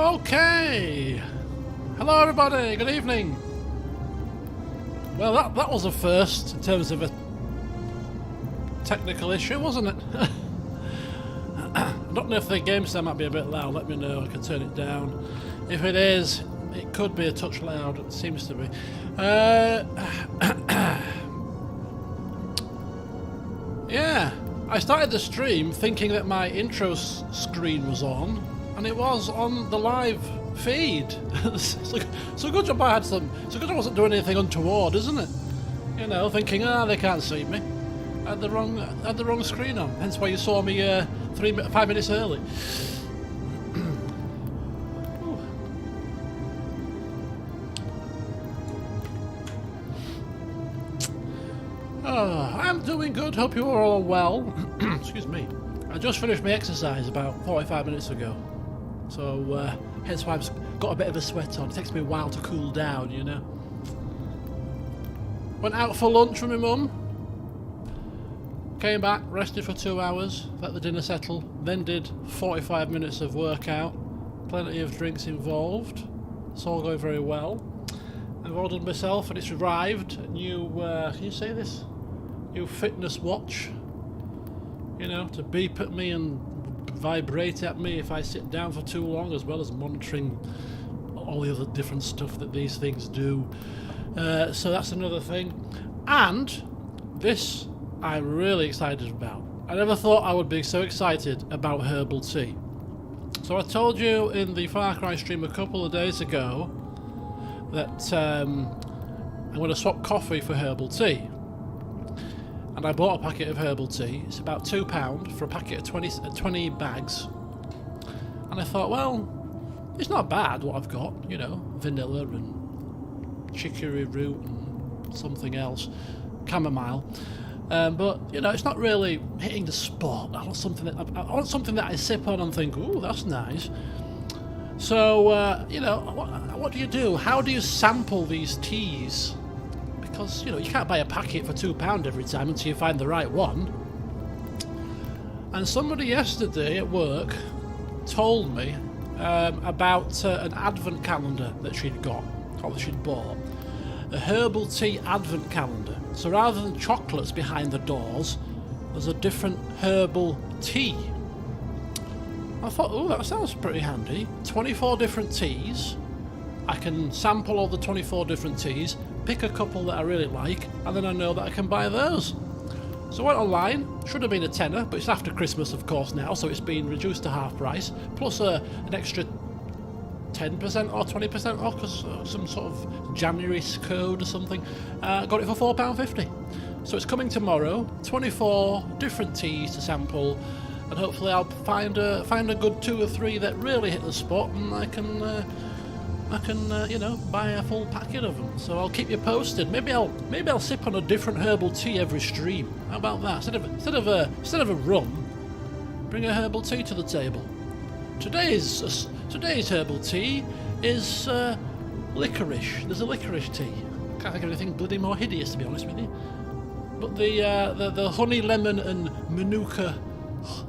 Okay. Hello everybody, good evening. Well, that was a first in terms of a technical issue, wasn't it? I don't know if the game sound might be a bit loud, let me know, I can turn it down. If it is, it could be a touch loud, it seems to be. Yeah, I started the stream thinking that my intro screen was on, and it was on the live feed. So good job I had some. So good I wasn't doing anything untoward, isn't it? You know, thinking, they can't see me. I had the wrong screen on. Hence why you saw me 5 minutes early. I'm doing good. Hope you are all well. Excuse me. I just finished my exercise about 45 minutes ago. So, hence why I've got a bit of a sweat on. It takes me a while to cool down, you know. Went out for lunch with my mum. Came back, rested for 2 hours, let the dinner settle, then did 45 minutes of workout. Plenty of drinks involved. It's all going very well. I've ordered myself, and it's arrived, a new, can you say this? New fitness watch. You know, to beep at me and vibrate at me if I sit down for too long, as well as monitoring all the other different stuff that these things do. So that's another thing. And this I'm really excited about. I never thought I would be so excited about herbal tea. So I told you in the Far Cry stream a couple of days ago that I'm going to swap coffee for herbal tea. And I bought a packet of herbal tea. It's about £2 for a packet of 20 bags. And I thought, well, it's not bad what I've got, you know, vanilla and chicory root and something else, chamomile. But you know, it's not really hitting the spot. I want something that I sip on and think, ooh, that's nice. So you know, what do you do? How do you sample these teas? Because, you know, you can't buy a packet for £2 every time until you find the right one. And somebody yesterday at work told me about an advent calendar that she'd got, or that she'd bought. A herbal tea advent calendar. So rather than chocolates behind the doors, there's a different herbal tea. I thought, oh, that sounds pretty handy. 24 different teas. I can sample all the 24 different teas, pick a couple that I really like, and then I know that I can buy those. So I went online, should have been a tenner, but it's after Christmas of course now, so it's been reduced to half price, plus an extra 10% or 20% off, because some sort of January code or something. Got it for £4.50. So it's coming tomorrow, 24 different teas to sample, and hopefully I'll find a good 2 or 3 that really hit the spot, and I can you know, buy a full packet of them. So I'll keep you posted. Maybe I'll sip on a different herbal tea every stream. How about that? Instead of a rum, bring a herbal tea to the table. Today's herbal tea is licorice. There's a licorice tea. Can't think of anything bloody more hideous, to be honest with you. But the honey, lemon, and manuka.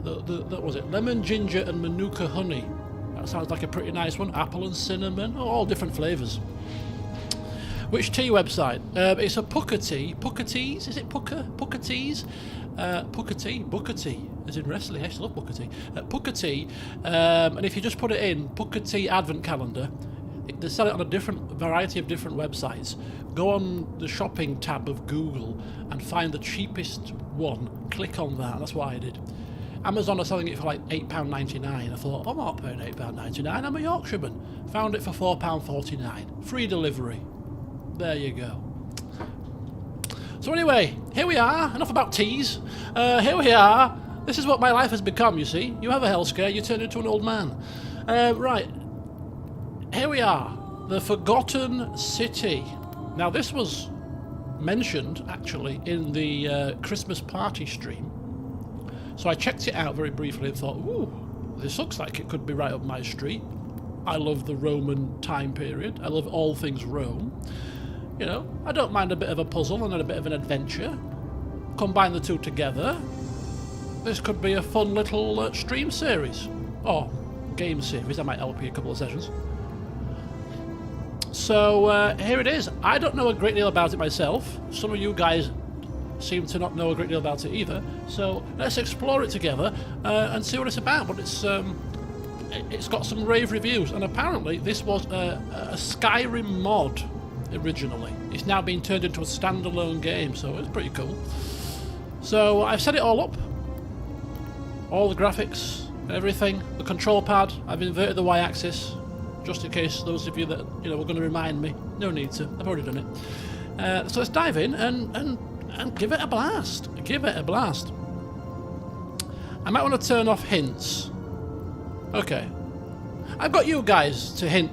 What was it? Lemon, ginger, and manuka honey. That sounds like a pretty nice one. Apple and cinnamon, all different flavours. Which tea website? It's a Pukka tea. Pukka teas? Is it Pukka? Pukka teas? Pukka tea? Booker tea. As in wrestling. I used to love Pukka tea. Pukka tea. And if you just put it in, Pukka tea advent calendar, they sell it on a variety of different websites. Go on the shopping tab of Google and find the cheapest one. Click on that. That's what I did. Amazon are selling it for like £8.99. I thought, I'm not paying £8.99, I'm a Yorkshireman. Found it for £4.49. Free delivery. There you go. So anyway, here we are. Enough about teas. Here we are. This is what my life has become, you see. You have a health scare, you turn into an old man. Right. Here we are. The Forgotten City. Now this was mentioned, actually, in the Christmas party stream. So I checked it out very briefly and thought, ooh, this looks like it could be right up my street. I love the Roman time period. I love all things Rome. You know, I don't mind a bit of a puzzle and a bit of an adventure. Combine the two together. This could be a fun little stream series. Or game series. I might LP a couple of sessions. So here it is. I don't know a great deal about it myself. Some of you guys seem to not know a great deal about it either. So let's explore it together and see what it's about. But it's got some rave reviews, and apparently this was a Skyrim mod originally. It's now been turned into a standalone game, so it's pretty cool. So I've set it all up. All the graphics, everything. The control pad, I've inverted the Y-axis. Just in case those of you that were going to remind me. No need to. I've already done it. So let's dive in and give it a blast. Give it a blast. I might want to turn off hints. Okay. I've got you guys to hint.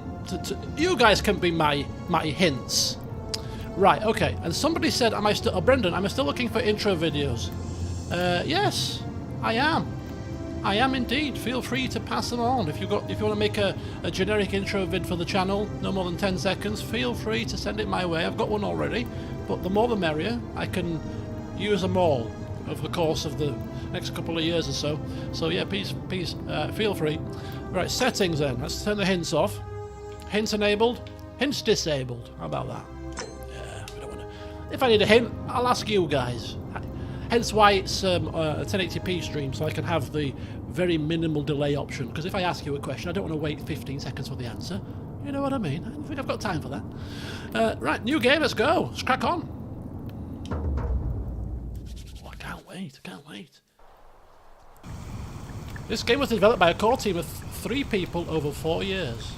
You guys can be my hints. Right. Okay. And somebody said, "Am I still?" Oh, Brendan, am I still looking for intro videos? Yes, I am. I am indeed. Feel free to pass them on. If you want to make a generic intro vid for the channel, no more than 10 seconds, feel free to send it my way. I've got one already, but the more the merrier. I can use them all over the course of the next couple of years or so. So yeah, please, feel free. Right, settings then. Let's turn the hints off. Hints enabled. Hints disabled. How about that? Yeah, we don't want to. If I need a hint, I'll ask you guys. Hence why it's a 1080p stream, so I can have the very minimal delay option. Because if I ask you a question, I don't want to wait 15 seconds for the answer. You know what I mean? I think I've got time for that. Right, new game, let's go. Let's crack on. Oh, I can't wait, I can't wait. This game was developed by a core team of 3 people over 4 years.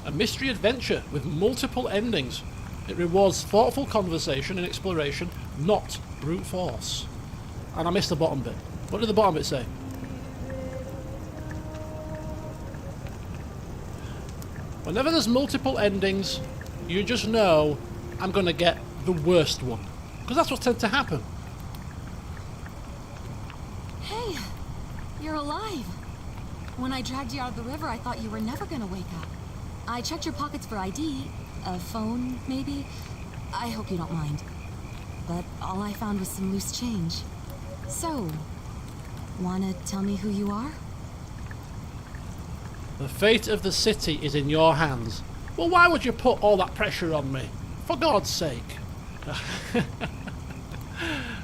A mystery adventure with multiple endings. It rewards thoughtful conversation and exploration, not brute force. And I missed the bottom bit. What did the bottom bit say? Whenever there's multiple endings, you just know I'm going to get the worst one. Because that's what tends to happen. Hey, you're alive. When I dragged you out of the river, I thought you were never going to wake up. I checked your pockets for ID. A phone, maybe? I hope you don't mind. But all I found was some loose change. So, wanna tell me who you are? The fate of the city is in your hands. Well, why would you put all that pressure on me? For God's sake.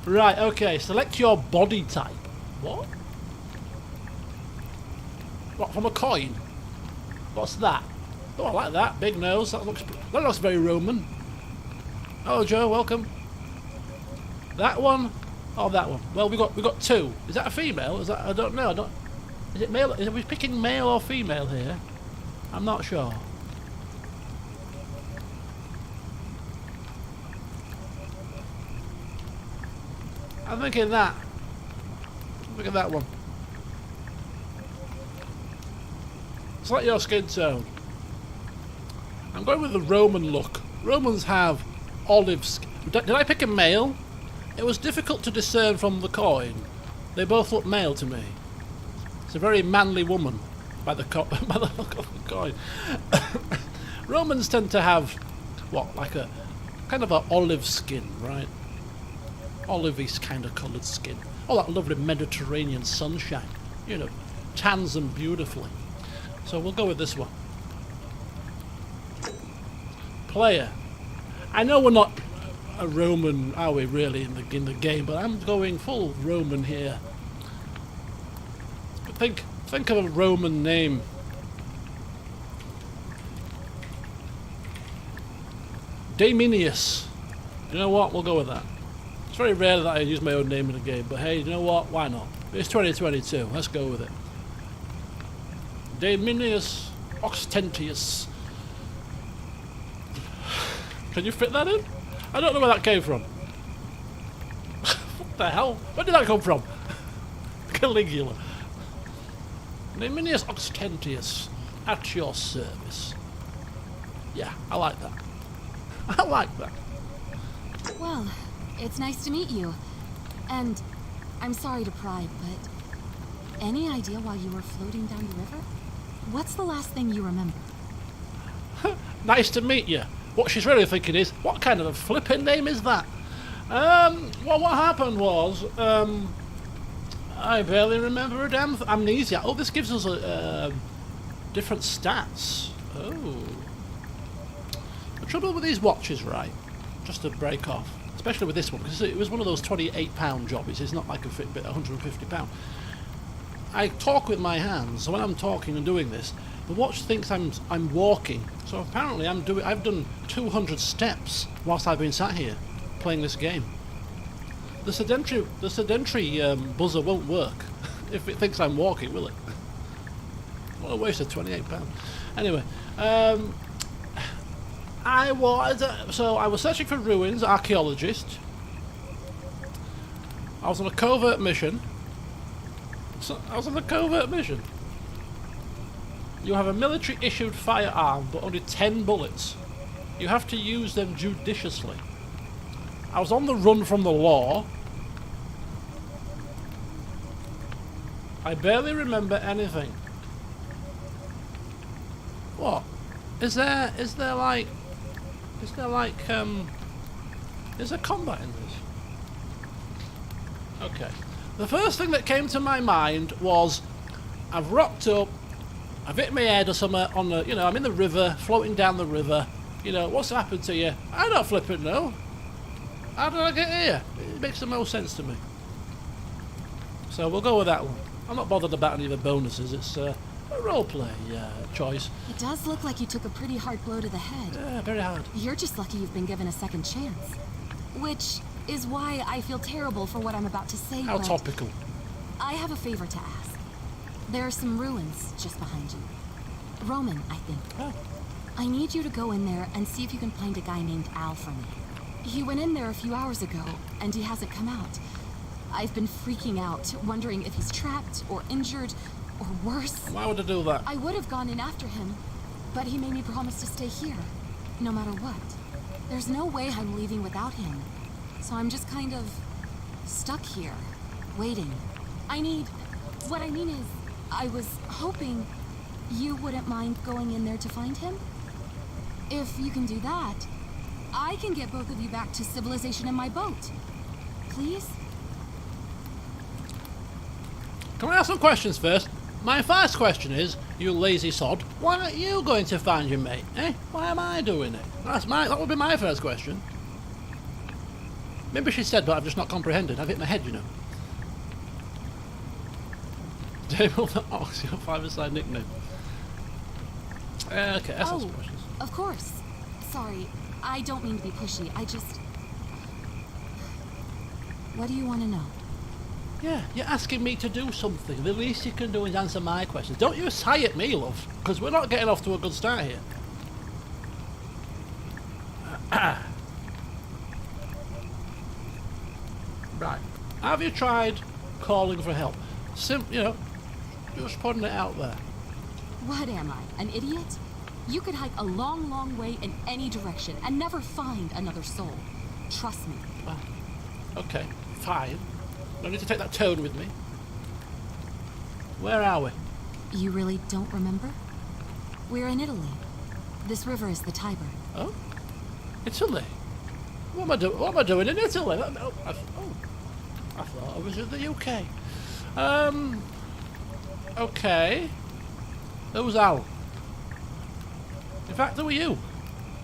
Right, okay, select your body type. What? What, from a coin? What's that? Oh, I like that. Big nose. That looks very Roman. Oh, Joe, welcome. That one? Oh, that one. Well, we got 2. Is that a female? Is that? I don't know. Is it male? Are we picking male or female here? I'm not sure. I'm thinking that. Look at that one. Select your skin tone. I'm going with the Roman look. Romans have olive skin. Did I pick a male? It was difficult to discern from the coin. They both look male to me. It's a very manly woman by the look of the coin. Romans tend to have, what, like a kind of an olive skin, right? Olivey kind of coloured skin. Oh, that lovely Mediterranean sunshine. You know, tans them beautifully. So we'll go with this one. Player. I know we're not a Roman, are we really, in the game, but I'm going full Roman here. Think of a Roman name. Daminius. You know what? We'll go with that. It's very rare that I use my own name in a game, but hey, you know what? Why not? It's 2022. Let's go with it. Daminius Oxtentius. Can you fit that in? I don't know where that came from. What the hell? Where did that come from? Caligula. Naminius Oxtentius, at your service. Yeah, I like that. I like that. Well, it's nice to meet you. And I'm sorry to pry, but any idea why you were floating down the river? What's the last thing you remember? Nice to meet you. What she's really thinking is, what kind of a flipping name is that? Well, what happened was, I barely remember a damn amnesia. Oh, this gives us different stats. Oh. The trouble with these watches, right, just to break off, especially with this one, because it was one of those £28 jobbies, it's not like a Fitbit £150. I talk with my hands, so when I'm talking and doing this, the watch thinks I'm walking. So apparently I've done 200 steps whilst I've been sat here playing this game. The sedentary buzzer won't work if it thinks I'm walking, will it? What a waste of £28. Anyway, I was searching for ruins, archaeologist. I was on a covert mission. You have a military-issued firearm, but only 10 bullets. You have to use them judiciously. I was on the run from the law. I barely remember anything. What? Is there combat in this? Okay. The first thing that came to my mind was, I've rocked up, I've hit my head or something on the, I'm in the river, floating down the river. What's happened to you? I don't flipping know. How did I get here? It makes the most sense to me. So we'll go with that one. I'm not bothered about any of the bonuses. It's a roleplay choice. It does look like you took a pretty hard blow to the head. Yeah, very hard. You're just lucky you've been given a second chance. Which is why I feel terrible for what I'm about to say. How topical. I have a favor to ask. There are some ruins just behind you. Roman, I think. Oh. I need you to go in there and see if you can find a guy named Al for me. He went in there a few hours ago, and he hasn't come out. I've been freaking out, wondering if he's trapped or injured or worse. Why would I do that? I would have gone in after him, but he made me promise to stay here, no matter what. There's no way I'm leaving without him, so I'm just kind of stuck here, waiting. What I mean is, I was hoping you wouldn't mind going in there to find him. If you can do that, I can get both of you back to civilization in my boat. Please? Can I ask some questions first? My first question is, you lazy sod, why aren't you going to find your mate, eh? Why am I doing it? That would be my first question. Maybe she said, but I've just not comprehended. I've hit my head, Table the Ox, your five-a-side nickname. Okay, that's some questions. Of course. Sorry, I don't mean to be pushy. What do you want to know? Yeah, you're asking me to do something. The least you can do is answer my questions. Don't you sigh at me, love, because we're not getting off to a good start here. Right. Have you tried calling for help? Just putting it out there. What am I, an idiot? You could hike a long, long way in any direction and never find another soul. Trust me. Okay, fine. No need to take that tone with me. Where are we? You really don't remember? We're in Italy. This river is the Tiber. Oh? Italy? What am I doing in Italy? I thought I was in the UK. Okay. Who's Al? In fact, who are you?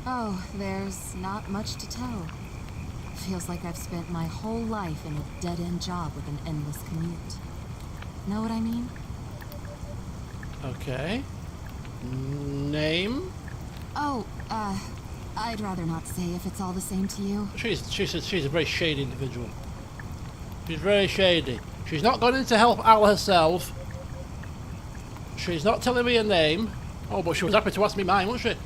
Oh, there's not much to tell. Feels like I've spent my whole life in a dead-end job with an endless commute. Know what I mean? Okay. Name? Oh, I'd rather not say if it's all the same to you. She's a very shady individual. She's very shady. She's not gone in to help Al herself. She's not telling me a name. Oh, but she was happy to ask me mine, wasn't she?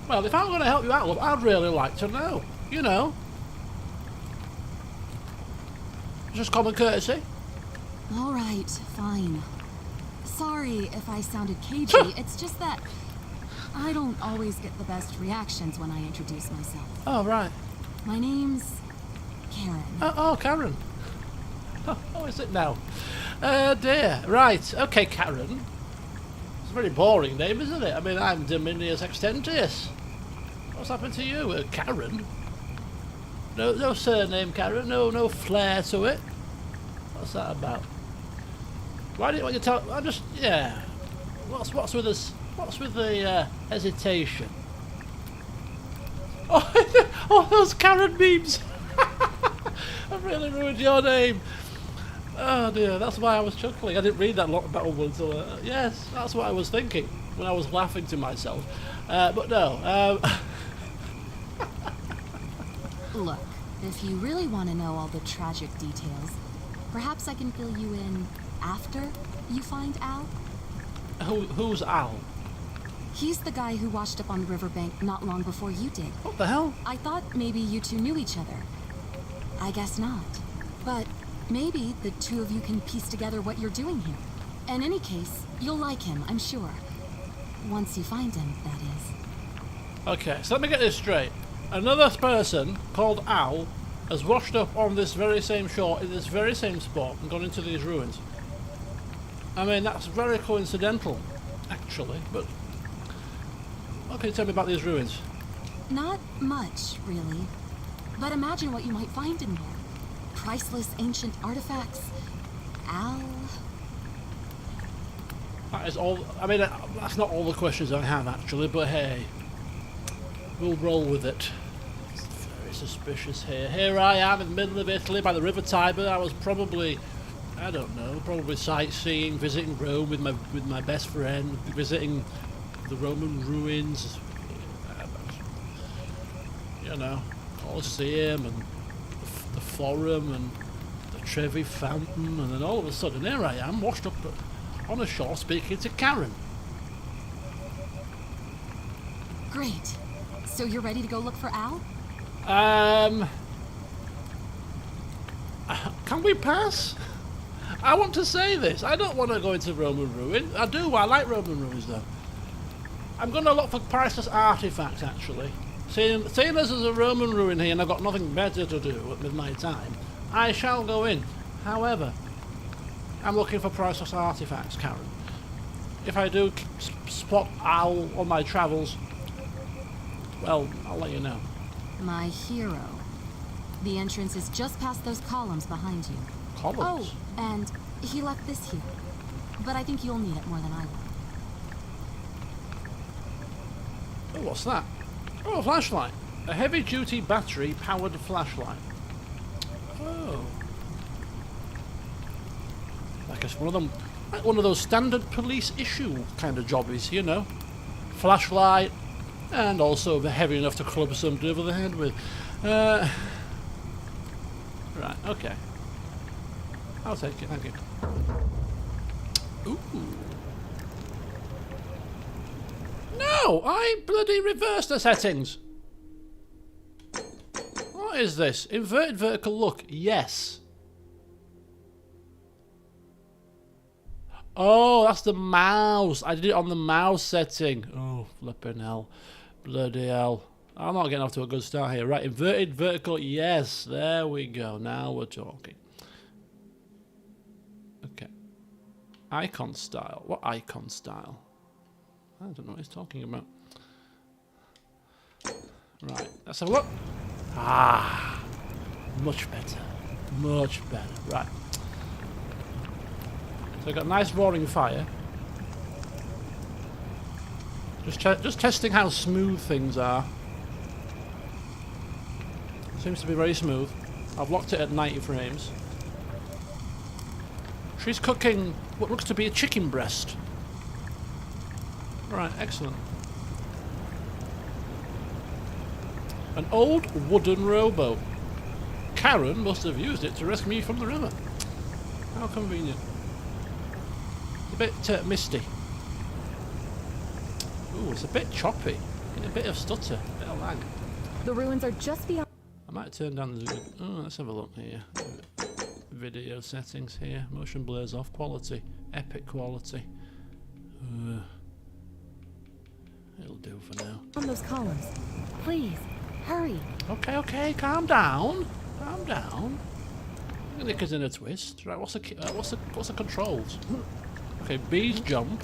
Well, if I'm going to help you out, love, I'd really like to know. Just common courtesy. All right, fine. Sorry if I sounded cagey. It's just that I don't always get the best reactions when I introduce myself. Oh, right. My name's Karen. Oh, Karen. Oh, is it now? Dear. Right. Okay, Karen. It's a very boring name, isn't it? I mean, I'm Dominius Extentius. What's happened to you, Karen? no surname, Karen. No flair to it. What's that about? Why didn't you tell? I just yeah. What's with this? What's with the hesitation? Oh, those Karen memes. I've really ruined your name. Oh dear, that's why I was chuckling. I didn't read that lot about one until yes, that's what I was thinking when I was laughing to myself. But no. Look, if you really want to know all the tragic details, perhaps I can fill you in after you find Al. Who's Al? He's the guy who washed up on the riverbank not long before you did. What the hell? I thought maybe you two knew each other. I guess not. But maybe the two of you can piece together what you're doing here. In any case, you'll like him, I'm sure. Once you find him, that is. Okay, so let me get this straight. Another person called Al has washed up on this very same shore in this very same spot and gone into these ruins. I mean, that's very coincidental, actually, but what can you tell me about these ruins? Not much, really. But imagine what you might find in there. Priceless ancient artifacts. Al... That is all. I mean, that's not all the questions I have, actually, but hey, we'll roll with it. It's very suspicious here. Here I am in the middle of Italy by the River Tiber. I was probably, I don't know, probably sightseeing, visiting Rome with my best friend, visiting the Roman ruins, you know, Colosseum and the Forum and the Trevi Fountain, and then all of a sudden here I am, washed up on a shore speaking to Karen. Great. So you're ready to go look for Al? Can we pass? I want to say this. I don't want to go into Roman ruin. I do. I like Roman ruins though. I'm going to look for priceless artifacts actually. Seeing as there's a Roman ruin here and I've got nothing better to do with my time, I shall go in. However, I'm looking for priceless artifacts, Karen. If I do spot Al on my travels, well, I'll let you know. My hero. The entrance is just past those columns behind you. Columns? Oh, and he left this here. But I think you'll need it more than I will. Oh, what's that? Oh, a flashlight. A heavy-duty battery-powered flashlight. Oh. Like it's one of them, like one of those standard police issue kind of jobbies, you know. Flashlight, and also heavy enough to club somebody over the head with. Right, okay. I'll take it, thank you. Ooh. No! I bloody reversed the settings! What is this? Inverted vertical look, yes. Oh, that's the mouse. I did it on the mouse setting. Oh, flipping hell. Bloody hell. I'm not getting off to a good start here. Right, inverted vertical, yes. There we go. Now we're talking. Okay. Icon style. What icon style? I don't know what he's talking about. Right, let's have a look. Ah, much better. Much better. Right. So I've got a nice roaring fire. Just testing how smooth things are. Seems to be very smooth. I've locked it at 90 frames. She's cooking what looks to be a chicken breast. Right, excellent. An old wooden rowboat. Karen must have used it to rescue me from the river. How convenient. It's a bit misty. Ooh, it's a bit choppy. Getting a bit of stutter, a bit of lag. The ruins are just beyond. I might turn down the zoom. Oh, let's have a look here. Video settings here. Motion blurs off. Quality. Epic quality. It'll do for now. On those columns. Please, hurry. Okay, calm down. Calm down. Knickers in a twist. Right, what's the controls? Okay, B's jump.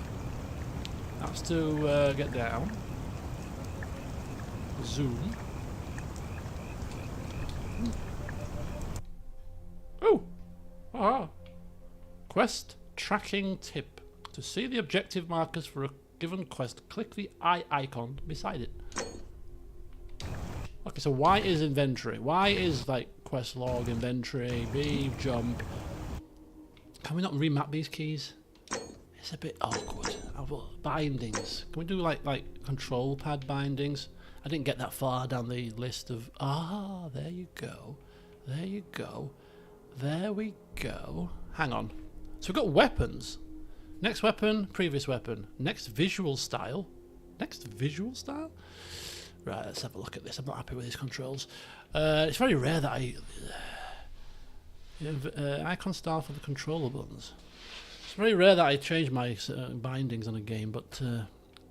That's to get down. Zoom. Ah. Quest tracking tip. To see the objective markers for a given quest, click the eye icon beside it. Okay, so Y is inventory. Y is like quest log, inventory, B, jump. Can we not remap these keys? It's a bit awkward. Bindings. Can we do like control pad bindings? I didn't get that far down the list of... Ah, there you go. There you go. There we go. Hang on. So we've got weapons. Next weapon, previous weapon. Next visual style. Next visual style? Right, let's have a look at this. I'm not happy with these controls. It's very rare that icon style for the controller buttons. It's very rare that I change my bindings on a game, but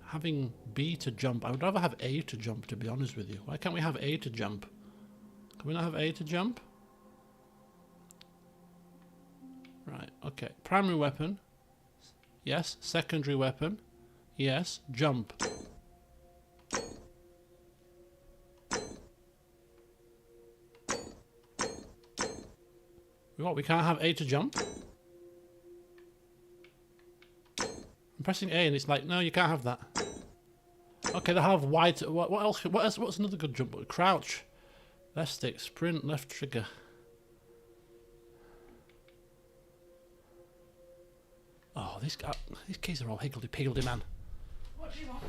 having B to jump, I would rather have A to jump, to be honest with you. Why can't we have A to jump? Can we not have A to jump? Right, okay. Primary weapon. Yes. Secondary weapon. Yes. Jump. What, we can't have A to jump? I'm pressing A and it's like, no, you can't have that. Okay, they have Y to... What else? What's another good jump button? Crouch. Left stick. Sprint. Left trigger. Oh, these keys are all higgledy-piggledy, man. What do you want,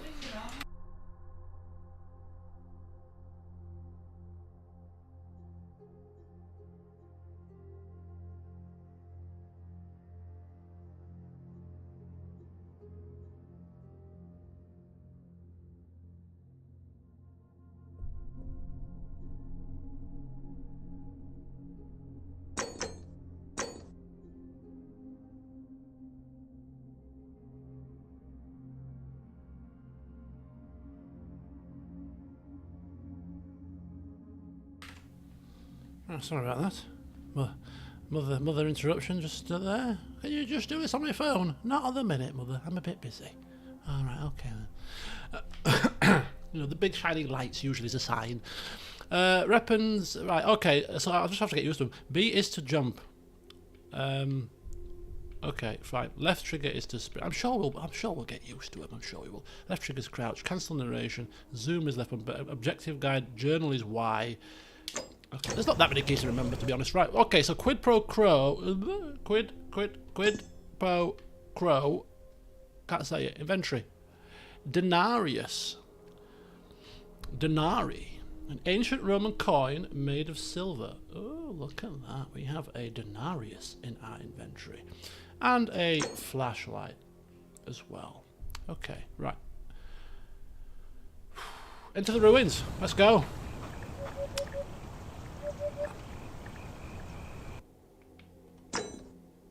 Oh, sorry about that. Mother interruption just there. Can you just do this on my phone? Not at the minute, Mother. I'm a bit busy. Alright, okay then. You know, the big shining lights usually is a sign. Weapons, right, okay, so I'll just have to get used to them. B is to jump. Okay, fine. Left trigger is to sprint. I'm sure we'll get used to it. I'm sure we will. Left trigger is crouch. Cancel narration. Zoom is left one. But objective guide. Journal is Y. Okay, there's not that many keys to remember, to be honest. Right. Okay. So quid pro quo. Quid pro quo. Can't say it. Inventory. Denarius. Denarii. An ancient Roman coin made of silver. Oh, look at that. We have a denarius in our inventory. And a flashlight as well. Okay, right. Into the ruins. Let's go.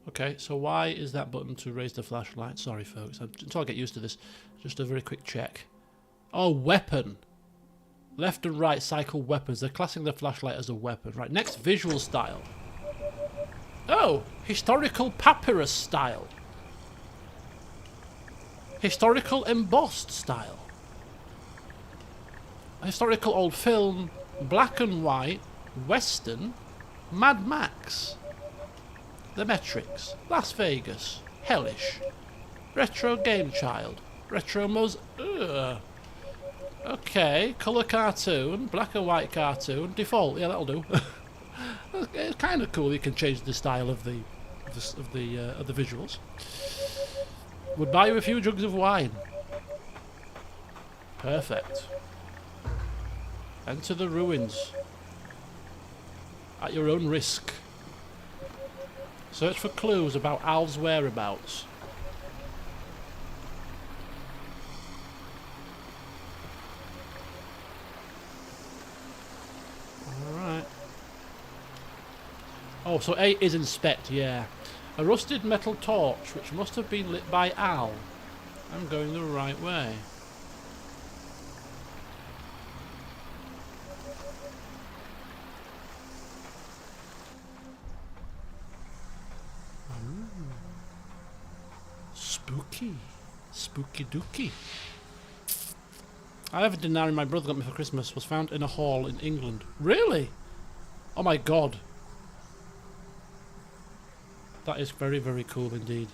Okay, so why is that button to raise the flashlight? Sorry, folks. Until I get used to this, just a very quick check. Oh, weapon. Left and right cycle weapons. They're classing the flashlight as a weapon. Right, next visual style. Oh, historical papyrus style. Historical embossed style. Historical old film, black and white, western, Mad Max. The Metrics, Las Vegas, Hellish, Retro Game Child, Retro Okay, colour cartoon, black and white cartoon, default. Yeah, that'll do. It's kind of cool. You can change the style of the visuals. Would buy you a few jugs of wine. Perfect. Enter the ruins at your own risk. Search for clues about Al's whereabouts. Alright. Oh, so A is inspect, yeah. A rusted metal torch, which must have been lit by Al. I'm going the right way. Spooky. Spooky dooky. I have a denarii my brother got me for Christmas. Was found in a hall in England. Really? Oh my god. That is very, very cool indeed.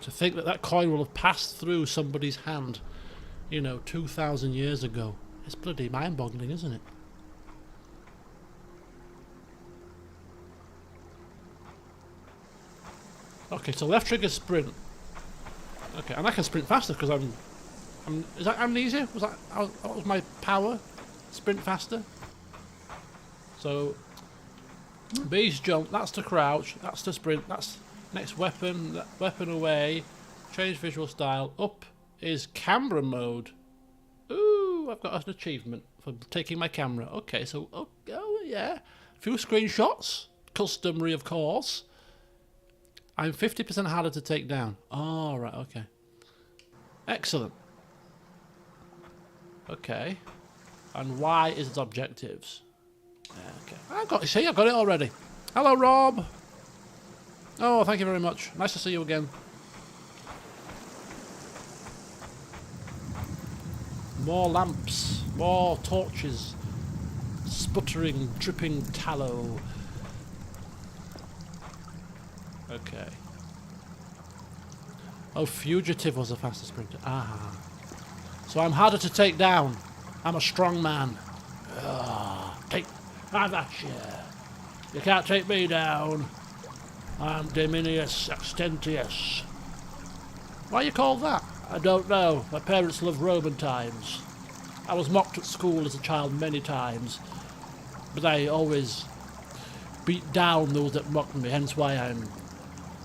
To think that that coin will have passed through somebody's hand, you know, 2,000 years ago. It's bloody mind-boggling, isn't it? Okay, so left trigger sprint. Okay, and I can sprint faster because I'm. Is that amnesia? Was that was my power? Sprint faster. So, base jump. That's to crouch. That's to sprint. That's next weapon. Weapon away. Change visual style. Up is camera mode. Ooh, I've got an achievement for taking my camera. Okay, so oh yeah, a few screenshots. Customary, of course. I'm 50% harder to take down. Oh, right, okay. Excellent. Okay. And Y is its objectives. Okay. I've got it already. Hello, Rob. Oh, thank you very much. Nice to see you again. More lamps. More torches. Sputtering, dripping tallow. Okay. Oh, fugitive was a faster sprinter. Ah. So I'm harder to take down. I'm a strong man. Have that share. You can't take me down. I'm Diminius Extentius. Why are you called that? I don't know. My parents loved Roman times. I was mocked at school as a child many times. But I always beat down those that mocked me, hence why I'm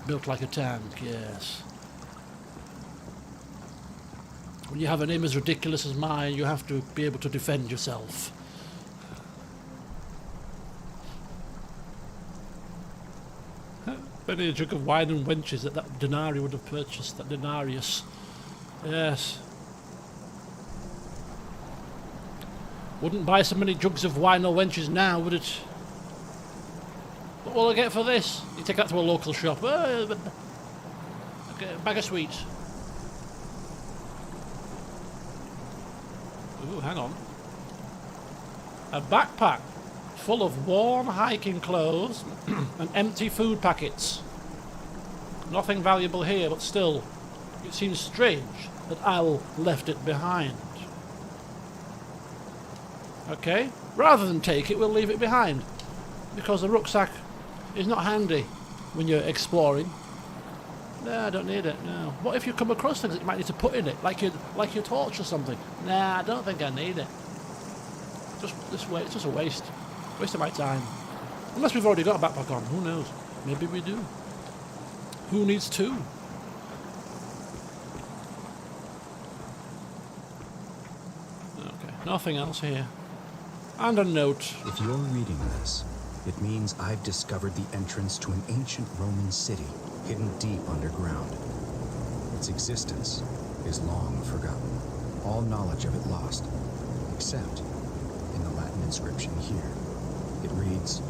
built like a tank, yes. When you have a name as ridiculous as mine, you have to be able to defend yourself. Many a jug of wine and wenches that denarii would have purchased, that denarius. Yes. Wouldn't buy so many jugs of wine or wenches now, would it? What will I get for this? You take that to a local shop. Okay, a bag of sweets. Ooh, hang on. A backpack full of worn hiking clothes and empty food packets. Nothing valuable here, but still, it seems strange that Al left it behind. Okay, rather than take it, we'll leave it behind. Because the rucksack is not handy when you're exploring. No, I don't need it, no. What if you come across things that you might need to put in it, like your torch or something? Nah, I don't think I need it. Just this way, it's just a waste. Waste of my time. Unless we've already got a backpack on, who knows? Maybe we do. Who needs two? Okay, nothing else here. And a note. If you're reading this, it means I've discovered the entrance to an ancient Roman city hidden deep underground. Its existence is long forgotten, all knowledge of it lost, except in the Latin inscription here. It reads,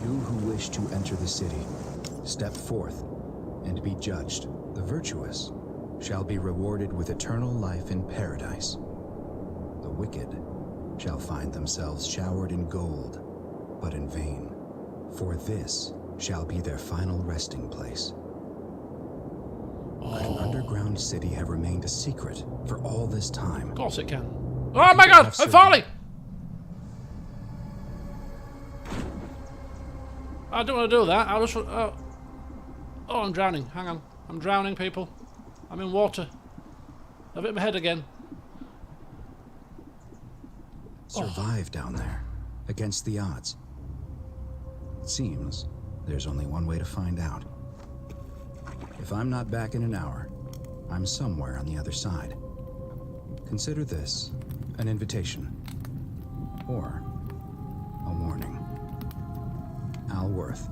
"You who wish to enter the city, step forth and be judged. The virtuous shall be rewarded with eternal life in paradise. The wicked shall find themselves showered in gold, but in vain, for this shall be their final resting place." Could an underground city have remained a secret for all this time? Of course it can. Oh my god, I'm falling! I don't want to do that. I just want... Oh, I'm drowning. Hang on. I'm drowning, people. I'm in water. I've hit my head again. Survive down there, against the odds. It seems there's only one way to find out. If I'm not back in an hour, I'm somewhere on the other side. Consider this an invitation, or a warning. Alworth.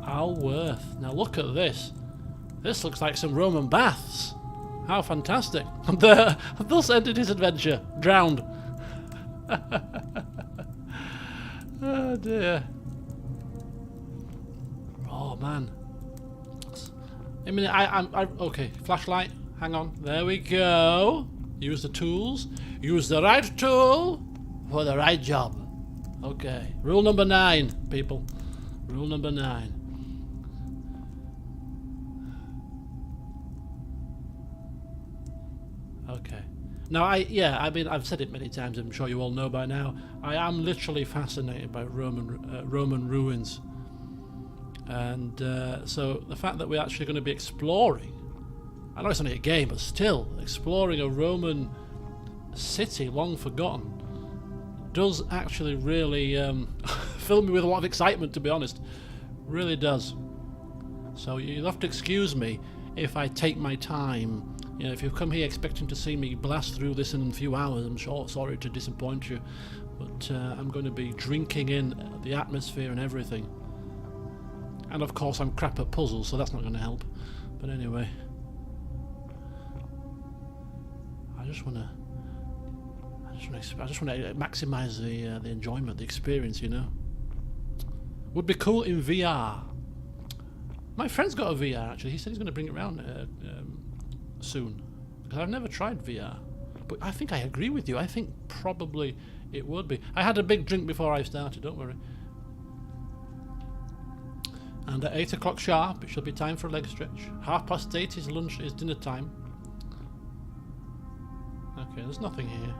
Alworth. Now look at this. This looks like some Roman baths. How fantastic. Thus ended his adventure. Drowned. Oh dear. Oh man. I mean, okay, flashlight. Hang on. There we go. Use the tools. Use the right tool for the right job. Okay. Rule number 9, people. Rule number 9. Okay. Now, I've said it many times. I'm sure you all know by now. I am literally fascinated by Roman ruins, and so the fact that we're actually going to be exploring. I know it's only a game, but still, exploring a Roman city long forgotten does actually really fill me with a lot of excitement, to be honest. Really does. So you'll have to excuse me if I take my time. You know, if you've come here expecting to see me blast through this in a few hours, I'm sorry to disappoint you, but I'm going to be drinking in the atmosphere and everything. And of course I'm crap at puzzles, so that's not going to help. But anyway, I just want to maximise the enjoyment, the experience, you know. Would be cool in VR. My friend's got a VR actually. He said he's going to bring it around soon, because I've never tried VR. But I think I agree with you. I think probably it would be. I had a big drink before I started. Don't worry. And at 8 o'clock sharp, it shall be time for a leg stretch. 8:30 is lunch, is dinner time. Okay, there's nothing here.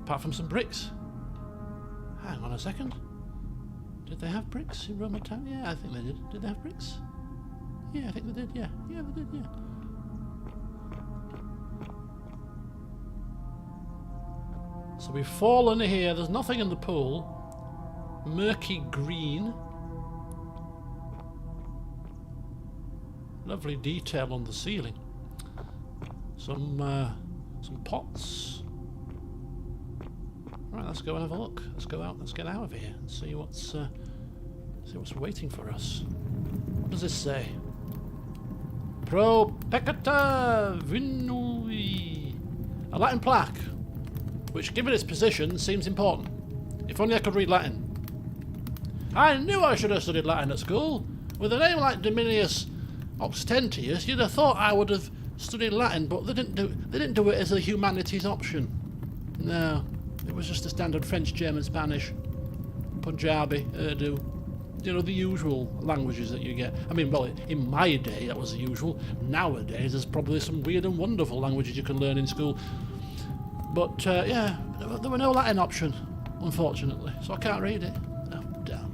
Apart from some bricks. Hang on a second. Did they have bricks in Roman town? Yeah, I think they did. Did they have bricks? Yeah, I think they did, yeah. Yeah, they did, yeah. So we've fallen here. There's nothing in the pool. Murky green. Lovely detail on the ceiling. Some pots. Right, let's go and have a look. Let's go out. Let's get out of here and see what's waiting for us. What does this say? Pro peccata vinui. A Latin plaque, which, given its position, seems important. If only I could read Latin. I knew I should have studied Latin at school. With a name like Dominius Oxtentius, you'd have thought I would have studied Latin, but they didn't do it as a humanities option. No, it was just a standard French, German, Spanish, Punjabi, Urdu. You know, the usual languages that you get. I mean, well, in my day that was the usual. Nowadays there's probably some weird and wonderful languages you can learn in school. But yeah, there were no Latin option, unfortunately, so I can't read it. Oh, damn.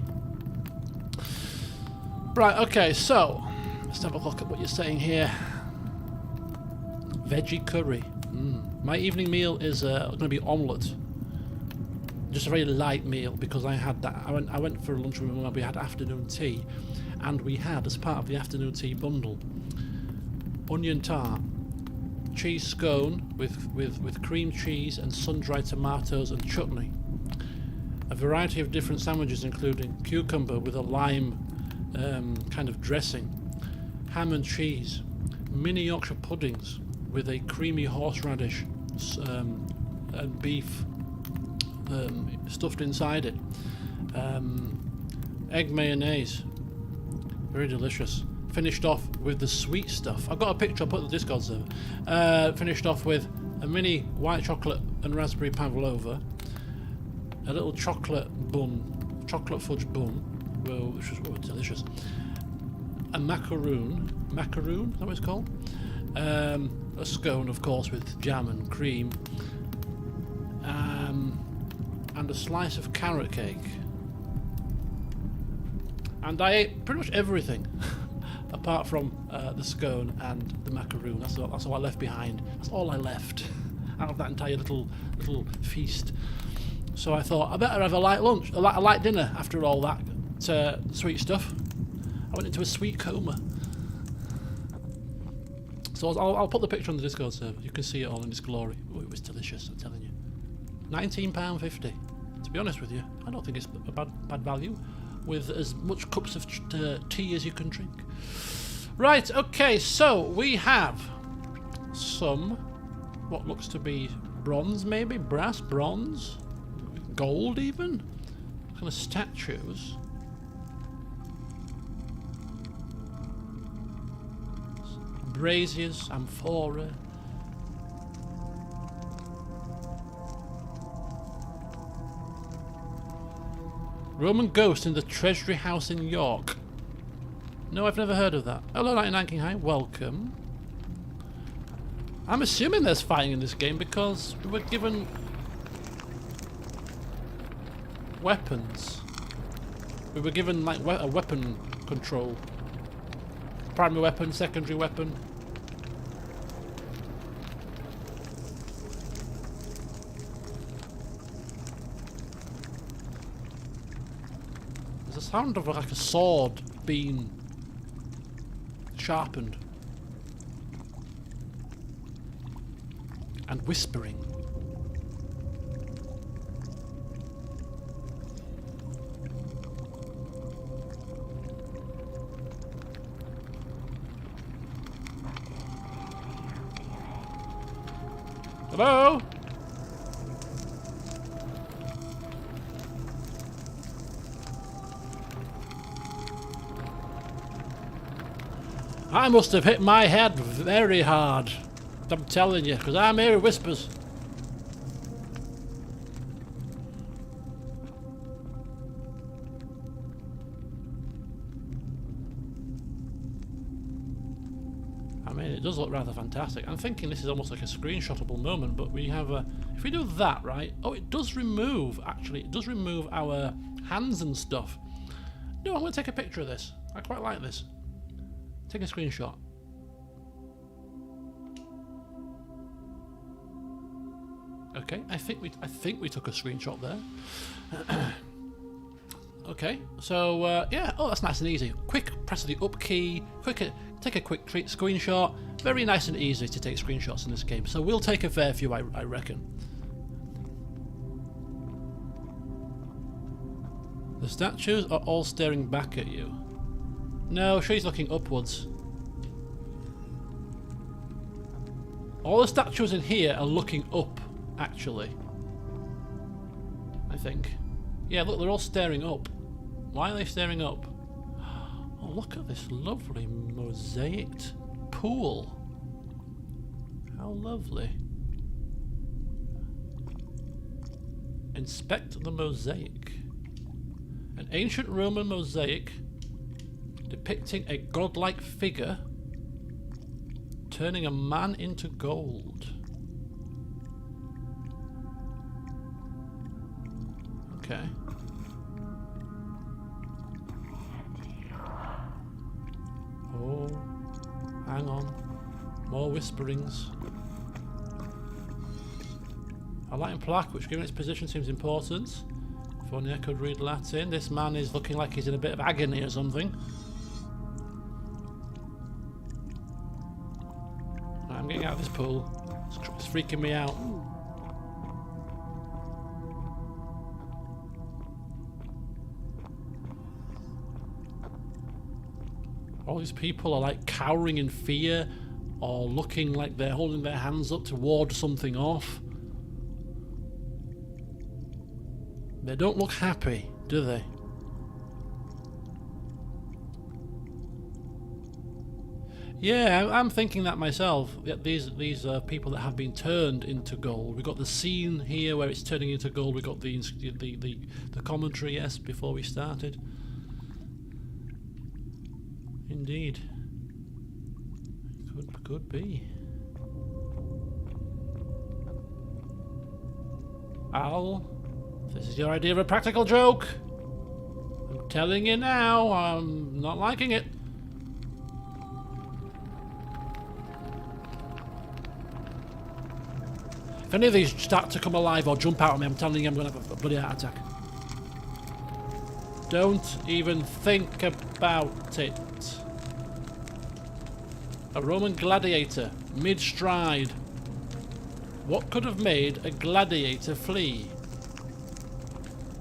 Right, okay, so let's have a look at what you're saying here. Veggie curry. My evening meal is going to be omelette. Just a very light meal, because I had that. I went for lunch where we had afternoon tea, and we had, as part of the afternoon tea bundle, onion tart, cheese scone with cream cheese and sun-dried tomatoes and chutney, a variety of different sandwiches including cucumber with a lime kind of dressing, ham and cheese, mini Yorkshire puddings with a creamy horseradish and beef stuffed inside it, egg mayonnaise, very delicious. Finished off with the sweet stuff. I've got a picture, I'll put it in the Discord server. Finished off with a mini white chocolate and raspberry pavlova, a little chocolate fudge bun, which was delicious, a macaroon, is that what it's called? A scone, of course, with jam and cream, and a slice of carrot cake. And I ate pretty much everything apart from the scone and the macaroon. That's all I left behind. That's all I left out of that entire little feast. So I thought I better have a light lunch, a light dinner after all that sweet stuff. I went into a sweet coma. So I'll put the picture on the Discord server. You can see it all in its glory. Oh, it was delicious, I'm telling you. £19.50. To be honest with you, I don't think it's a bad value, with as much cups of tea as you can drink. Right, okay, so we have some, what looks to be bronze maybe, brass, bronze, gold even, kind of statues. braziers, amphora. Roman ghost in the Treasury House in York. No, I've never heard of that. Hello, 99 King High. Welcome. I'm assuming there's fighting in this game because we were given weapons. We were given like a weapon control. Primary weapon, secondary weapon. There's a sound of like a sword being sharpened. And whispering. Hello? I must have hit my head very hard. I'm telling you, because I'm hearing whispers. I mean, it does look rather fantastic. I'm thinking this is almost like a screenshotable moment, but we have a... If we do that, right? Oh, it does remove, actually. It does remove our hands and stuff. No, I'm going to take a picture of this. I quite like this. Take a screenshot. Okay, I think we took a screenshot there. Okay, so yeah, oh, that's nice and easy. Quick, press the up key. Take a quick screenshot. Very nice and easy to take screenshots in this game. So we'll take a fair few, I reckon. The statues are all staring back at you. No, she's looking upwards. All the statues in here are looking up. Actually, I think. Yeah, look, they're all staring up. Why are they staring up? Oh, look at this lovely mosaicked pool. How lovely. Inspect the mosaic. An ancient Roman mosaic depicting a godlike figure turning a man into gold. Okay. Oh, hang on. More whisperings. A Latin plaque, which given its position seems important. If only I could read Latin. This man is looking like he's in a bit of agony or something. Right, I'm getting out of this pool. It's freaking me out. All these people are like cowering in fear or looking like they're holding their hands up to ward something off. They don't look happy, do they? Yeah, I'm thinking that myself. These people that have been turned into gold. We've got the scene here where it's turning into gold. We got the commentary, yes, before we started. Indeed. Could be. Al, if this is your idea of a practical joke, I'm telling you now, I'm not liking it. If any of these start to come alive or jump out at me, I'm telling you I'm going to have a bloody heart attack. Don't even think about it. A Roman gladiator, mid-stride. What could have made a gladiator flee?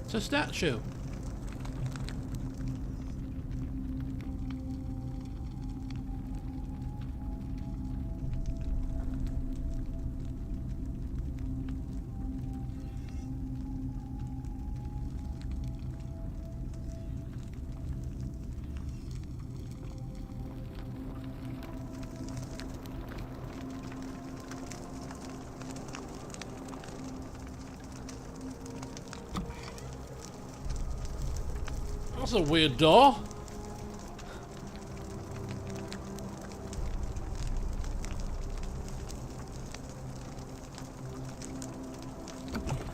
It's a statue. That's a weird door.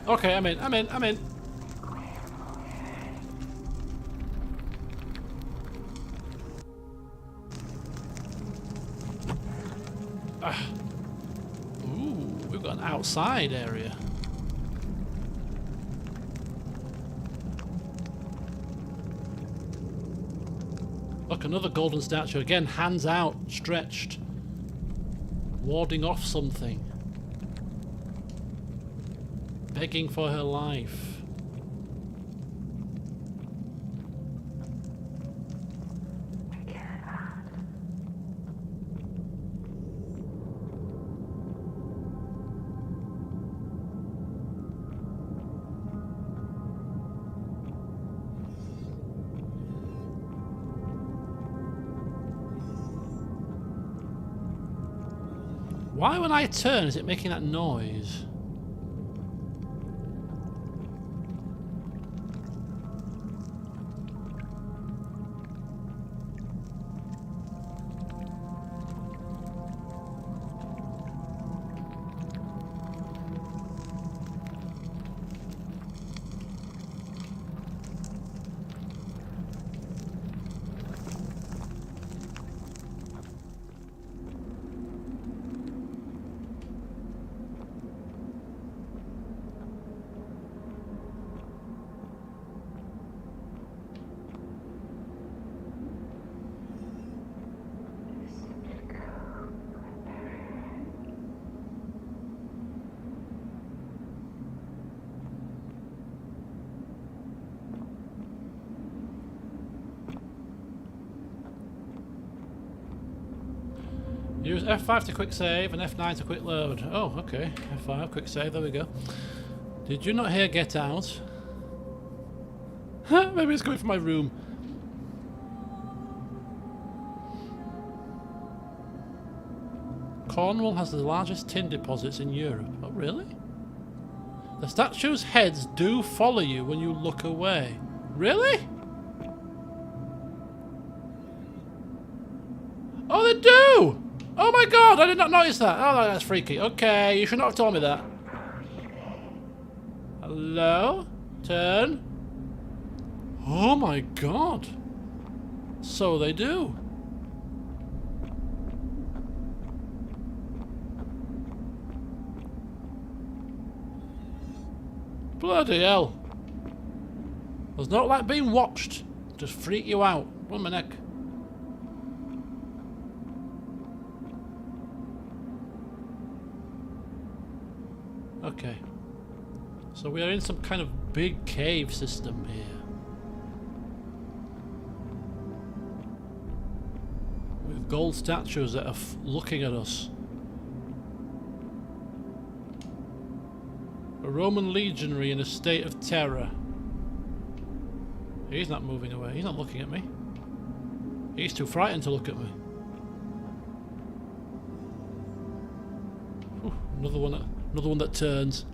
Okay, I'm in. Ooh, we've got an outside area. Look, another golden statue. Again, hands out, stretched. Warding off something. Begging for her life. Why when I turn is it making that noise? Use F5 to quick save and F9 to quick load. Oh, okay. F5, quick save, there we go. Did you not hear get out? Maybe it's coming from my room. Cornwall has the largest tin deposits in Europe. Oh, really? The statue's heads do follow you when you look away. Really? Oh, they do! Oh my god, I did not notice that. Oh, that's freaky. Okay, you should not have told me that. Hello? Turn. Oh my god. So they do. Bloody hell. There's not like being watched. Just freak you out. Run my neck. Okay. So we are in some kind of big cave system here. With gold statues that are looking at us. A Roman legionary in a state of terror. He's not moving away. He's not looking at me. He's too frightened to look at me. Whew, another one that turns.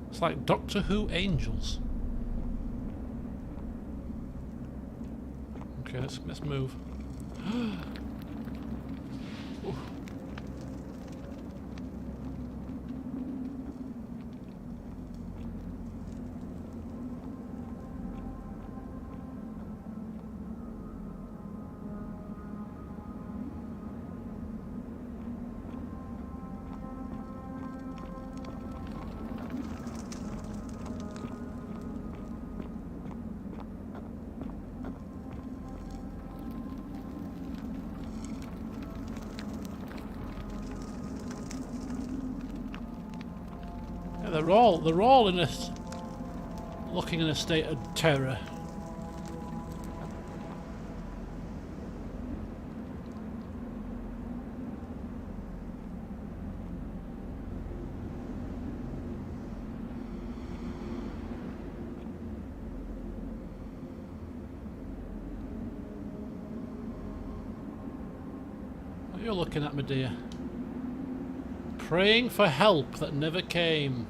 It's like Doctor Who angels. Okay, let's move. Ooh. They're all in a looking in a state of terror. What are you looking at, my dear? Praying for help that never came.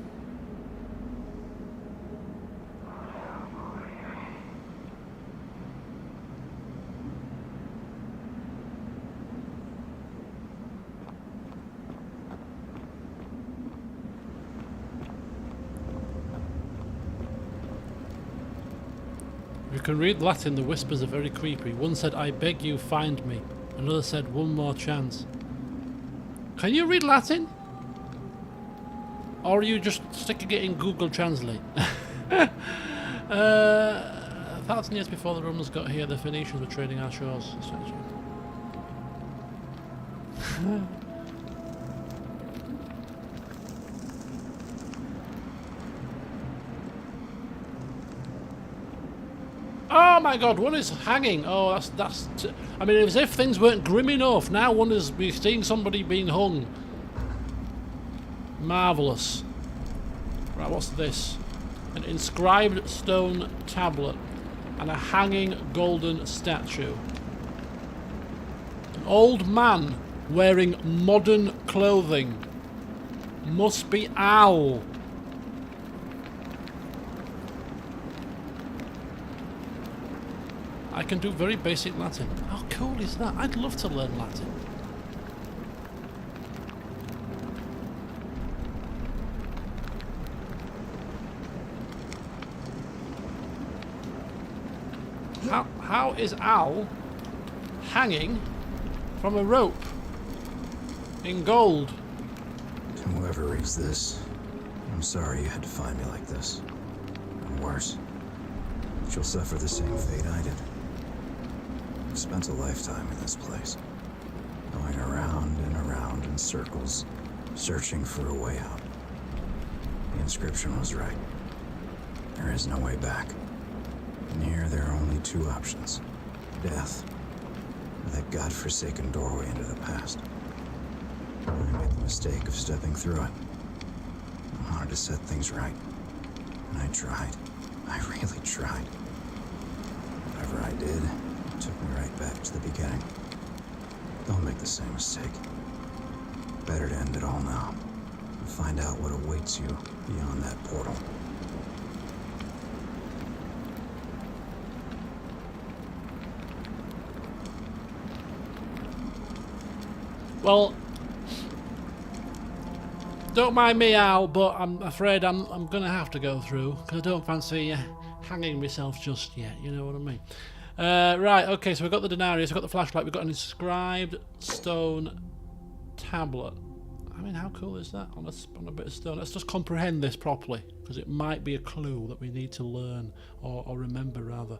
If you can read Latin, the whispers are very creepy. One said, "I beg you, find me." Another said, "One more chance." Can you read Latin? Or are you just sticking it in Google Translate? 1,000 years before the Romans got here, the Phoenicians were trading our shores. Oh my god, one is hanging. Oh, that's I mean, as if things weren't grim enough. Now one is seeing somebody being hung. Marvellous. Right, what's this? An inscribed stone tablet and a hanging golden statue. An old man wearing modern clothing. Must be Al. I can do very basic Latin. How cool is that? I'd love to learn Latin. How is Al hanging from a rope in gold? To whoever reads this, I'm sorry you had to find me like this. And worse, but you'll suffer the same fate I did. I've spent a lifetime in this place, going around and around in circles, searching for a way out. The inscription was right. There is no way back. And here there are only two options. Death, or that godforsaken doorway into the past. I made the mistake of stepping through it. I wanted to set things right. And I tried. I really tried. Whatever I did, it took me right back to the beginning. Don't make the same mistake. Better to end it all now. And find out what awaits you beyond that portal. Well, don't mind me, Al, but I'm afraid I'm going to have to go through, because I don't fancy hanging myself just yet, you know what I mean? Right, okay, so we've got the denarius, we've got the flashlight, we've got an inscribed stone tablet. I mean, how cool is that on a bit of stone? Let's just comprehend this properly, because it might be a clue that we need to learn, or remember, rather.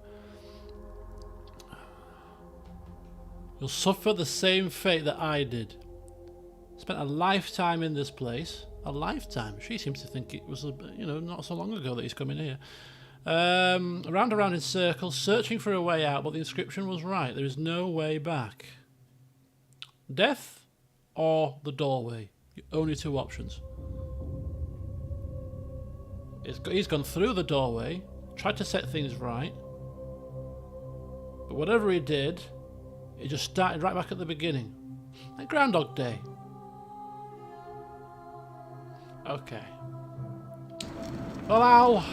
You'll suffer the same fate that I did. Spent a lifetime in this place. A lifetime. She seems to think it was, not so long ago that he's coming here. Round and round in circles, searching for a way out, but the inscription was right. There is no way back. Death or the doorway. Only two options. He's gone through the doorway, tried to set things right, but whatever he did, it just started right back at the beginning. Like Groundhog Day. Okay. Well, I'll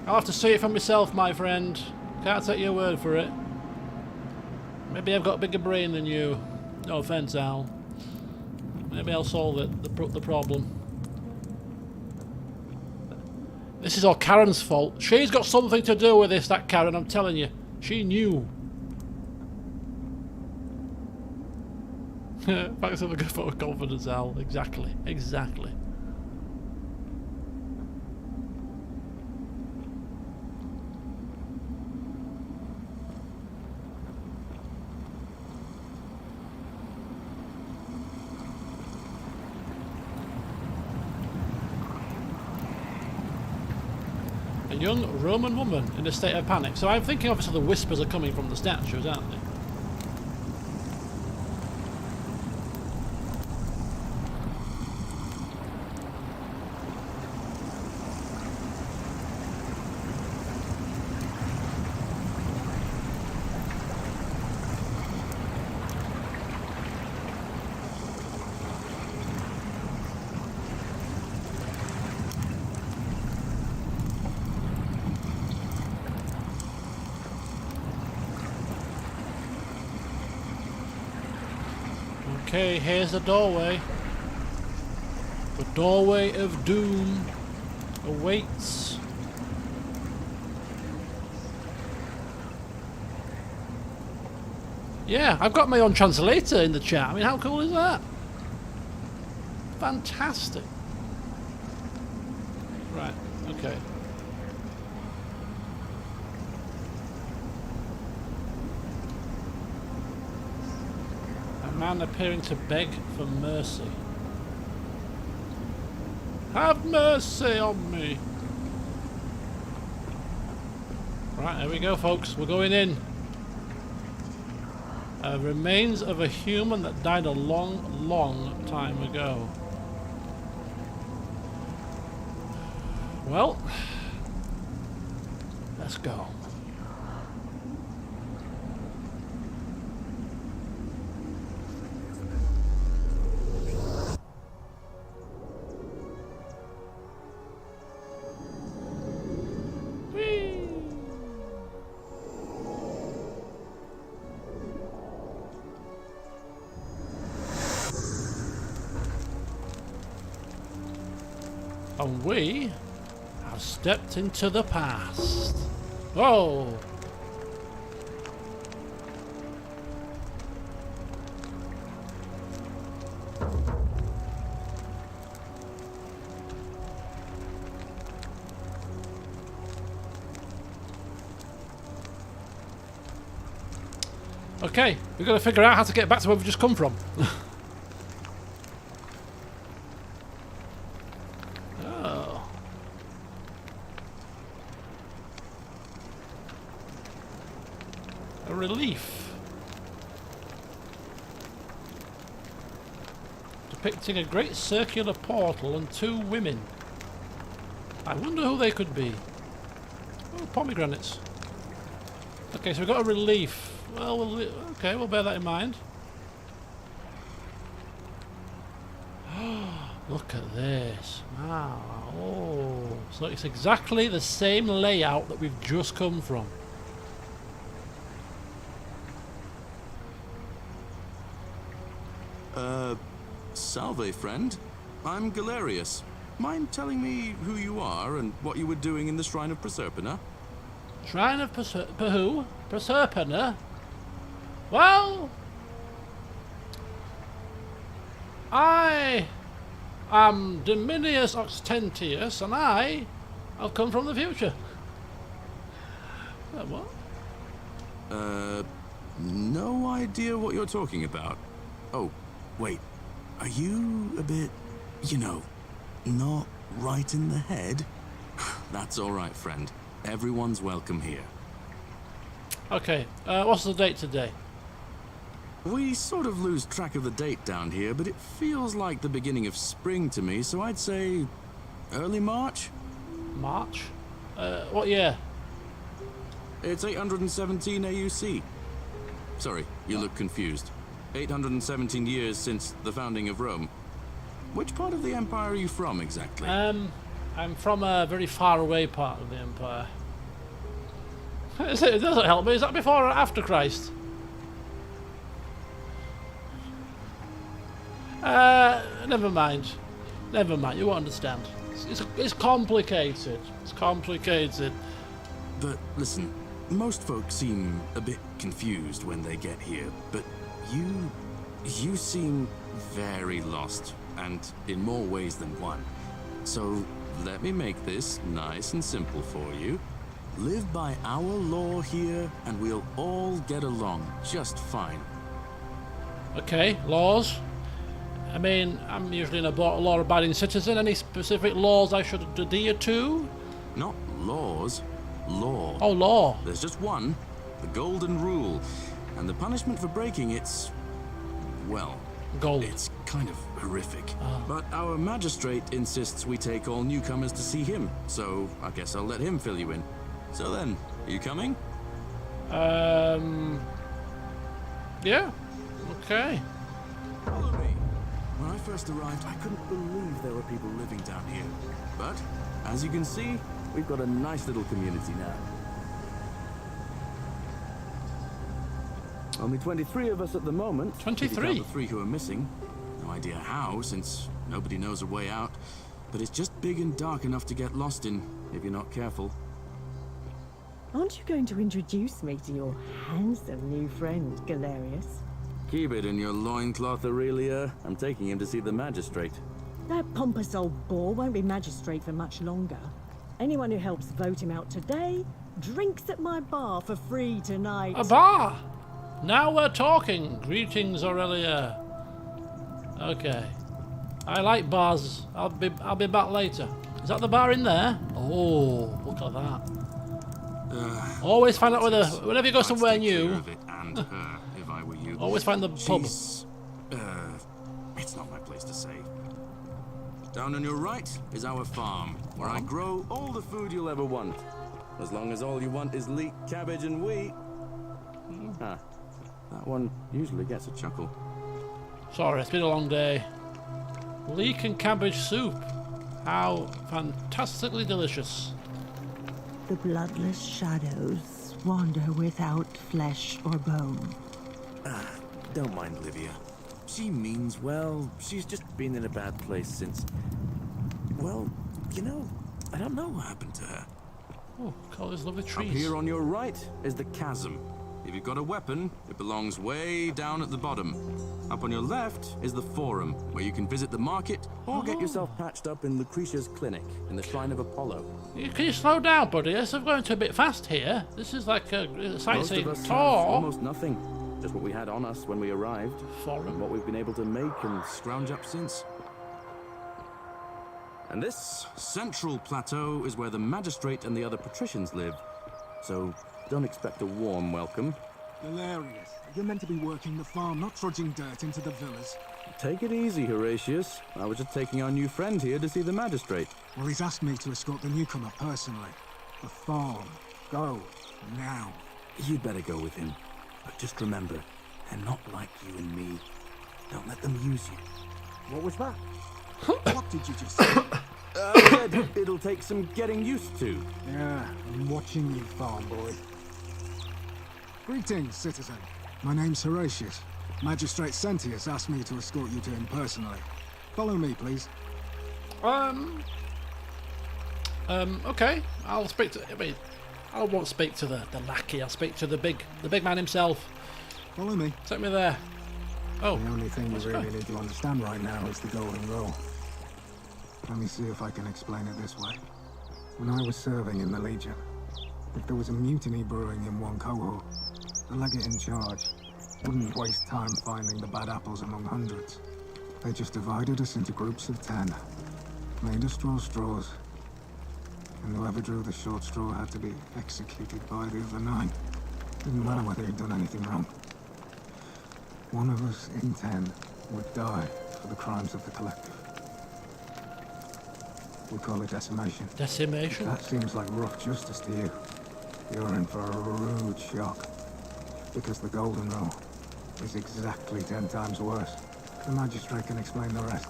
have to see it for myself, my friend. Can't take your word for it. Maybe I've got a bigger brain than you. No offence, Al. Maybe I'll solve the problem. This is all Karen's fault. She's got something to do with this, that Karen, I'm telling you. She knew. Thanks for the good photo of confidence, Al. Exactly. Exactly. A young Roman woman in a state of panic. So I'm thinking obviously the whispers are coming from the statues, aren't they? Okay, here's the doorway. The doorway of doom awaits. Yeah, I've got my own translator in the chat. I mean, how cool is that? Fantastic. Right, okay. A man appearing to beg for mercy. Have mercy on me. Right, here we go, folks. We're going in. Remains of a human that died a long, long time ago. Well, let's go. And we have stepped into the past. Whoa! Okay, we've got to figure out how to get back to where we've just come from. Relief. Depicting a great circular portal and two women. I wonder who they could be. Oh, pomegranates. Okay, so we've got a relief. Well, okay, we'll bear that in mind. Look at this. Wow. Oh, so it's exactly the same layout that we've just come from. Salve, friend. I'm Galerius. Mind telling me who you are and what you were doing in the Shrine of Proserpina? Shrine of Proserpina? Well, I am Dominius Oxtentius, and I have come from the future. What? No idea what you're talking about. Oh, wait. Are you a bit, you know, not right in the head? That's all right, friend. Everyone's welcome here. Okay, what's the date today? We sort of lose track of the date down here, but it feels like the beginning of spring to me, so I'd say early March? March? What year? It's 817 AUC. Sorry, you look confused. 817 years since the founding of Rome. Which part of the Empire are you from, exactly? I'm from a very far away part of the Empire. It doesn't help me. Is that before or after Christ? Never mind. Never mind. You won't understand. It's complicated. It's complicated. But listen, most folks seem a bit confused when they get here, but you seem very lost, and in more ways than one. So let me make this nice and simple for you. Live by our law here, and we'll all get along just fine. Okay, laws. I mean, I'm usually a law-abiding citizen. Any specific laws I should adhere to? Not laws, law. Oh, law. There's just one, the golden rule. And the punishment for breaking it's, well, Gold. it's kind of horrific. Oh. But our magistrate insists we take all newcomers to see him, so I guess I'll let him fill you in. So then, are you coming? Yeah. Okay. Follow me. When I first arrived, I couldn't believe there were people living down here. But, as you can see, we've got a nice little community now. Only 23 of us at the moment. 23? The 3 who are missing. No idea how, since nobody knows a way out. But it's just big and dark enough to get lost in, if you're not careful. Aren't you going to introduce me to your handsome new friend, Galerius? Keep it in your loincloth, Aurelia. I'm taking him to see the magistrate. That pompous old bore won't be magistrate for much longer. Anyone who helps vote him out today drinks at my bar for free tonight. A bar! Now we're talking. Greetings, Aurelia. Okay. I like bars. I'll be back later. Is that the bar in there? Oh, look at that. Always find out whenever you go somewhere new. Of it and her, if I were you. Always find the pub. It's not my place to say. Down on your right is our farm, where I grow all the food you'll ever want. As long as all you want is leek, cabbage, and wheat. That one usually gets a chuckle. Sorry, it's been a long day. Leek and cabbage soup. How fantastically delicious. The bloodless shadows wander without flesh or bone. Don't mind Livia. She means well. She's just been in a bad place since... Well, you know, I don't know what happened to her. Oh, look at all these lovely Up trees. here on your right is the chasm. If you've got a weapon, it belongs way down at the bottom. Up on your left is the forum, where you can visit the market or get yourself patched up in Lucretia's clinic in the Shrine of Apollo. Can you slow down, buddy? This is going to a bit fast here. This is like a Most sightseeing of us have tour. almost nothing. Just what we had on us when we arrived, and Forum. what we've been able to make and scrounge up since. And this central plateau is where the magistrate and the other patricians live. So don't expect a warm welcome. Hilarious. You're meant to be working the farm, not trudging dirt into the villas. Take it easy, Horatius. I was just taking our new friend here to see the magistrate. Well, he's asked me to escort the newcomer personally. The farm. Go. Now. You'd better go with him. But just remember, they're not like you and me. Don't let them use you. What was that? What did you just say? It'll take some getting used to. Yeah, I'm watching you, farm boy. Greetings, citizen. My name's Horatius. Magistrate Sentius asked me to escort you to him personally. Follow me, please. Okay. I'll speak to. I won't speak to the lackey. I'll speak to the big man himself. Follow me. Take me there. Oh. The only thing you Let's really go. need to understand right now is the golden rule. Let me see if I can explain it this way. When I was serving in the Legion, if there was a mutiny brewing in one cohort, the legate in charge wouldn't waste time finding the bad apples among hundreds. They just divided us into groups of 10, made us draw straws, and whoever drew the short straw had to be executed by the other 9. Didn't matter whether he'd done anything wrong. One of us in 10 would die for the crimes of the collective. We call it decimation. Decimation? That seems like rough justice to you. You're in for a rude shock. Because the golden rule is exactly 10 times worse. The magistrate can explain the rest.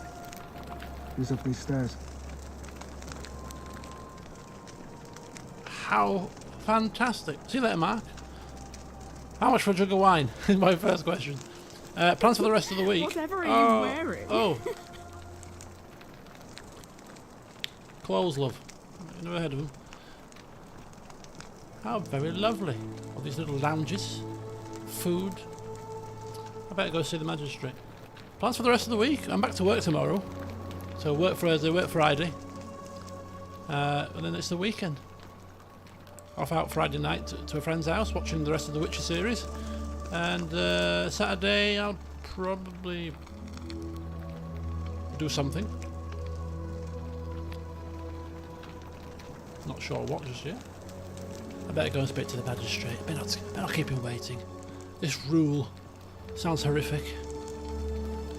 Who's up these stairs? How fantastic. See you later, Mark. How much for a jug of wine? Is my first question. Plans for the rest of the week. Whatever are you wearing? Oh. Clothes, love. I've never heard of them. How very lovely. All these little lounges. Food. I better go see the magistrate. Plans for the rest of the week. I'm back to work tomorrow. So work Thursday, work Friday. And then it's the weekend. Off out Friday night to a friend's house, watching the rest of the Witcher series. And Saturday I'll probably do something. Not sure what just yet. I better go and speak to the magistrate. I better not keep him waiting. This rule sounds horrific.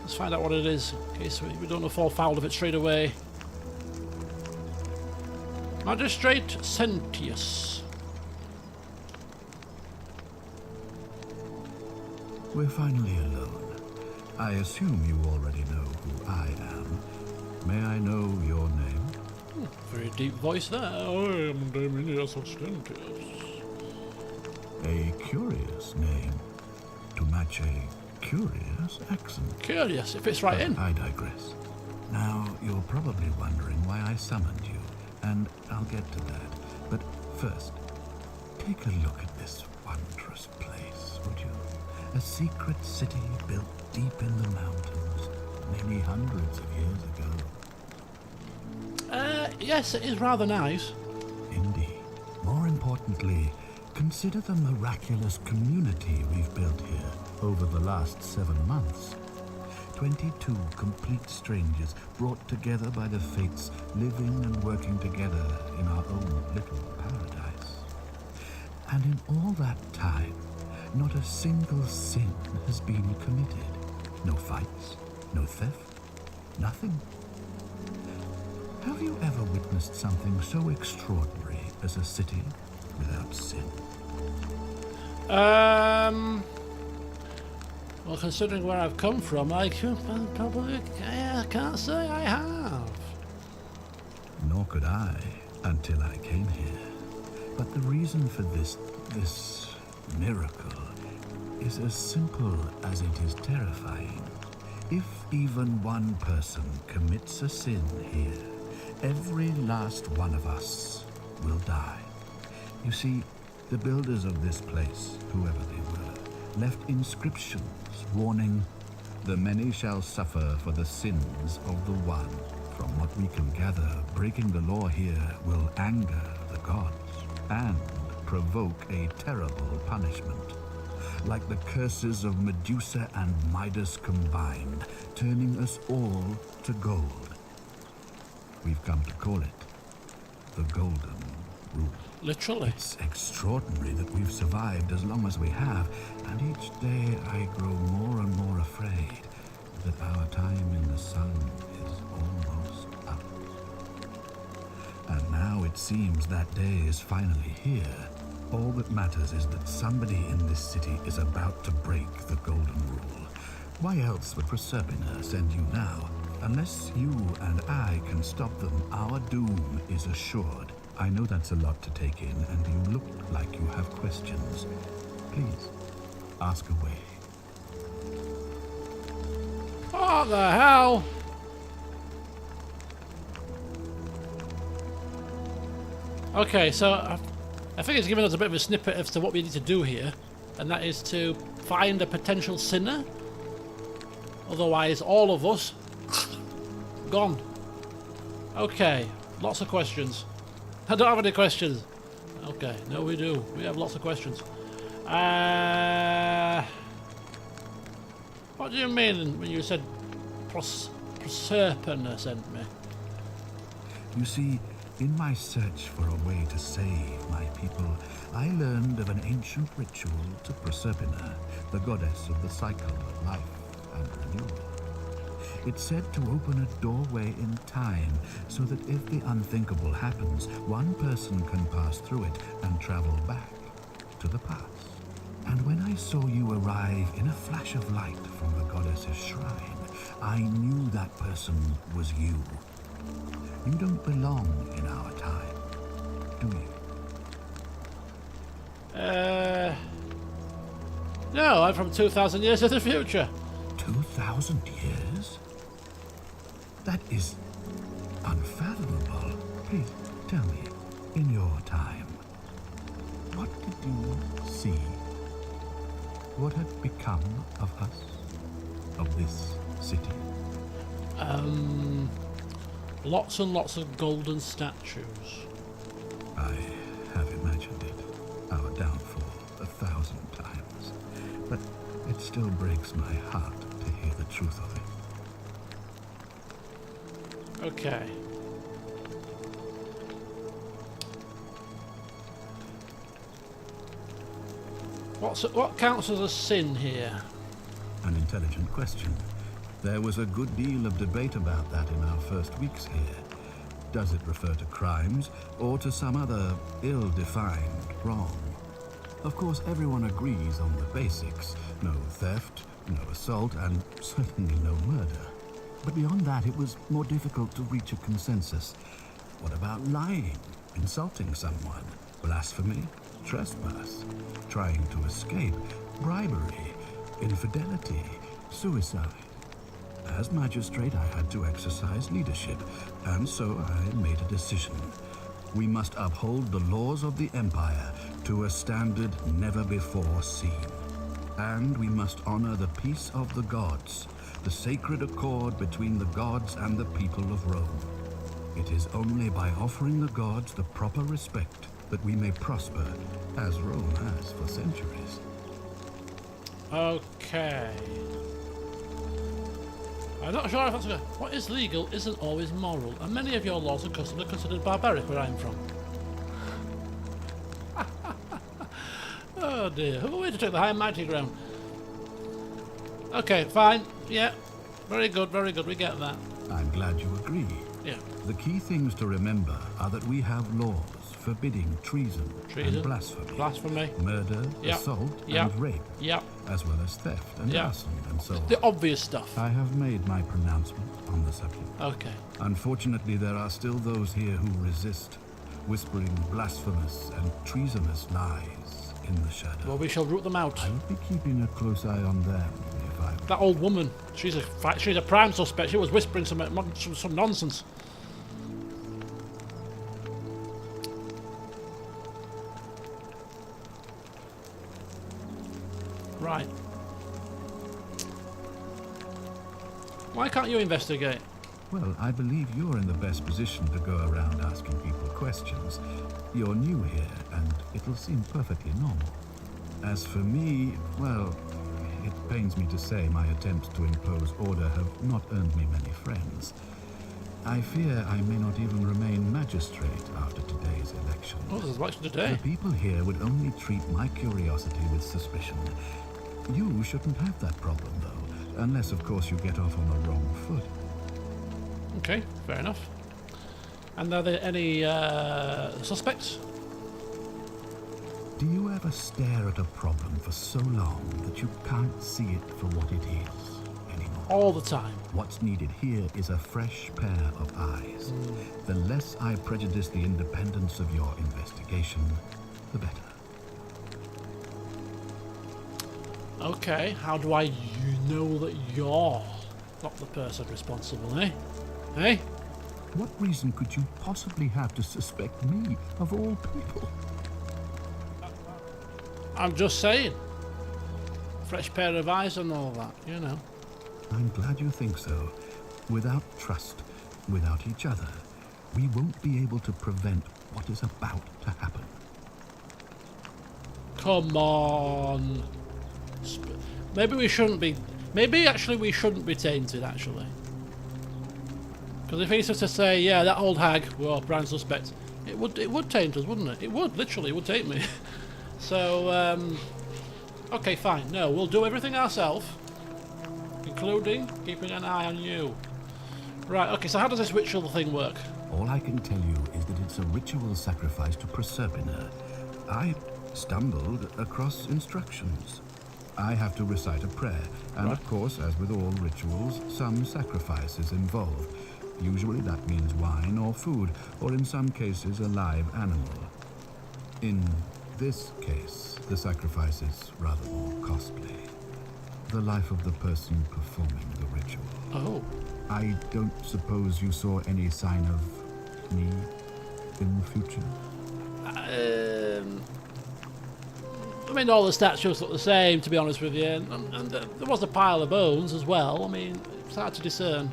Let's find out what it is, in case we don't fall foul of it straight away. Magistrate Sentius. We're finally alone. I assume you already know who I am. May I know your name? Very deep voice there. I am Dominius Ostentius. A curious name. to match a curious accent. Curious, it fits right in. I digress. Now, you're probably wondering why I summoned you, and I'll get to that. But first, take a look at this wondrous place, would you? A secret city built deep in the mountains, many hundreds of years ago. Yes, it is rather nice. Indeed. More importantly, consider the miraculous community we've built here over the last 7 months. 22 complete strangers brought together by the fates, living and working together in our own little paradise. And in all that time, not a single sin has been committed. No fights, no theft, nothing. Have you ever witnessed something so extraordinary as a city without sin? Well, considering where I've come from, I can't say I have. Nor could I, until I came here. But the reason for this miracle is as simple as it is terrifying. If even one person commits a sin here, every last one of us will die. You see, the builders of this place, whoever they were, left inscriptions warning, "The many shall suffer for the sins of the one." From what we can gather, breaking the law here will anger the gods and provoke a terrible punishment. Like the curses of Medusa and Midas combined, turning us all to gold. We've come to call it the Golden Rule. Literally. It's extraordinary that we've survived as long as we have, and each day I grow more and more afraid that our time in the sun is almost up. And now it seems that day is finally here. All that matters is that somebody in this city is about to break the Golden Rule. Why else would Proserpina send you now? Unless you and I can stop them, our doom is assured. I know that's a lot to take in, and you look like you have questions. Please, ask away. What the hell? Okay, so I think it's given us a bit of a snippet as to what we need to do here, and that is to find a potential sinner. Otherwise, all of us gone. Okay, lots of questions. I don't have any questions. Okay, no we do. We have lots of questions. What do you mean when you said Proserpina sent me? You see, in my search for a way to save my people, I learned of an ancient ritual to Proserpina, the goddess of the cycle of life and renewal. It's said to open a doorway in time so that if the unthinkable happens, one person can pass through it and travel back to the past. And when I saw you arrive in a flash of light from the goddess's shrine, I knew that person was you. You don't belong in our time, do you? No, I'm from 2,000 years in the future. 2,000 years? That is unfathomable. Please, tell me, in your time, what did you see? What had become of us? Of this city? Lots and lots of golden statues. I have imagined it. Our downfall 1,000 times. But it still breaks my heart to hear the truth of it. Okay. What counts as a sin here? An intelligent question. There was a good deal of debate about that in our first weeks here. Does it refer to crimes or to some other ill-defined wrong? Of course, everyone agrees on the basics. No theft, no assault, and certainly no murder. But beyond that, it was more difficult to reach a consensus. What about lying, insulting someone, blasphemy, trespass, trying to escape, bribery, infidelity, suicide. As magistrate, I had to exercise leadership, and so I made a decision. We must uphold the laws of the Empire to a standard never before seen. And we must honor the peace of the gods, the sacred accord between the gods and the people of Rome. It is only by offering the gods the proper respect that we may prosper, as Rome has for centuries. Okay. I'm not sure if that's good. What is legal isn't always moral, and many of your laws and customs are considered barbaric where I'm from. Oh dear, who are we to take the high and mighty ground? Okay, fine. Yeah. Very good, we get that. I'm glad you agree. Yeah. The key things to remember are that we have laws forbidding treason and blasphemy, murder, assault, and rape, as well as theft and arson and so on. The obvious stuff. I have made my pronouncement on the subject. Okay. Unfortunately, there are still those here who resist, whispering blasphemous and treasonous lies in the shadow. Well, we shall root them out. I will be keeping a close eye on them if I... That old woman, she's a prime suspect. She was whispering some nonsense. Right. Why can't you investigate? Well, I believe you're in the best position to go around asking people questions. You're new here, and it'll seem perfectly normal. As for me, well, it pains me to say my attempts to impose order have not earned me many friends. I fear I may not even remain magistrate after today's election. Oh, there's election today. The people here would only treat my curiosity with suspicion. You shouldn't have that problem, though, unless, of course, you get off on the wrong foot. Okay, fair enough. And are there any suspects? Do you ever stare at a problem for so long that you can't see it for what it is anymore? All the time. What's needed here is a fresh pair of eyes. The less I prejudice the independence of your investigation, the better. Okay, how do I know that you're not the person responsible, eh? Eh? What reason could you possibly have to suspect me, of all people? I'm just saying. Fresh pair of eyes and all that, you know. I'm glad you think so. Without trust, without each other, we won't be able to prevent what is about to happen. Come on. Maybe we shouldn't be... Maybe actually we shouldn't be tainted, actually. Because if he's just to say, yeah, that old hag, well, prime suspect, it would taint us, wouldn't it? It would, literally, it would taint me. So, okay, fine. No, we'll do everything ourselves, including keeping an eye on you. Right, okay, so how does this ritual thing work? All I can tell you is that it's a ritual sacrifice to Proserpina. I stumbled across instructions. I have to recite a prayer, and of course, as with all rituals, some sacrifice is involved. Usually that means wine or food, or in some cases a live animal. In this case, the sacrifice is rather more costly. The life of the person performing the ritual. Oh. I don't suppose you saw any sign of me in the future? I mean, all the statues look the same, to be honest with you, and there was a pile of bones as well. I mean, it's hard to discern.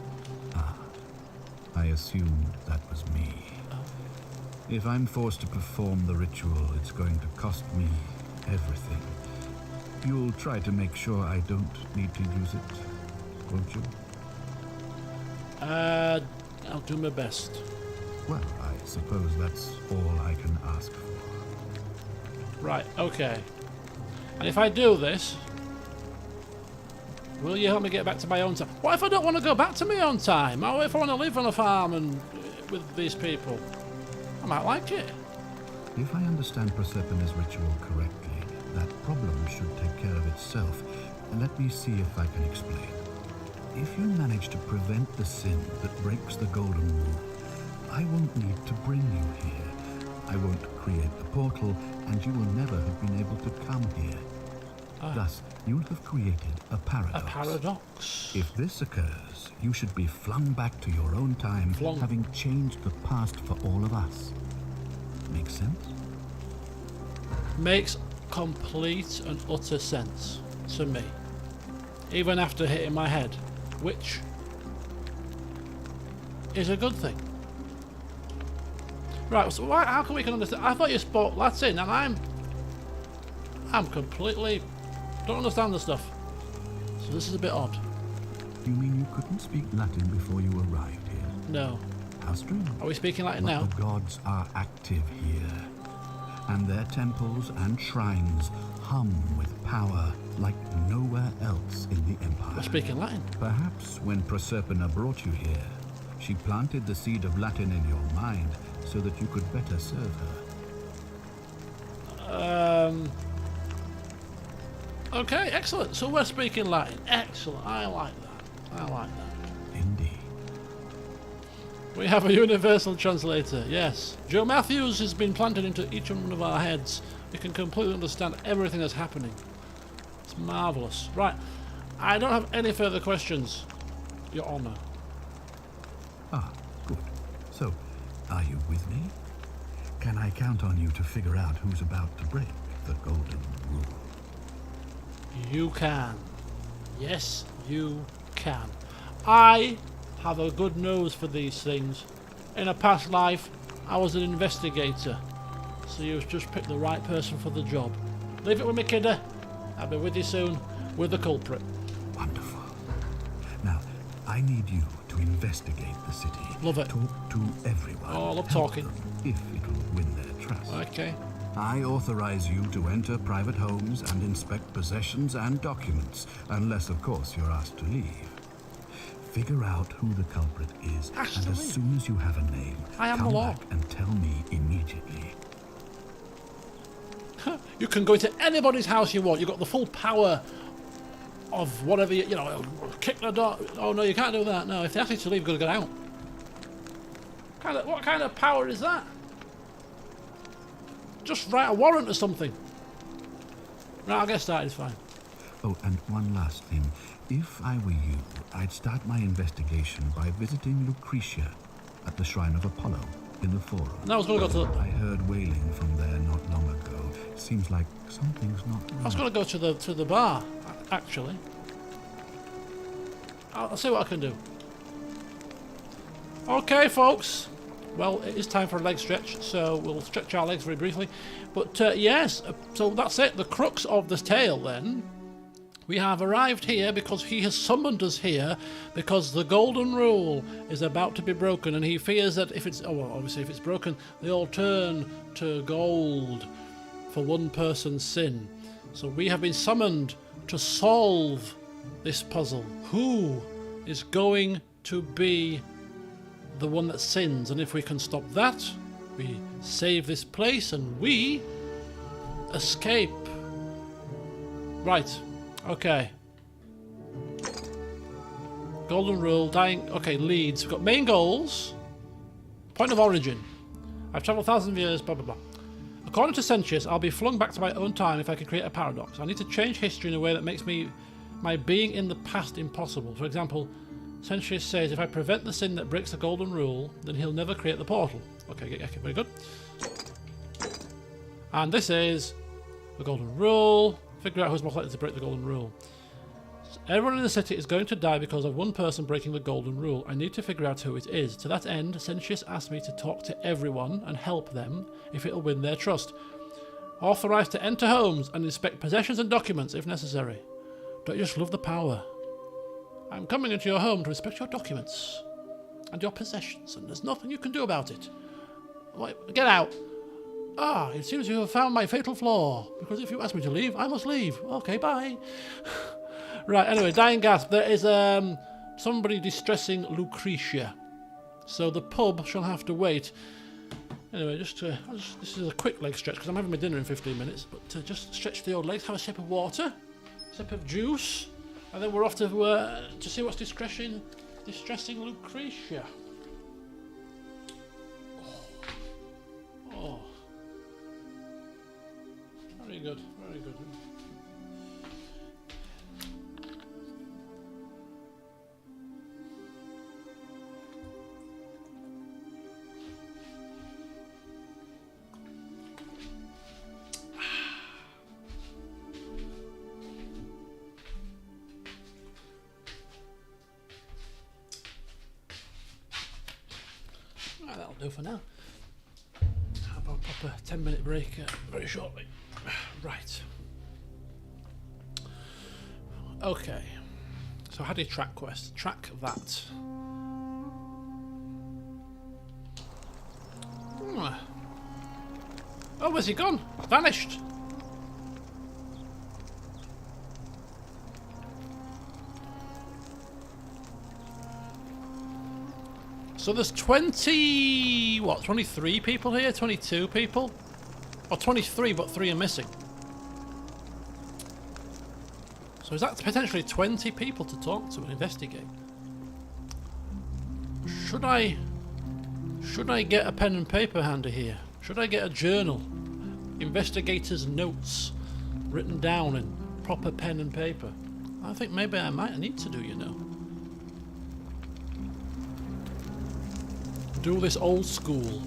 Ah, I assumed that was me. Oh. If I'm forced to perform the ritual, it's going to cost me everything. You'll try to make sure I don't need to use it, won't you? I'll do my best. Well, I suppose that's all I can ask for. Right, okay. And if I do this, will you help me get back to my own time? What if I don't want to go back to my own time? Or if I want to live on a farm and with these people? I might like it. If I understand Proserpina's ritual correctly, that problem should take care of itself. Let me see if I can explain. If you manage to prevent the sin that breaks the Golden Rule, I won't need to bring you here. I won't create the portal, and you will never have been able to come here. Thus, you'll have created a paradox. A paradox. If this occurs, you should be flung back to your own time, having changed the past for all of us. Make sense? Makes complete and utter sense to me. Even after hitting my head, which is a good thing. Right, so how can we understand? I thought you spoke Latin, and I'm completely don't understand the stuff. So this is a bit odd. You mean you couldn't speak Latin before you arrived here? No. How strange. Are we speaking Latin But now? the gods are active here, and their temples and shrines hum with power like nowhere else in the Empire. We're speaking Latin. Perhaps when Proserpina brought you here, she planted the seed of Latin in your mind so that you could better serve her. Okay, excellent. So we're speaking Latin. Excellent. I like that. I like that. Indeed. We have a universal translator. Yes. Joe Matthews has been planted into each one of our heads. We can completely understand everything that's happening. It's marvellous. Right. I don't have any further questions, Your Honour. Ah, good. So, are you with me? Can I count on you to figure out who's about to break the golden rule? You can. Yes, you can. I have a good nose for these things. In a past life, I was an investigator. So you've just picked the right person for the job. Leave it with me, kidder. I'll be with you soon with the culprit. Wonderful. Now, I need you to investigate the city. Love it. Talk to everyone. Oh, I love Help talking. them, if it will win their trust. Okay. I authorize you to enter private homes and inspect possessions and documents, unless, of course, you're asked to leave. Figure out who the culprit is, and as soon as you have a name, I am come the law. back and tell me immediately. You can go into anybody's house you want. You've got the full power of whatever you know. Kick the door. Oh no, you can't do that. No, if they ask you to leave, you've got to get out. What kind of power is that? Just write a warrant or something. Right, I'll get started. It's fine. Oh, and one last thing. If I were you, I'd start my investigation by visiting Lucretia at the Shrine of Apollo in the Forum. And I was going to go to. I heard wailing from there not long ago. Seems like something's not right. I was going to go to the bar, actually. I'll see what I can do. Okay, folks. Well, it is time for a leg stretch, so we'll stretch our legs very briefly. But yes, so that's it. The crux of the tale, then. We have arrived here because he has summoned us here because the golden rule is about to be broken, and he fears that if it's obviously if it's broken, they all turn to gold for one person's sin. So we have been summoned to solve this puzzle. Who is going to be the one that sins? And if we can stop that, we save this place and we escape. Right. Okay. Golden rule, dying. Okay, leads. We've got main goals. Point of origin. I've travelled thousands of years, blah, blah, blah. According to Sentius, I'll be flung back to my own time if I can create a paradox. I need to change history in a way that makes my being in the past impossible. For example, Sentius says if I prevent the sin that breaks the golden rule, then he'll never create the portal. Okay, very good. And this is the golden rule. Figure out who's most likely to break the golden rule. Everyone in the city is going to die because of one person breaking the golden rule. I need to figure out who it is. To that end, Sentius asked me to talk to everyone and help them if it'll win their trust. Authorized to enter homes and inspect possessions and documents if necessary. Don't you just love the power? I'm coming into your home to inspect your documents and your possessions, and there's nothing you can do about it. Wait, get out. Ah, it seems you have found my fatal flaw, because if you ask me to leave, I must leave. Okay, bye. Right, anyway, dying gasp. There is somebody distressing Lucretia. So the pub shall have to wait. Anyway, this is a quick leg stretch, because I'm having my dinner in 15 minutes, but just stretch the old legs, have a sip of water, sip of juice, and then we're off to see what's distressing Lucretia. Oh. Very good, very good. do for now. Have a proper 10-minute break very shortly. Right. Okay. So how do you track quests? Track that. Oh, where's he gone? Vanished. So there's 23 people here? 22 people? Or 23, but 3 are missing. So is that potentially 20 people to talk to and investigate? Should I get a pen and paper handy here? Should I get a journal? Investigators' notes written down in proper pen and paper? I think maybe I might need to do, you know. Do this old school.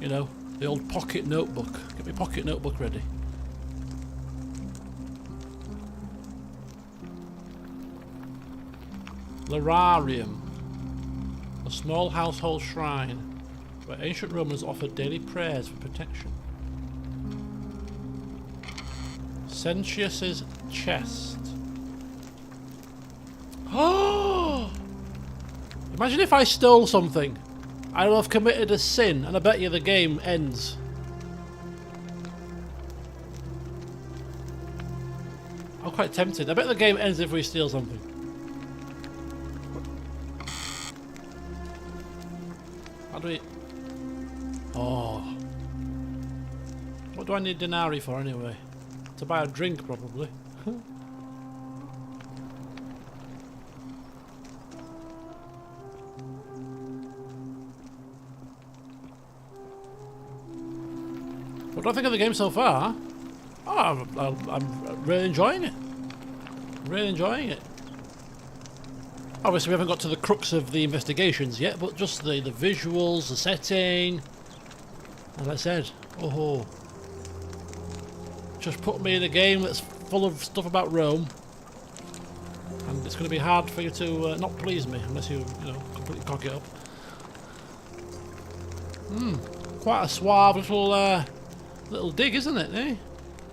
You know, the old pocket notebook. Get my pocket notebook ready. Lararium. A small household shrine where ancient Romans offered daily prayers for protection. Sentius's chest. Oh! Imagine if I stole something. I will have committed a sin, and I bet you the game ends. I'm quite tempted. I bet the game ends if we steal something. How do we... Oh. What do I need denarii for anyway? To buy a drink, probably. What do I think of the game so far? Oh, I'm really enjoying it. Really enjoying it. Obviously we haven't got to the crux of the investigations yet, but just the visuals, the setting. As I said, oh, just put me in a game that's full of stuff about Rome, and it's going to be hard for you to not please me unless you know, completely cock it up. Quite a suave little dig, isn't it, eh?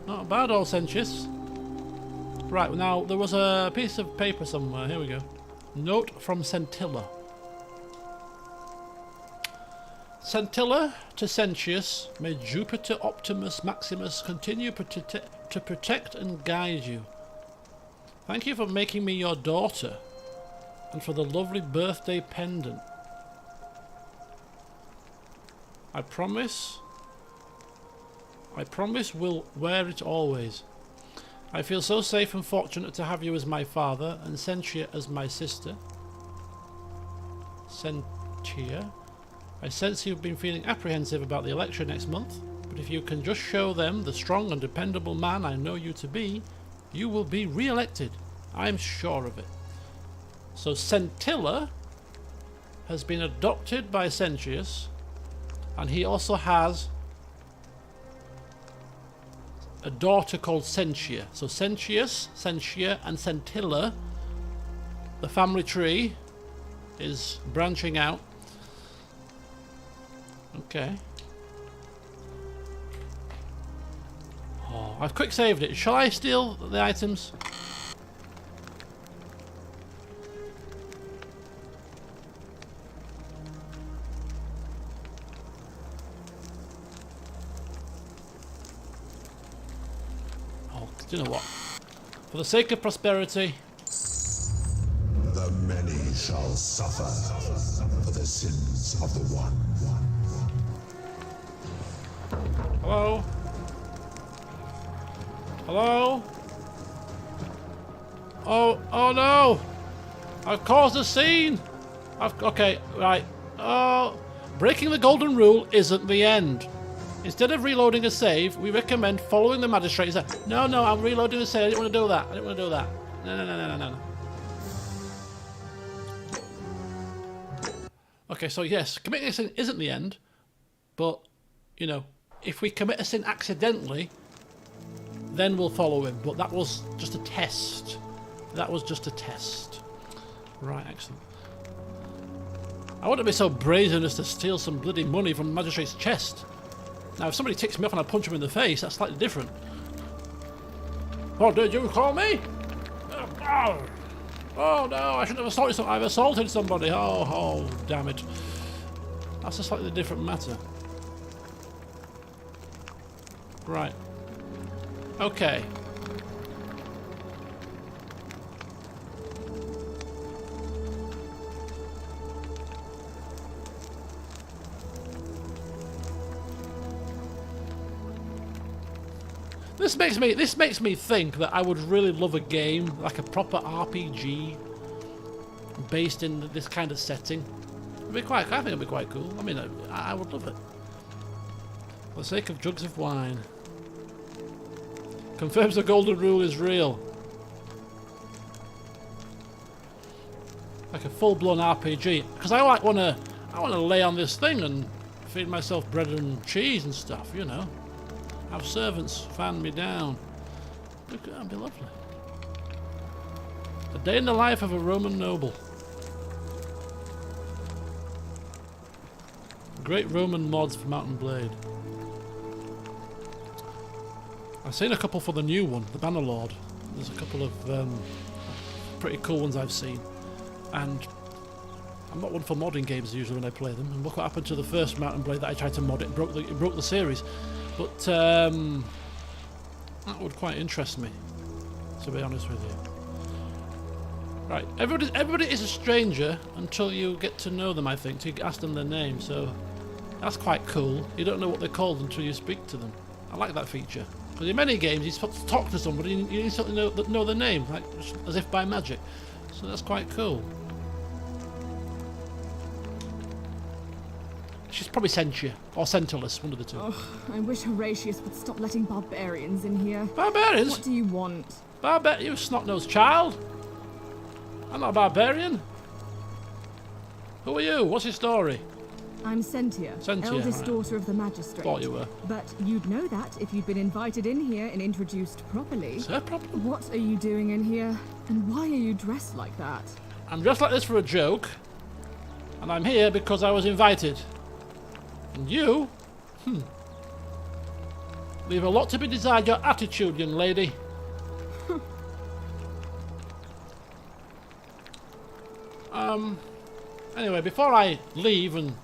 Not bad, old Sentius. Right, now, there was a piece of paper somewhere. Here we go. Note from Centilla. Centilla to Sentius, may Jupiter Optimus Maximus continue to protect and guide you. Thank you for making me your daughter, and for the lovely birthday pendant. I promise we'll wear it always. I feel so safe and fortunate to have you as my father and Sentia as my sister. Sentia? I sense you've been feeling apprehensive about the election next month, but if you can just show them the strong and dependable man I know you to be, you will be re-elected. I'm sure of it. So Centilla has been adopted by Sentius, and he also has a daughter called Sentia. So Sentius, Sentia, and Centilla, the family tree is branching out. Okay. Oh, I've quick saved it. Shall I steal the items? Do you know what? For the sake of prosperity. The many shall suffer for the sins of the one. Hello? Hello? Oh no! I've caused a scene! Okay, right. Oh, breaking the golden rule isn't the end. Instead of reloading a save, we recommend following the magistrate. No, I'm reloading the save. I didn't want to do that. No. Okay, so yes, committing a sin isn't the end, but, you know, if we commit a sin accidentally, then we'll follow him. But that was just a test. Right, excellent. I wouldn't be so brazen as to steal some bloody money from the magistrate's chest. Now, if somebody ticks me off and I punch him in the face, that's slightly different. What did you call me? Oh no, I shouldn't have assaulted somebody. I've assaulted somebody. Oh, damn it. That's a slightly different matter. Right. Okay. This makes me think that I would really love a game, like a proper RPG, based in this kind of setting. I think it'd be quite cool. I mean, I would love it. For the sake of jugs of wine. Confirms the golden rule is real. Like a full-blown RPG. Because I want to lay on this thing and feed myself bread and cheese and stuff, you know. Have servants fan me down. Look, that'd be lovely. A day in the life of a Roman noble. Great Roman mods for Mountain Blade. I've seen a couple for the new one, the Bannerlord. There's a couple of pretty cool ones I've seen. And I'm not one for modding games usually when I play them. And look what happened to the first Mountain Blade that I tried to mod. It broke the series. But that would quite interest me, to be honest with you. Right, everybody is a stranger until you get to know them, I think, to ask them their name, so that's quite cool. You don't know what they're called until you speak to them. I like that feature. Because in many games, you're supposed to talk to somebody and you instantly know their name, like as if by magic. So that's quite cool. She's probably sent you, or Sentineless, one of the two. Oh, I wish Horatius would stop letting barbarians in here. Barbarians? What do you want? You snot-nosed child. I'm not a barbarian. Who are you? What's your story? I'm Sentia, eldest daughter of the magistrate. Thought you were. But you'd know that if you'd been invited in here and introduced properly. Is that a problem? What are you doing in here? And why are you dressed like that? I'm dressed like this for a joke. And I'm here because I was invited. And you? Leave a lot to be desired, your attitude, young lady. Anyway, before I leave and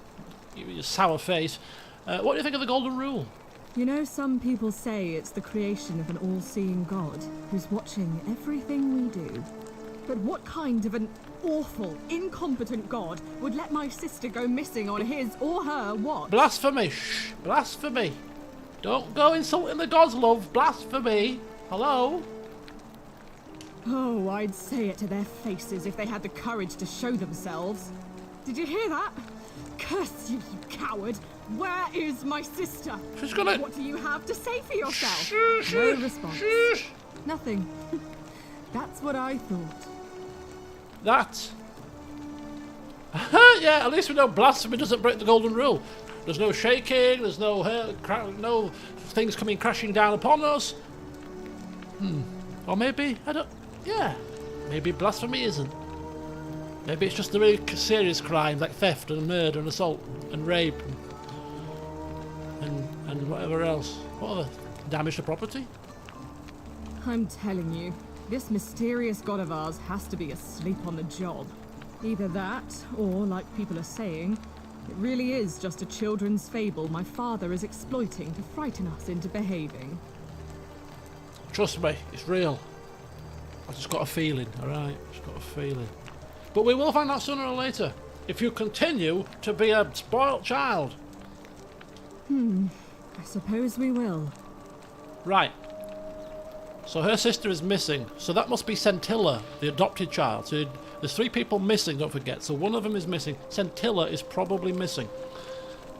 give you a sour face, what do you think of the Golden Rule? You know, some people say it's the creation of an all-seeing God who's watching everything we do. But what kind of an awful, incompetent God would let my sister go missing on his or her watch? Blasphemy! Shh! Blasphemy! Don't go insulting the gods, love! Blasphemy! Hello? Oh, I'd say it to their faces if they had the courage to show themselves. Did you hear that? Curse you, you coward! Where is my sister? She's gonna... What do you have to say for yourself? Shh, no response. Shh. Nothing. That's what I thought. That? Yeah, at least we know blasphemy doesn't break the Golden Rule. There's no shaking, there's no no things coming crashing down upon us. Or maybe, yeah, maybe blasphemy isn't. Maybe it's just the really serious crimes like theft and murder and assault and rape and whatever else. What other? Damage to property? I'm telling you, this mysterious god of ours has to be asleep on the job. Either that, or, like people are saying, it really is just a children's fable my father is exploiting to frighten us into behaving. Trust me, it's real. I've just got a feeling, alright? Just got a feeling. But we will find out sooner or later, if you continue to be a spoilt child. I suppose we will. Right. So her sister is missing, so that must be Scintilla, the adopted child. So there's 3 people missing, don't forget, so one of them is missing. Scintilla is probably missing.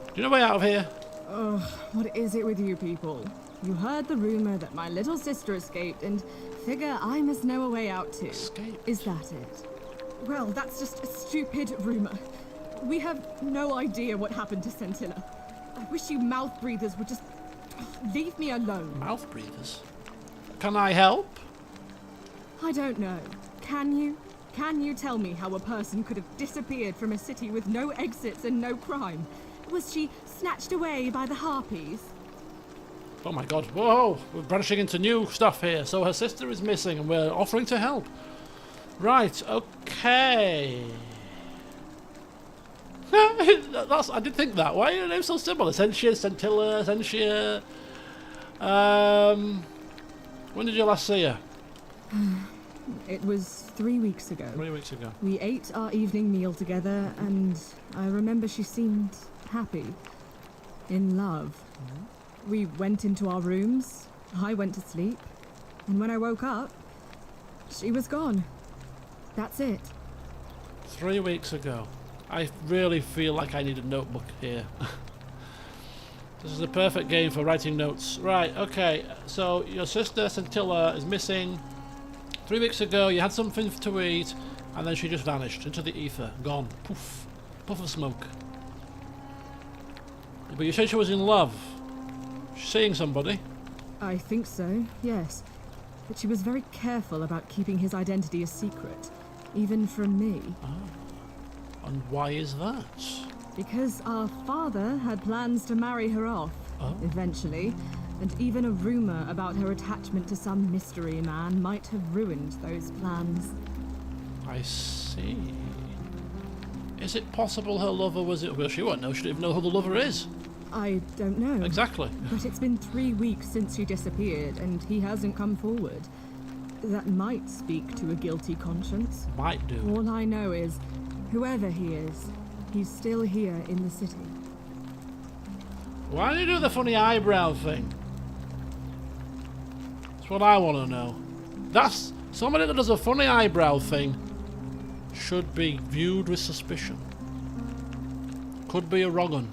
Do you know a way out of here? Ugh, what is it with you people? You heard the rumor that my little sister escaped and figure I must know a way out too. Escaped? Is that it? Well, that's just a stupid rumor. We have no idea what happened to Scintilla. I wish you mouth breathers would just leave me alone. Mouth breathers? Can I help? I don't know. Can you? Can you tell me how a person could have disappeared from a city with no exits and no crime? Was she snatched away by the harpies? Oh my god, whoa, we're branching into new stuff here. So her sister is missing and we're offering to help. Right, okay. I did think that. Why are your names so simple? Essentia, Scintilla, Essentia. When did you last see her? It was 3 weeks ago. 3 weeks ago. We ate our evening meal together, and I remember she seemed happy. In love. We went into our rooms, I went to sleep, and when I woke up, she was gone. That's it. 3 weeks ago. I really feel like I need a notebook here. This is a perfect game for writing notes. Right, okay, so your sister Scintilla is missing. 3 weeks ago you had something to eat, and then she just vanished into the ether. Gone. Poof. Puff of smoke. But you said she was in love. She's seeing somebody. I think so, yes. But she was very careful about keeping his identity a secret, even from me. Oh. And why is that? Because our father had plans to marry her off, eventually, and even a rumor about her attachment to some mystery man might have ruined those plans. I see. Is it possible her lover was it? Well, she won't know. She doesn't even know who the lover is. I don't know. Exactly. But it's been 3 weeks since she disappeared, and he hasn't come forward. That might speak to a guilty conscience. Might do. All I know is, whoever he is, he's still here in the city. Why do you do the funny eyebrow thing? That's what I want to know. That's somebody that does a funny eyebrow thing should be viewed with suspicion. Could be a wrong un.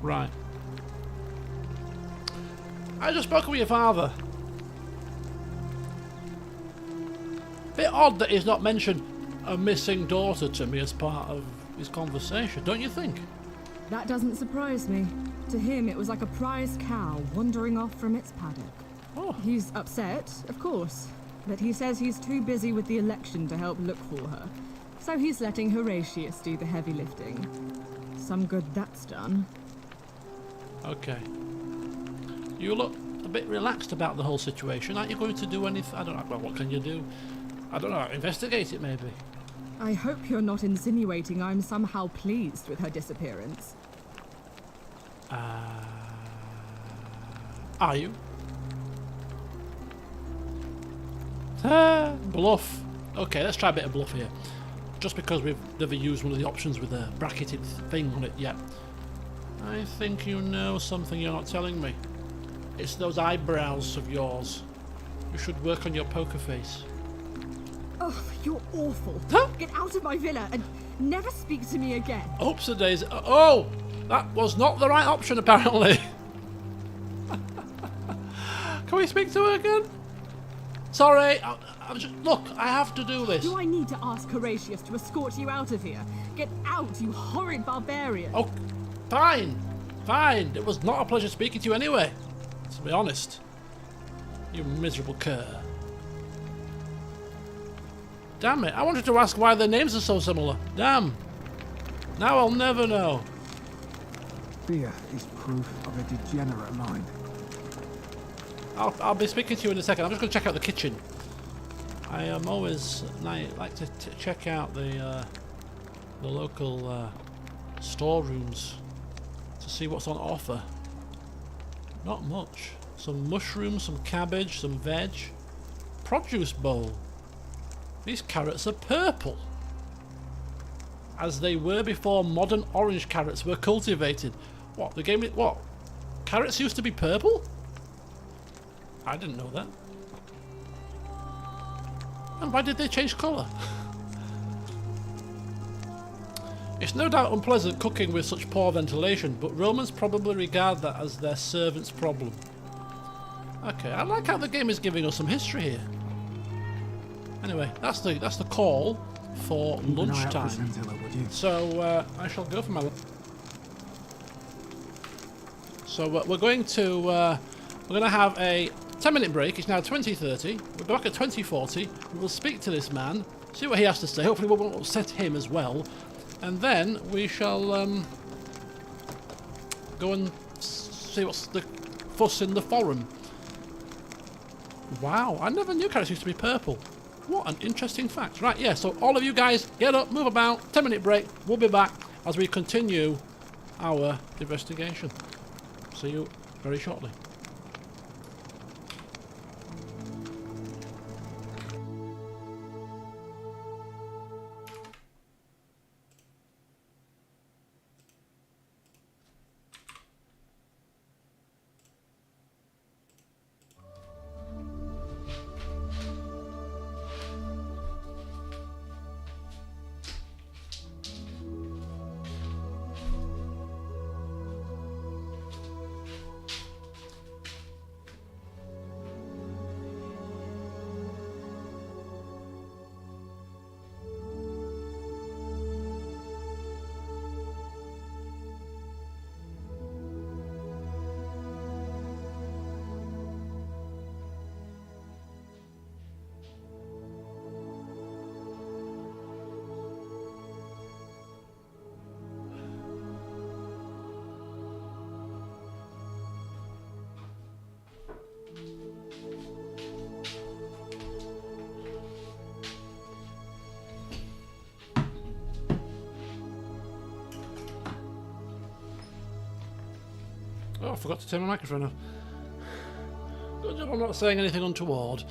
Right. I just spoke with your father. Bit odd that he's not mentioned a missing daughter to me as part of his conversation, don't you think? That doesn't surprise me. To him, it was like a prize cow wandering off from its paddock. Oh. He's upset, of course, but he says he's too busy with the election to help look for her. So he's letting Horatius do the heavy lifting. Some good that's done. Okay. You look a bit relaxed about the whole situation. Aren't you going to do anything? I don't know. Well, what can you do? I don't know. Investigate it, maybe. I hope you're not insinuating I'm somehow pleased with her disappearance. Are you? Bluff. Okay, let's try a bit of bluff here. Just because we've never used one of the options with a bracketed thing on it yet. I think you know something you're not telling me. It's those eyebrows of yours. You should work on your poker face. Oh, you're awful. Get out of my villa and never speak to me again. Oops a daisy. Oh! That was not the right option, apparently. Can we speak to her again? Sorry, I'm just... Look, I have to do this. Do I need to ask Horatius to escort you out of here? Get out, you horrid barbarian. Oh, fine. Fine. It was not a pleasure speaking to you anyway. To be honest. You miserable cur. Damn it. I wanted to ask why their names are so similar. Damn. Now I'll never know. Fear is proof of a degenerate mind. I'll be speaking to you in a second. I'm just going to check out the kitchen. I am always like to check out the local storerooms to see what's on offer. Not much. Some mushrooms, some cabbage, some veg. Produce bowl. These carrots are purple. As they were before modern orange carrots were cultivated. What? The game... What? Carrots used to be purple? I didn't know that. And why did they change colour? It's no doubt unpleasant cooking with such poor ventilation, but Romans probably regard that as their servant's problem. Okay, I like how the game is giving us some history here. Anyway, that's the call for lunchtime. So I shall go for my lunch. So we're going to We're going to have a 10-minute break. It's now 20:30. We're back at 20:40. We will speak to this man, see what he has to say. Hopefully we won't upset him as well. And then we shall go and see what's the fuss in the forum. Wow, I never knew characters used to be purple. What an interesting fact. Right, yeah, so all of you guys, get up, move about, 10-minute break. We'll be back as we continue our investigation. See you very shortly. Oh, I forgot to turn my microphone off. Good job I'm not saying anything untoward.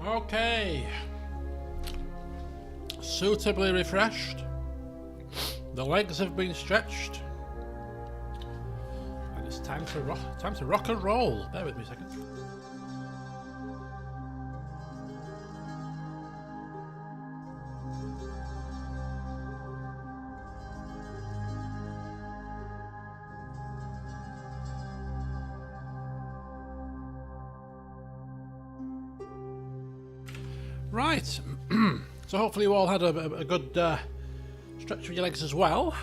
Okay. Suitably refreshed. The legs have been stretched. And it's time to rock and roll. Bear with me a second. Right, so hopefully you all had a good stretch of your legs as well.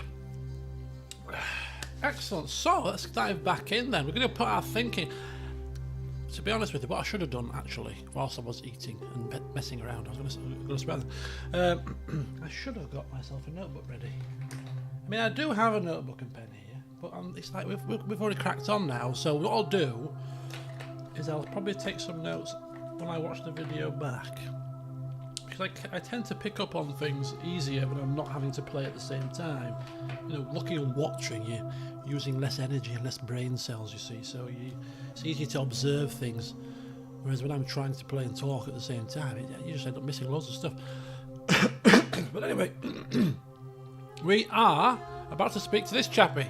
Excellent, so let's dive back in then. We're going to put our thinking. To be honest with you, what I should have done actually, whilst I was eating and messing around, I was going to spell I should have got myself a notebook ready. I mean, I do have a notebook and pen here, but it's like we've already cracked on now, so what I'll do is I'll probably take some notes when I watch the video back. I tend to pick up on things easier when I'm not having to play at the same time. You know, looking and watching, you're using less energy and less brain cells, you see, so it's easier to observe things. Whereas when I'm trying to play and talk at the same time, you just end up missing loads of stuff. But anyway, we are about to speak to this chappie.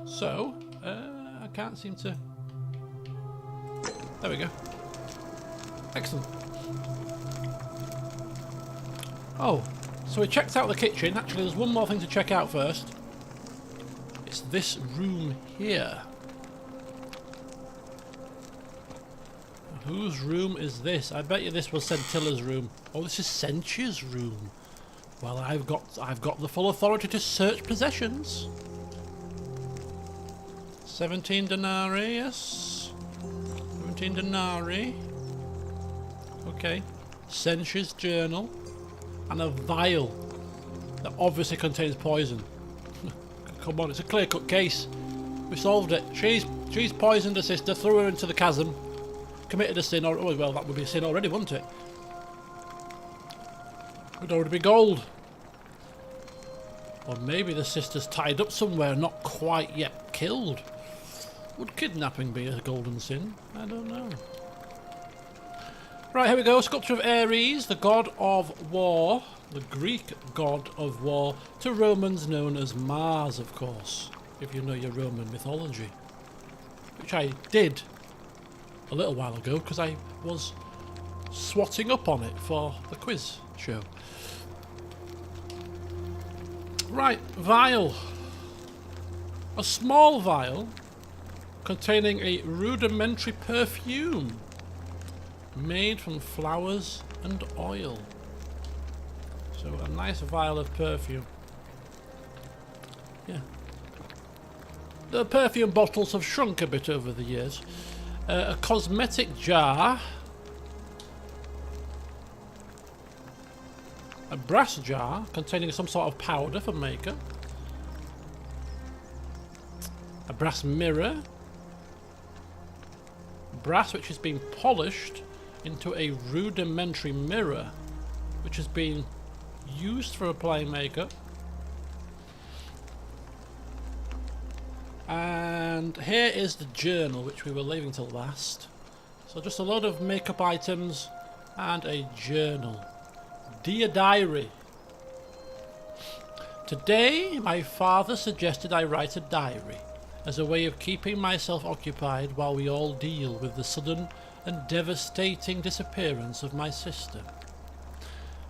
So, I can't seem to... There we go. Excellent. Oh, so we checked out the kitchen. Actually, there's one more thing to check out first. It's this room here. Whose room is this? I bet you this was Centilla's room. Oh, this is Senchia's room. Well, I've got the full authority to search possessions. 17 denarii, yes. 17 denarii. Okay. Senchia's journal. And a vial that obviously contains poison. Come on, it's a clear-cut case. We solved it. She's poisoned her sister, threw her into the chasm, committed a sin, or oh, well, that would be a sin already, wouldn't it? It would already be gold. Or maybe the sister's tied up somewhere, not quite yet killed. Would kidnapping be a golden sin? I don't know. Right, here we go. Sculpture of Ares, the god of war. The Greek god of war. To Romans known as Mars, of course. If you know your Roman mythology. Which I did a little while ago because I was swatting up on it for the quiz show. Right, vial. A small vial containing a rudimentary perfume made from flowers and oil. So a nice vial of perfume. Yeah. The perfume bottles have shrunk a bit over the years. A cosmetic jar. A brass jar containing some sort of powder for makeup. A brass mirror. Brass which has been polished into a rudimentary mirror which has been used for applying makeup. And here is the journal which we were leaving till last. So just a load of makeup items and a journal. Dear Diary, today my father suggested I write a diary as a way of keeping myself occupied while we all deal with the sudden and devastating disappearance of my sister.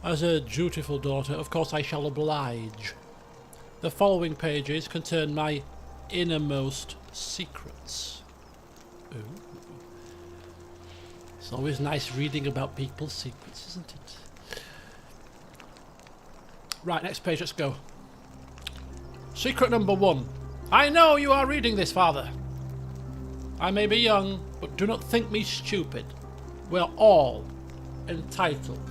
As a dutiful daughter, of course I shall oblige. The following pages concern my innermost secrets. Ooh. It's always nice reading about people's secrets, isn't it? Right, next page, let's go. Secret number 1. I know you are reading this, Father. I may be young, but do not think me stupid. We're all entitled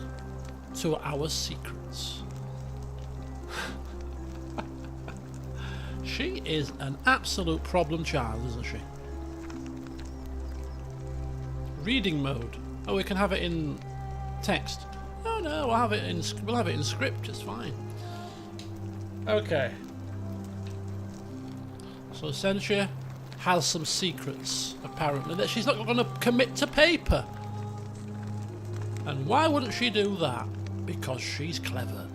to our secrets. She is an absolute problem child, isn't she? Reading mode. Oh, we can have it in text. Oh no, we'll have it in script. It's fine. Okay. So Senchia has some secrets, apparently, that she's not going to commit to paper. And why wouldn't she do that? Because she's clever.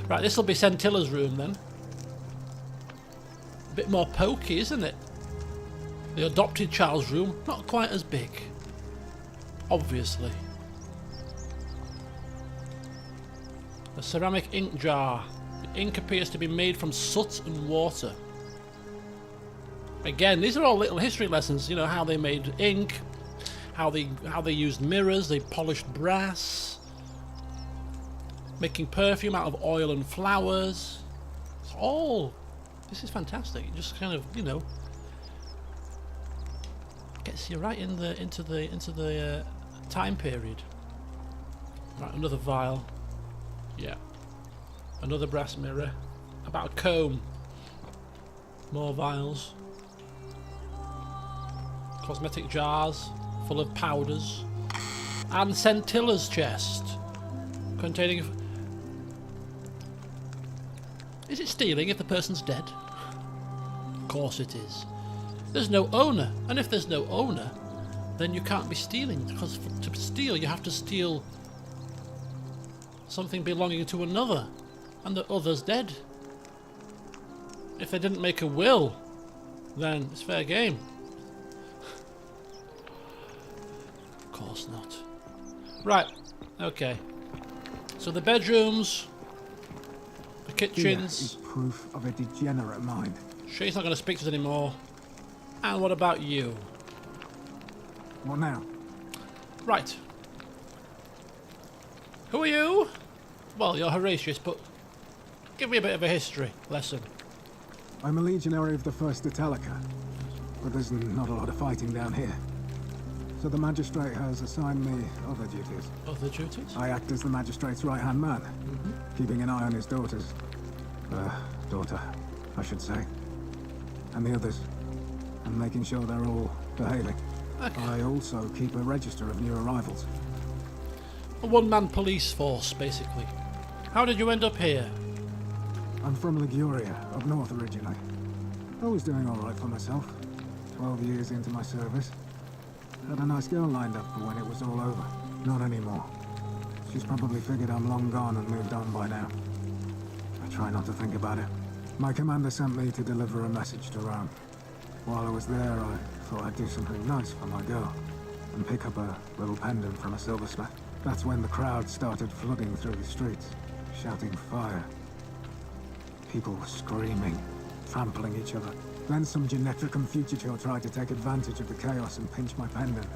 Right, this will be Centilla's room then. A bit more pokey, isn't it? The adopted child's room, not quite as big. Obviously. A ceramic ink jar. The ink appears to be made from soot and water. Again, these are all little history lessons, you know, how they made ink, how they used mirrors, they polished brass, making perfume out of oil and flowers. It's all, this is fantastic. It just kind of, you know, gets you right into the time period. Right, another vial. Yeah. Another brass mirror. About a comb. More vials. Cosmetic jars full of powders. And Centilla's chest. Containing... Is it stealing if the person's dead? Of course it is. There's no owner. And if there's no owner, then you can't be stealing. Because to steal, you have to steal something belonging to another. And the other's dead. If they didn't make a will, then it's fair game. Of course not. Right, okay. So the bedrooms, the kitchens. Here is proof of a degenerate mind. She's not going to speak to us anymore. And what about you? What now? Right. Who are you? Well, you're Horatius, but give me a bit of a history lesson. I'm a legionary of the 1st Italica, but there's not a lot of fighting down here. So the magistrate has assigned me other duties. Other duties? I act as the magistrate's right-hand man, keeping an eye on his daughter, I should say, and the others, and making sure they're all behaving. Okay. I also keep a register of new arrivals. A one-man police force, basically. How did you end up here? I'm from Liguria, up north originally. I was doing all right for myself. 12 years into my service. Had a nice girl lined up for when it was all over. Not anymore. She's probably figured I'm long gone and moved on by now. I try not to think about it. My commander sent me to deliver a message to Rome. While I was there, I thought I'd do something nice for my girl and pick up a little pendant from a silversmith. That's when the crowd started flooding through the streets, shouting fire. People were screaming, trampling each other. Then some genetricum fugitor tried to take advantage of the chaos and pinch my pendant.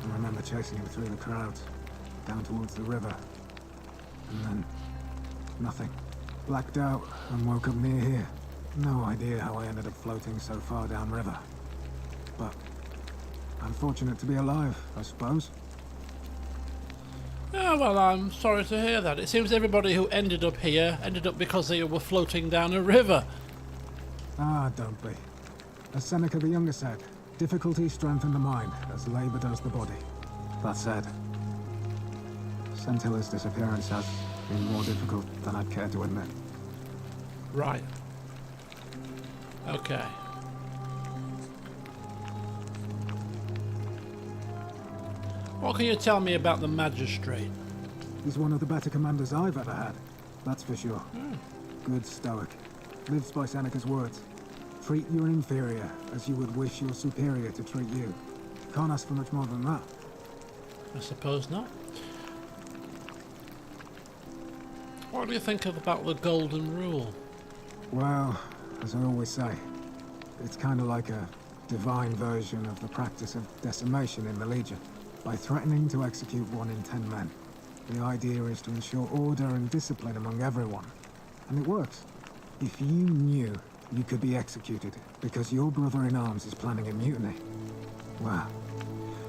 I remember chasing him through the crowds, down towards the river. And then, nothing. Blacked out and woke up near here. No idea how I ended up floating so far downriver. But I'm fortunate to be alive, I suppose. Oh, well, I'm sorry to hear that. It seems everybody who ended up here ended up because they were floating down a river. Ah, don't be. As Seneca the Younger said, difficulty strengthens the mind, as labor does the body. That said, Centilla's disappearance has been more difficult than I'd care to admit. Right. Okay. What can you tell me about the magistrate? He's one of the better commanders I've ever had, that's for sure. Good stoic. Lives by Seneca's words. Treat your inferior as you would wish your superior to treat you. Can't ask for much more than that. I suppose not. What do you think about the golden rule? Well, as I always say, it's kind of like a divine version of the practice of decimation in the Legion. By threatening to execute 1 in 10 men, the idea is to ensure order and discipline among everyone. And it works. If you knew you could be executed because your brother-in-arms is planning a mutiny, well,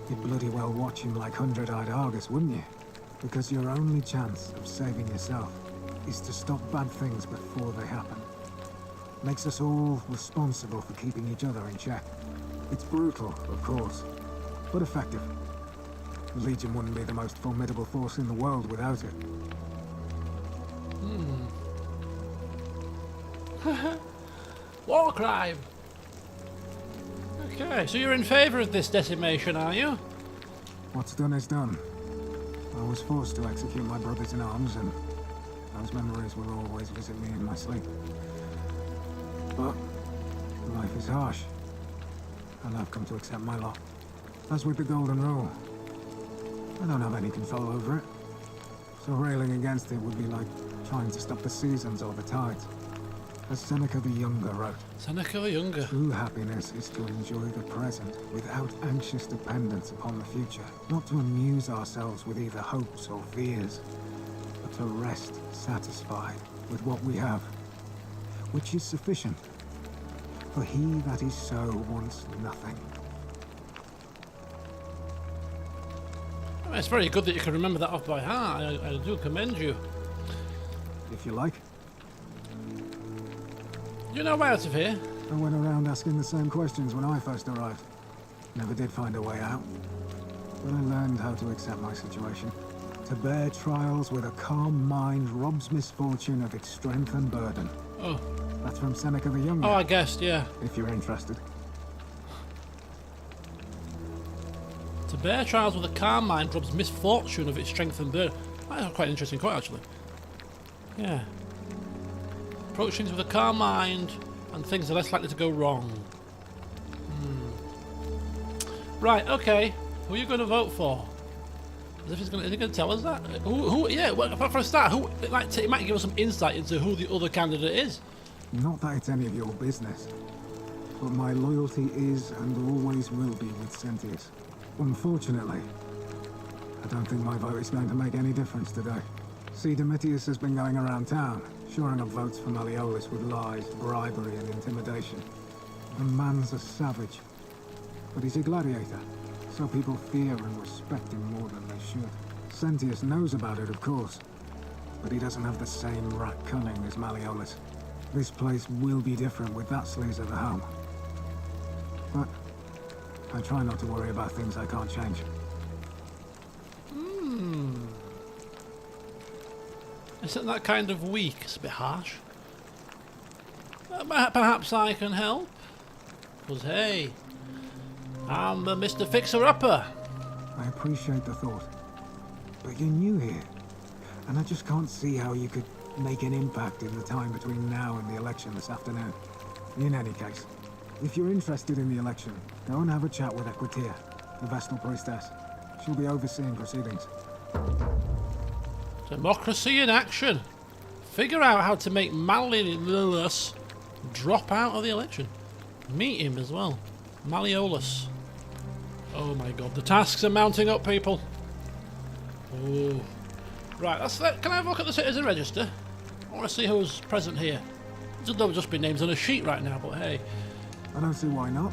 you'd bloody well watch him like 100-eyed Argus, wouldn't you? Because your only chance of saving yourself is to stop bad things before they happen. Makes us all responsible for keeping each other in check. It's brutal, of course, but effective. The Legion wouldn't be the most formidable force in the world without it. War crime! Okay, so you're in favour of this decimation, are you? What's done is done. I was forced to execute my brothers in arms, and those memories will always visit me in my sleep. But life is harsh, and I've come to accept my lot. As with the Golden Rule, I don't have any control over it, so railing against it would be like trying to stop the seasons or the tides. As Seneca the Younger wrote, Seneca the Younger. true happiness is to enjoy the present without anxious dependence upon the future, not to amuse ourselves with either hopes or fears, but to rest satisfied with what we have, which is sufficient. For he that is so wants nothing. It's very good that you can remember that off by heart. I do commend you. If you like. You know way out of here? I went around asking the same questions when I first arrived. Never did find a way out. But I learned how to accept my situation. To bear trials with a calm mind robs misfortune of its strength and burden. Oh. That's from Seneca the Younger. Oh, I guessed, yeah. If you're interested. To bear trials with a calm mind robs misfortune of its strength and burden. That's quite an interesting quote, actually. Yeah. Approach things with a calm mind, and things are less likely to go wrong. Right, okay. Who are you going to vote for? As if he's going to tell us that? Yeah, well, for a start, it might give us some insight into who the other candidate is. Not that it's any of your business, but my loyalty is and always will be with Sentius. Unfortunately, I don't think my vote is going to make any difference today. See, Domitius has been going around town, shoring up votes for Malleolus with lies, bribery, and intimidation. The man's a savage, but he's a gladiator, so people fear and respect him more than they should. Sentius knows about it, of course, but he doesn't have the same rat cunning as Malleolus. This place will be different with that sleaze at the helm. But I try not to worry about things I can't change. Isn't that kind of weak? It's a bit harsh. Perhaps I can help? Because, hey, I'm Mr. Fixer-Upper. I appreciate the thought, but you're new here, and I just can't see how you could make an impact in the time between now and the election this afternoon. In any case, if you're interested in the election, go and have a chat with Equitia, the Vestal Priestess. She'll be overseeing proceedings. Democracy in action. Figure out how to make Malleolus drop out of the election. Meet him as well. Malleolus. Oh my god, the tasks are mounting up, people. Oh. Right, can I have a look at the citizen register? I want to see who's present here. There'll just be names on a sheet right now, but hey. I don't see why not.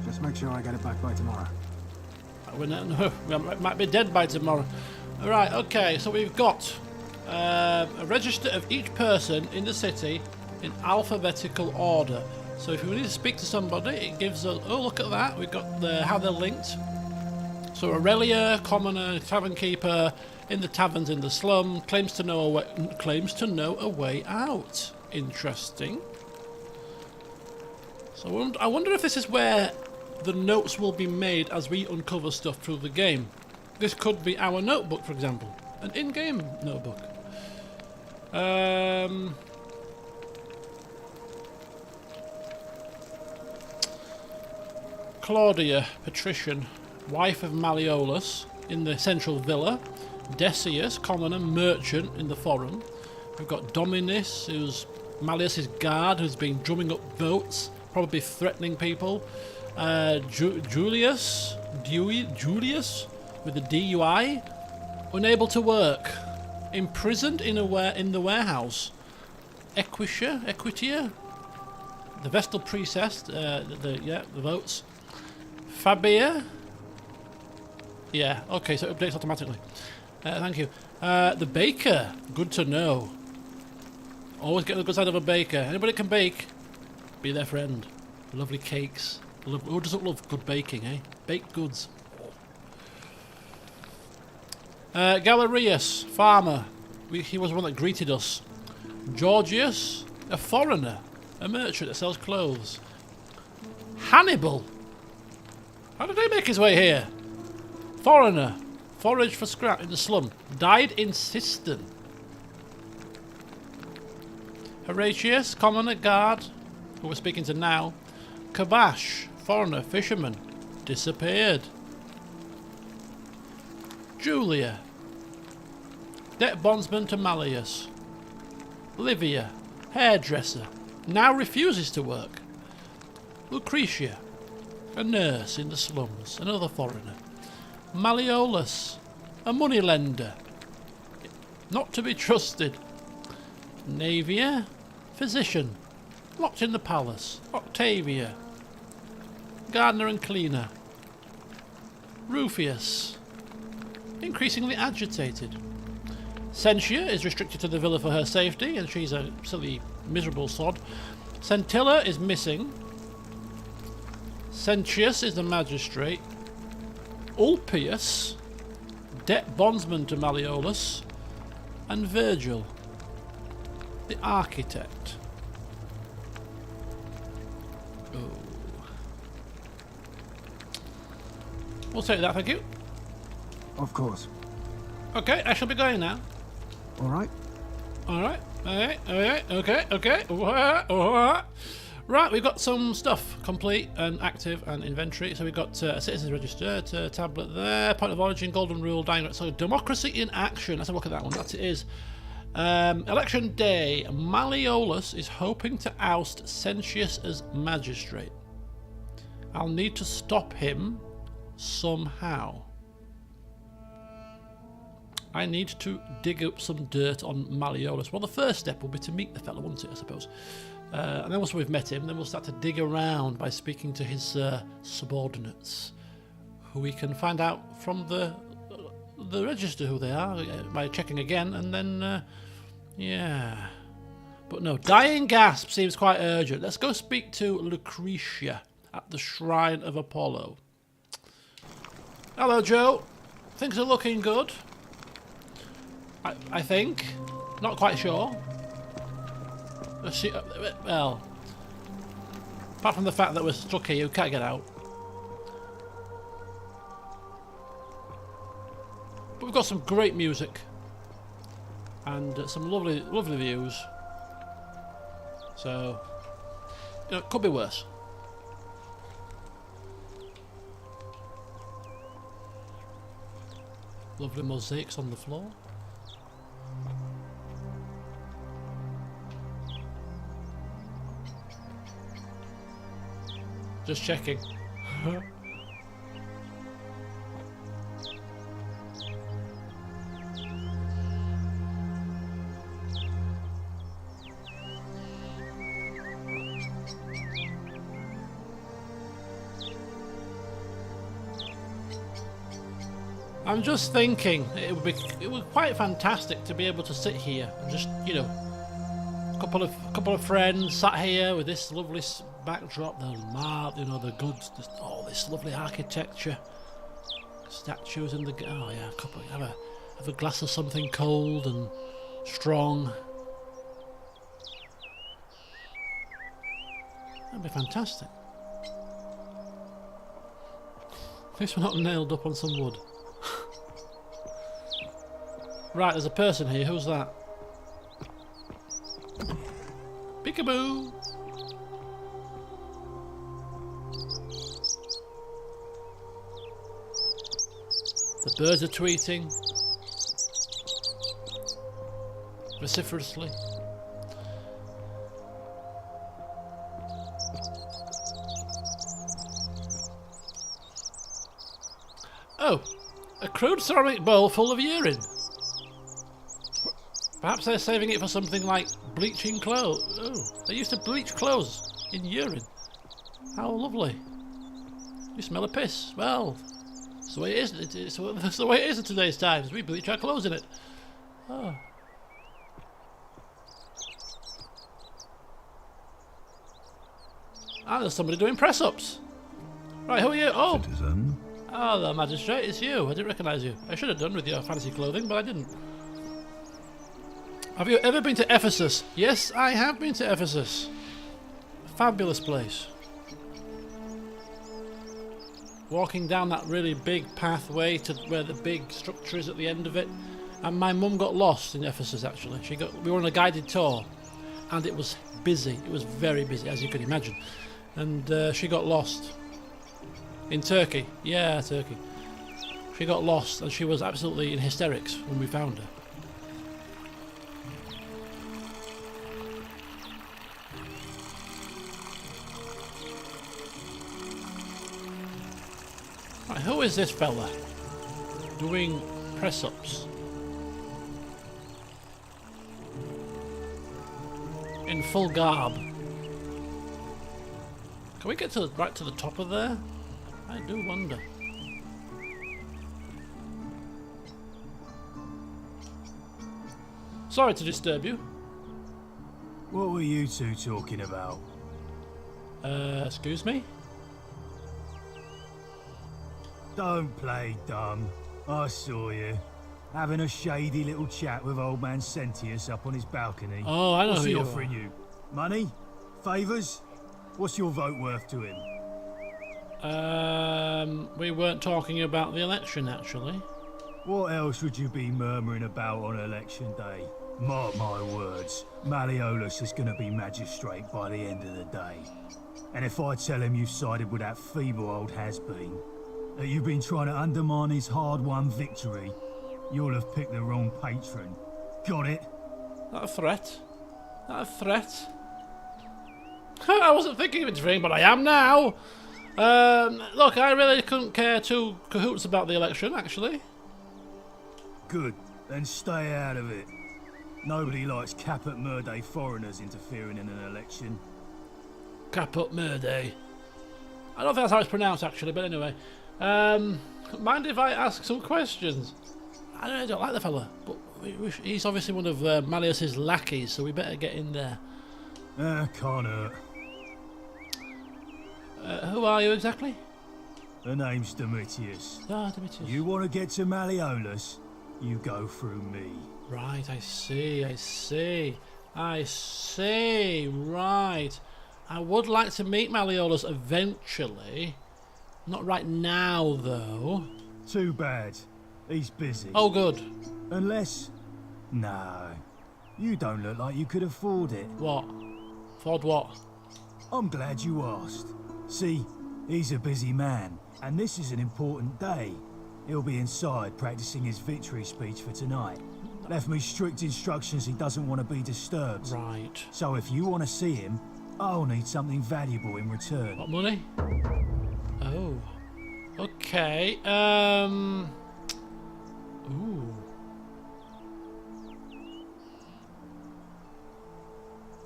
Just make sure I get it back by tomorrow. We might be dead by tomorrow. Right, okay, so we've got a register of each person in the city in alphabetical order. So if we need to speak to somebody, it gives us... Oh, look at that. We've got how they're linked. So Aurelia, commoner, tavern keeper, in the taverns in the slum, claims to know a way out. Interesting. So I wonder if this is where the notes will be made as we uncover stuff through the game. This could be our notebook, for example. An in-game notebook. Claudia, patrician, wife of Malleolus, in the central villa. Decius, commoner, merchant, in the forum. We've got Dominus, who's Malleus's guard, who's been drumming up votes, probably threatening people. Julius, with the DUI, unable to work, imprisoned in the warehouse. Equitia, the Vestal Priestess, the votes. Fabia, yeah, okay, so it updates automatically. Thank you. The baker, good to know. Always get the good side of a baker. Anybody can bake, be their friend. Lovely cakes. Who doesn't love good baking, eh? Baked goods. Galerius, farmer. He was the one that greeted us. Georgius, a foreigner. A merchant that sells clothes. Hannibal. How did he make his way here? Foreigner. Foraged for scrap in the slum. Died in cistern. Horatius, commoner guard, who we're speaking to now. Kabash, foreigner, fisherman. Disappeared. Julia. Debt bondsman to Malleus. Livia, hairdresser, now refuses to work. Lucretia, a nurse in the slums, another foreigner. Malleolus, a moneylender, not to be trusted. Navia, physician, locked in the palace. Octavia, gardener and cleaner. Rufius, increasingly agitated. Sentia is restricted to the villa for her safety, and she's a silly, miserable sod. Centilla is missing. Sentius is the magistrate. Ulpius, debt bondsman to Malleolus. And Virgil, the architect. Oh. We'll take that, thank you. Of course. Okay, I shall be going now. All right. Alright, okay. Right, we've got some stuff complete and active and inventory. So we've got a citizen's register, tablet there, point of origin, golden rule, dying. So democracy in action. Let's have a look at that one. That it is. Election day. Malleolus is hoping to oust Sentius as magistrate. I'll need to stop him somehow. I need to dig up some dirt on Malleolus. Well, the first step will be to meet the fellow, won't it, I suppose? And then once we've met him, then we'll start to dig around by speaking to his subordinates, who we can find out from the register who they are by checking again, and then, yeah. But no, dying gasp seems quite urgent. Let's go speak to Lucretia at the Shrine of Apollo. Hello, Joe. Things are looking good. I think. Not quite sure. Well, apart from the fact that we're stuck here, you can't get out. But we've got some great music. And some lovely, lovely views. So, you know, it could be worse. Lovely mosaics on the floor. Just checking. I'm just thinking it would be quite fantastic to be able to sit here and just, you know, a couple of friends sat here with this lovely backdrop, you know, the goods, all this lovely architecture, statues in the oh yeah, have a glass of something cold and strong. That'd be fantastic. At least we're not nailed up on some wood. Right, there's a person here. Who's that? Peekaboo! The birds are tweeting vociferously. Oh, a crude ceramic bowl full of urine. Perhaps they're saving it for something like bleaching clothes. Oh, they used to bleach clothes in urine. How lovely. You smell a piss. Well, it's the way it is. That's the way it is in today's times. We bleach our clothes in it. Oh. Ah, there's somebody doing press-ups. Right, who are you? Oh! Citizen. Oh, the magistrate, it's you. I didn't recognise you. I should have done with your fancy clothing, but I didn't. Have you ever been to Ephesus? Yes, I have been to Ephesus. A fabulous place. walking down that really big pathway to where the big structure is at the end of it, and my mum got lost in Ephesus. Actually, we were on a guided tour, and it was busy. It was very busy, as you can imagine, and she got lost in Turkey. Yeah, Turkey. She got lost, and she was absolutely in hysterics when we found her. Right, who is this fella doing press-ups in full garb? Can we get to right to the top of there? I do wonder. Sorry to disturb you. What were you two talking about? Excuse me? Don't play dumb. I saw you. Having a shady little chat with old man Sentius up on his balcony. Oh, I know What's who he you offering you? Money? Favours? What's your vote worth to him? We weren't talking about the election, actually. What else would you be murmuring about on election day? Mark my words, Malleolus is going to be magistrate by the end of the day. And if I tell him you've sided with that feeble old has-been, that you've been trying to undermine his hard-won victory, you'll have picked the wrong patron. Got it? Not a threat. Not a threat. I wasn't thinking of a dream, but I am now. Look, I really couldn't care two cahoots about the election, actually. Good. Then stay out of it. Nobody likes Caput Murday foreigners interfering in an election. Caput Murday. I don't think that's how it's pronounced, actually, but anyway. Mind if I ask some questions? I don't like the fella, but he's obviously one of Malleus's lackeys, so we better get in there. Can't hurt. Who are you exactly? The name's Domitius. Ah, Domitius. You want to get to Malleolus, you go through me. Right, I see. Right. I would like to meet Malleolus eventually. Not right now, though. Too bad. He's busy. Oh, good. Unless... No. You don't look like you could afford it. What? Afford what? I'm glad you asked. See, he's a busy man, and this is an important day. He'll be inside practicing his victory speech for tonight. Left me strict instructions he doesn't want to be disturbed. Right. So if you want to see him, I'll need something valuable in return. What, money? Oh. Okay, Ooh.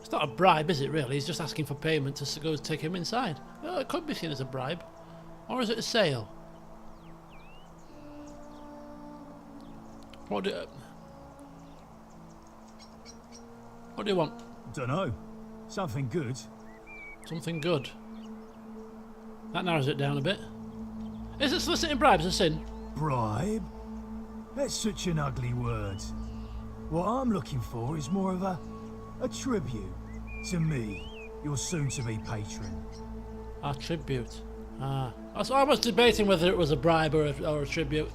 It's not a bribe, is it, really? He's just asking for payment to go take him inside. Well, it could be seen as a bribe. Or is it a sale? What do you want? Dunno. Something good. Something good. That narrows it down a bit. Is it soliciting bribes a sin? Bribe? That's such an ugly word. What I'm looking for is more of a tribute to me, your soon-to-be patron. A tribute. Ah. So I was debating whether it was a bribe or a tribute.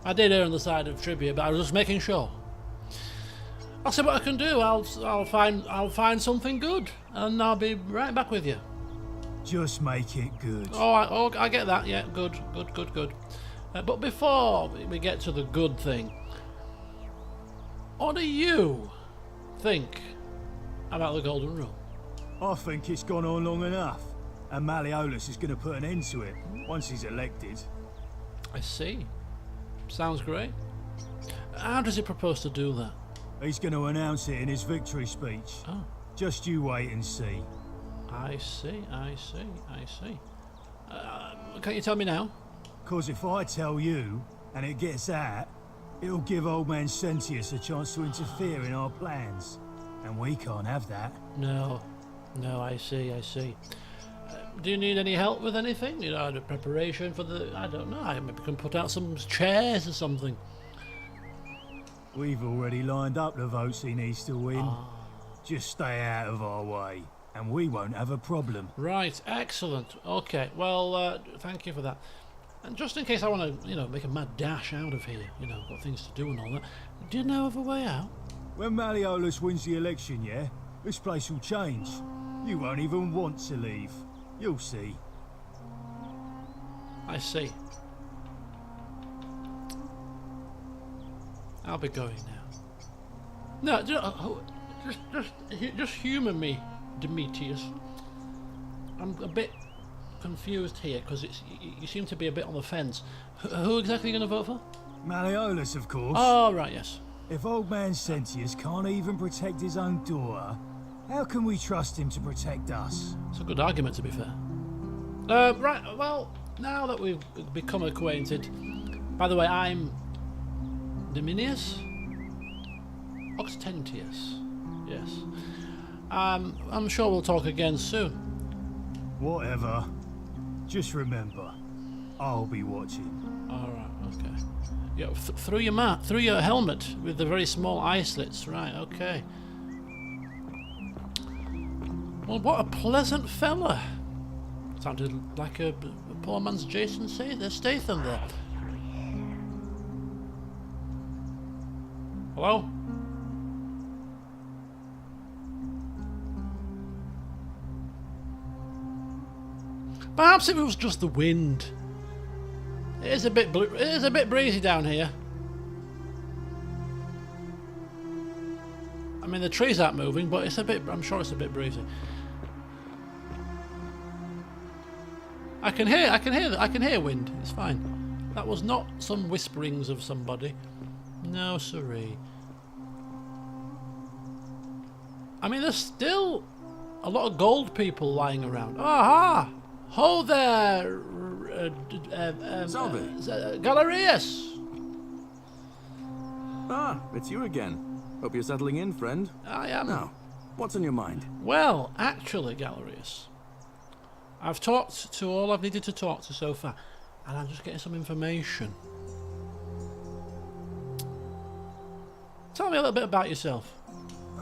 I did err on the side of tribute, but I was just making sure. I'll see what I can do. I'll find something good, and I'll be right back with you. Just make it good. Oh, I get that. Yeah, good. But before we get to the good thing, what do you think about the Golden Rule? I think it's gone on long enough, and Malleolus is going to put an end to it once he's elected. I see. Sounds great. How does he propose to do that? He's going to announce it in his victory speech. Oh. Just you wait and see. I see. Can't you tell me now? 'Cause if I tell you, and it gets out, it'll give old man Sentius a chance to interfere in our plans. And we can't have that. No, I see. Do you need any help with anything? You know, the preparation for the... I don't know, maybe we can put out some chairs or something. We've already lined up the votes he needs to win. Ah. Just stay out of our way, and we won't have a problem. Right, excellent. Okay, well, thank you for that. And just in case I want to, make a mad dash out of here, got things to do and all that, do you know of a way out? When Malleolus wins the election, yeah, this place will change. You won't even want to leave. You'll see. I see. I'll be going now. No, just humour me, Demetrius. I'm a bit confused here because you seem to be a bit on the fence. Who exactly are you going to vote for? Malleolus, of course. Oh, right, yes. If old man Sentius can't even protect his own daughter, how can we trust him to protect us? It's a good argument, to be fair. Right, well, now that we've become acquainted... By the way, I'm... Dominius? Oxtentius. Yes. I'm sure we'll talk again soon. Whatever. Just remember, I'll be watching. Alright, okay. Yeah, through your helmet with the very small eye slits. Right, okay. Well, what a pleasant fella. Sounded like a poor man's Jason Statham there. Hello? Perhaps it was just the wind. It is a bit breezy down here. I mean, the trees aren't moving, but I'm sure it's a bit breezy. I can hear wind. It's fine. That was not some whisperings of somebody. No, siree. I mean, there's still a lot of gold people lying around. Aha! Ho there, Galerius! Ah, it's you again. Hope you're settling in, friend. I am. Now, what's on your mind? Well, actually, Galerius, I've talked to all I've needed to talk to so far, and I'm just getting some information. Tell me a little bit about yourself.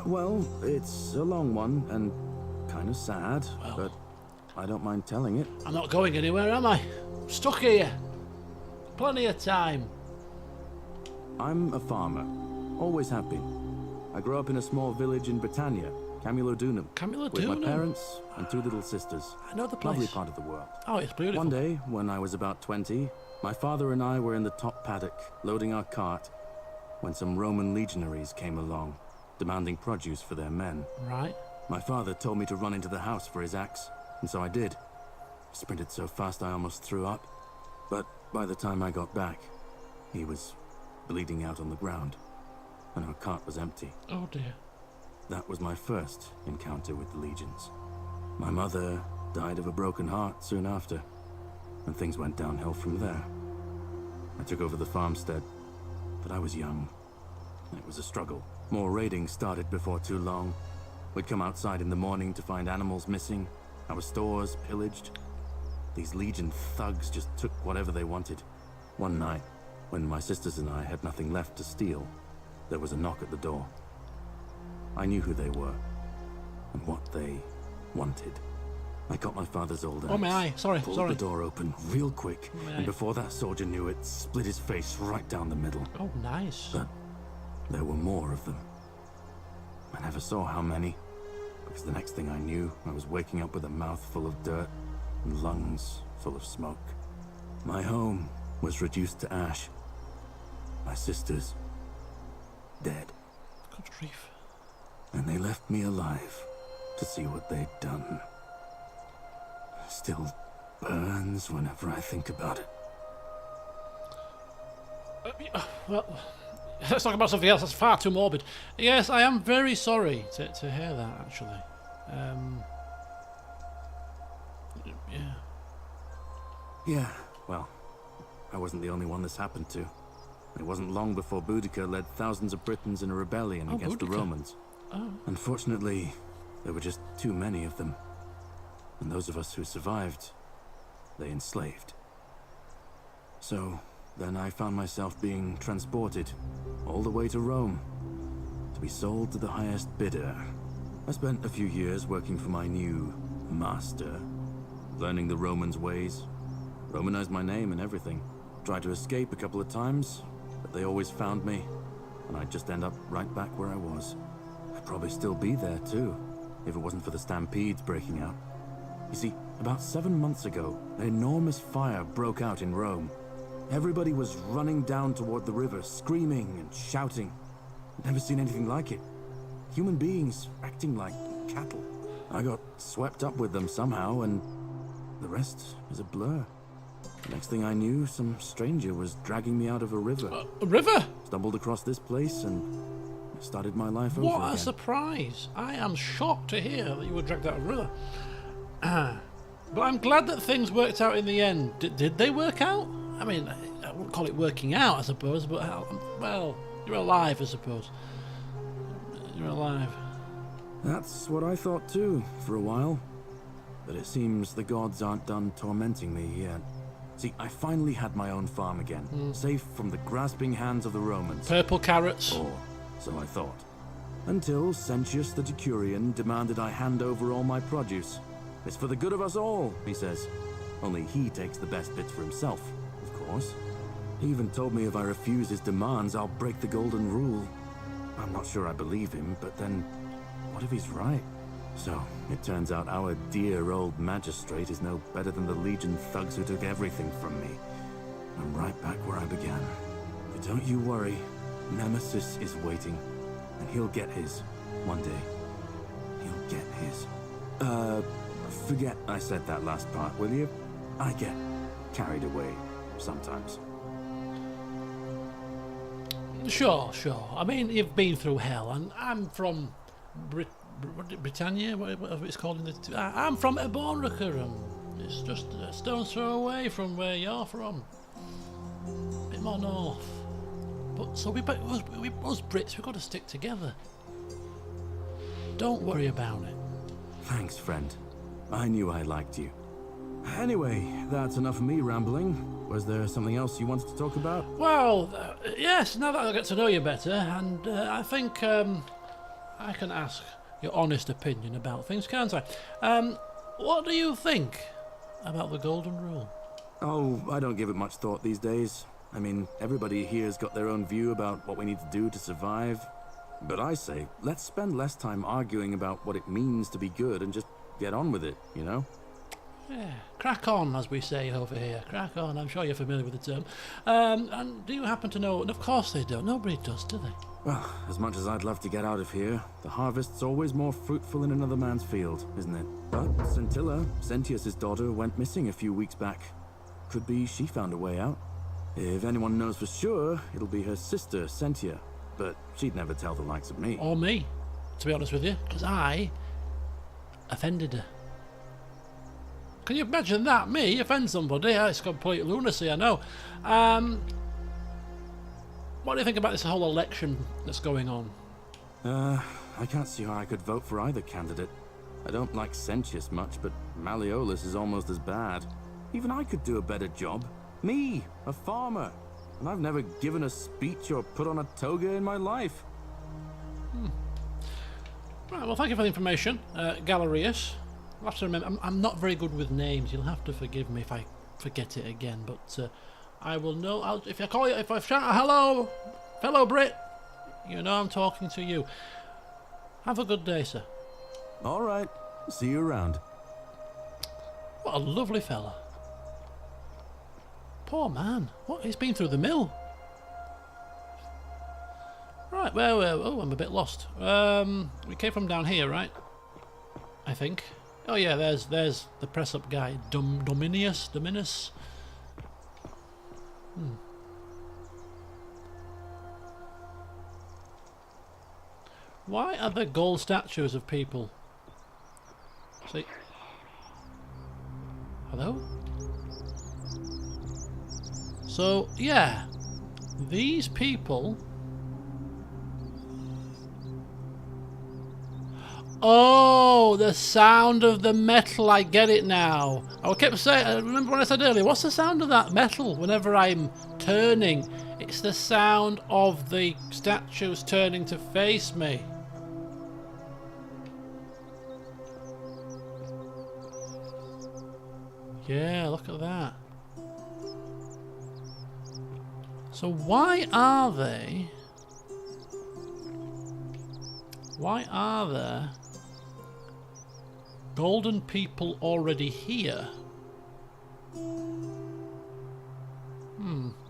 Well, it's a long one and kind of sad, but I don't mind telling it. I'm not going anywhere, am I? I'm stuck here. Plenty of time. I'm a farmer. Always have been. I grew up in a small village in Britannia, Camulodunum. With my parents and 2 little sisters. I know the place. Lovely part of the world. Oh, it's beautiful. One day, when I was about 20, my father and I were in the top paddock, loading our cart, when some Roman legionaries came along, demanding produce for their men. Right. My father told me to run into the house for his axe, and so I did. I sprinted so fast I almost threw up, but by the time I got back, he was bleeding out on the ground, and our cart was empty. Oh dear. That was my first encounter with the legions. My mother died of a broken heart soon after, and things went downhill from there. I took over the farmstead, but I was young. It was a struggle. More raiding started before too long. We'd come outside in the morning to find animals missing, our stores pillaged. These Legion thugs just took whatever they wanted. One night, when my sisters and I had nothing left to steal, there was a knock at the door. I knew who they were, and what they wanted. I got my father's old axe. Oh, my eye. Sorry. Pulled the door open real quick, and before that soldier knew it, split his face right down the middle. Oh, nice. But there were more of them. I never saw how many, because the next thing I knew, I was waking up with a mouth full of dirt and lungs full of smoke. My home was reduced to ash. My sisters, dead. Good grief. And they left me alive to see what they'd done. Still burns whenever I think about it. Well, let's talk about something else. That's far too morbid. Yes, I am very sorry to hear that, actually. Yeah. Yeah, well, I wasn't the only one this happened to. It wasn't long before Boudica led thousands of Britons in a rebellion against the Romans. Oh. Unfortunately, there were just too many of them. And those of us who survived, they enslaved. So, then I found myself being transported all the way to Rome to be sold to the highest bidder. I spent a few years working for my new master, learning the Romans' ways, Romanized my name and everything. Tried to escape a couple of times, but they always found me, and I'd just end up right back where I was. I'd probably still be there too, if it wasn't for the stampedes breaking out. You see, about 7 months ago, an enormous fire broke out in Rome. Everybody was running down toward the river, screaming and shouting. Never seen anything like it. Human beings acting like cattle. I got swept up with them somehow, and the rest is a blur. Next thing I knew, some stranger was dragging me out of a river. A river? Stumbled across this place and started my life over again. What a surprise! I am shocked to hear that you were dragged out of a river. But I'm glad that things worked out in the end. Did they work out? I mean, I wouldn't call it working out, I suppose, but well, you're alive, I suppose. You're alive. That's what I thought too, for a while. But it seems the gods aren't done tormenting me yet. See, I finally had my own farm again, safe from the grasping hands of the Romans. Purple carrots. Or so I thought. Until Sentius the Decurion demanded I hand over all my produce. It's for the good of us all, he says. Only he takes the best bits for himself, of course. He even told me if I refuse his demands, I'll break the golden rule. I'm not sure I believe him, but then, what if he's right? So, it turns out our dear old magistrate is no better than the Legion thugs who took everything from me. I'm right back where I began. But don't you worry, Nemesis is waiting, and he'll get his, one day. He'll get his. Forget I said that last part, will you? I get carried away sometimes. Sure. I mean, you've been through hell, and I'm from Britannia, whatever it's called in the... I'm from Ebornica, and it's just a stone's throw away from where you're from. A bit more north. But so us Brits, we've got to stick together. Don't worry about it. Thanks, friend. I knew I liked you. Anyway, that's enough of me rambling. Was there something else you wanted to talk about? Well, yes, now that I get to know you better, and I think I can ask your honest opinion about things, can't I? What do you think about the Golden Rule? Oh, I don't give it much thought these days. I mean, everybody here's got their own view about what we need to do to survive. But I say, let's spend less time arguing about what it means to be good and just get on with it, you know? Yeah, crack on, as we say over here. Crack on, I'm sure you're familiar with the term. And do you happen to know... And of course they don't. Nobody does, do they? Well, as much as I'd love to get out of here, the harvest's always more fruitful in another man's field, isn't it? But Scintilla, Sentius's daughter, went missing a few weeks back. Could be she found a way out. If anyone knows for sure, it'll be her sister, Sentia. But she'd never tell the likes of me. Or me, to be honest with you, because I offended her. Can you imagine that? Me offend somebody? It's complete lunacy, I know. What do you think about this whole election that's going on? I can't see how I could vote for either candidate. I don't like Sentius much, but Malleolus is almost as bad. Even I could do a better job. Me, a farmer. And I've never given a speech or put on a toga in my life. Right, well, thank you for the information, Galerius. I'll have to remember, I'm not very good with names. You'll have to forgive me if I forget it again, but I will know. If I shout hello, fellow Brit, you know I'm talking to you. Have a good day, sir. All right. See you around. What a lovely fella. Poor man. What? He's been through the mill. Right, oh, I'm a bit lost. We came from down here, right? I think. Oh yeah, there's the press-up guy, Dominus. Why are there gold statues of people? See? Hello? So, yeah, these people... Oh, the sound of the metal, I get it now. I kept saying, remember what I said earlier, what's the sound of that metal whenever I'm turning? It's the sound of the statues turning to face me. Yeah, look at that. So why are they... Why are there golden people already here?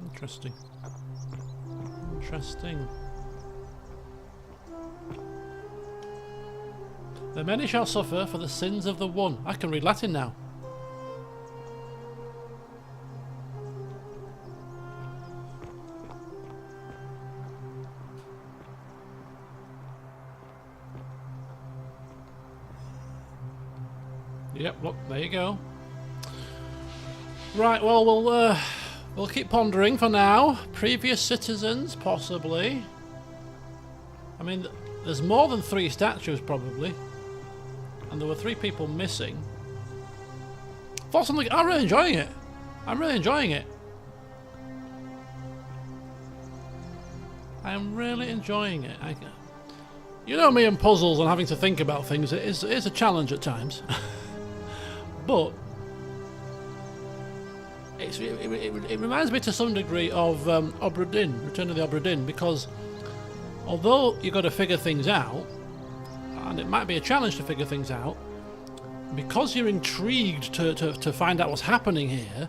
Interesting. Interesting. The many shall suffer for the sins of the one. I can read Latin now. Yep, look, there you go. Right, well, we'll keep pondering for now. Previous citizens, possibly. I mean, there's more than 3 statues, probably. And there were 3 people missing. Thoughts on the... I'm really enjoying it. I'm really enjoying it. I'm really enjoying it. You know me and puzzles and having to think about things. It is a challenge at times. But it reminds me to some degree of Obra Dinn, Return of the Obra Dinn, because although you've got to figure things out, and it might be a challenge to figure things out, because you're intrigued to find out what's happening here,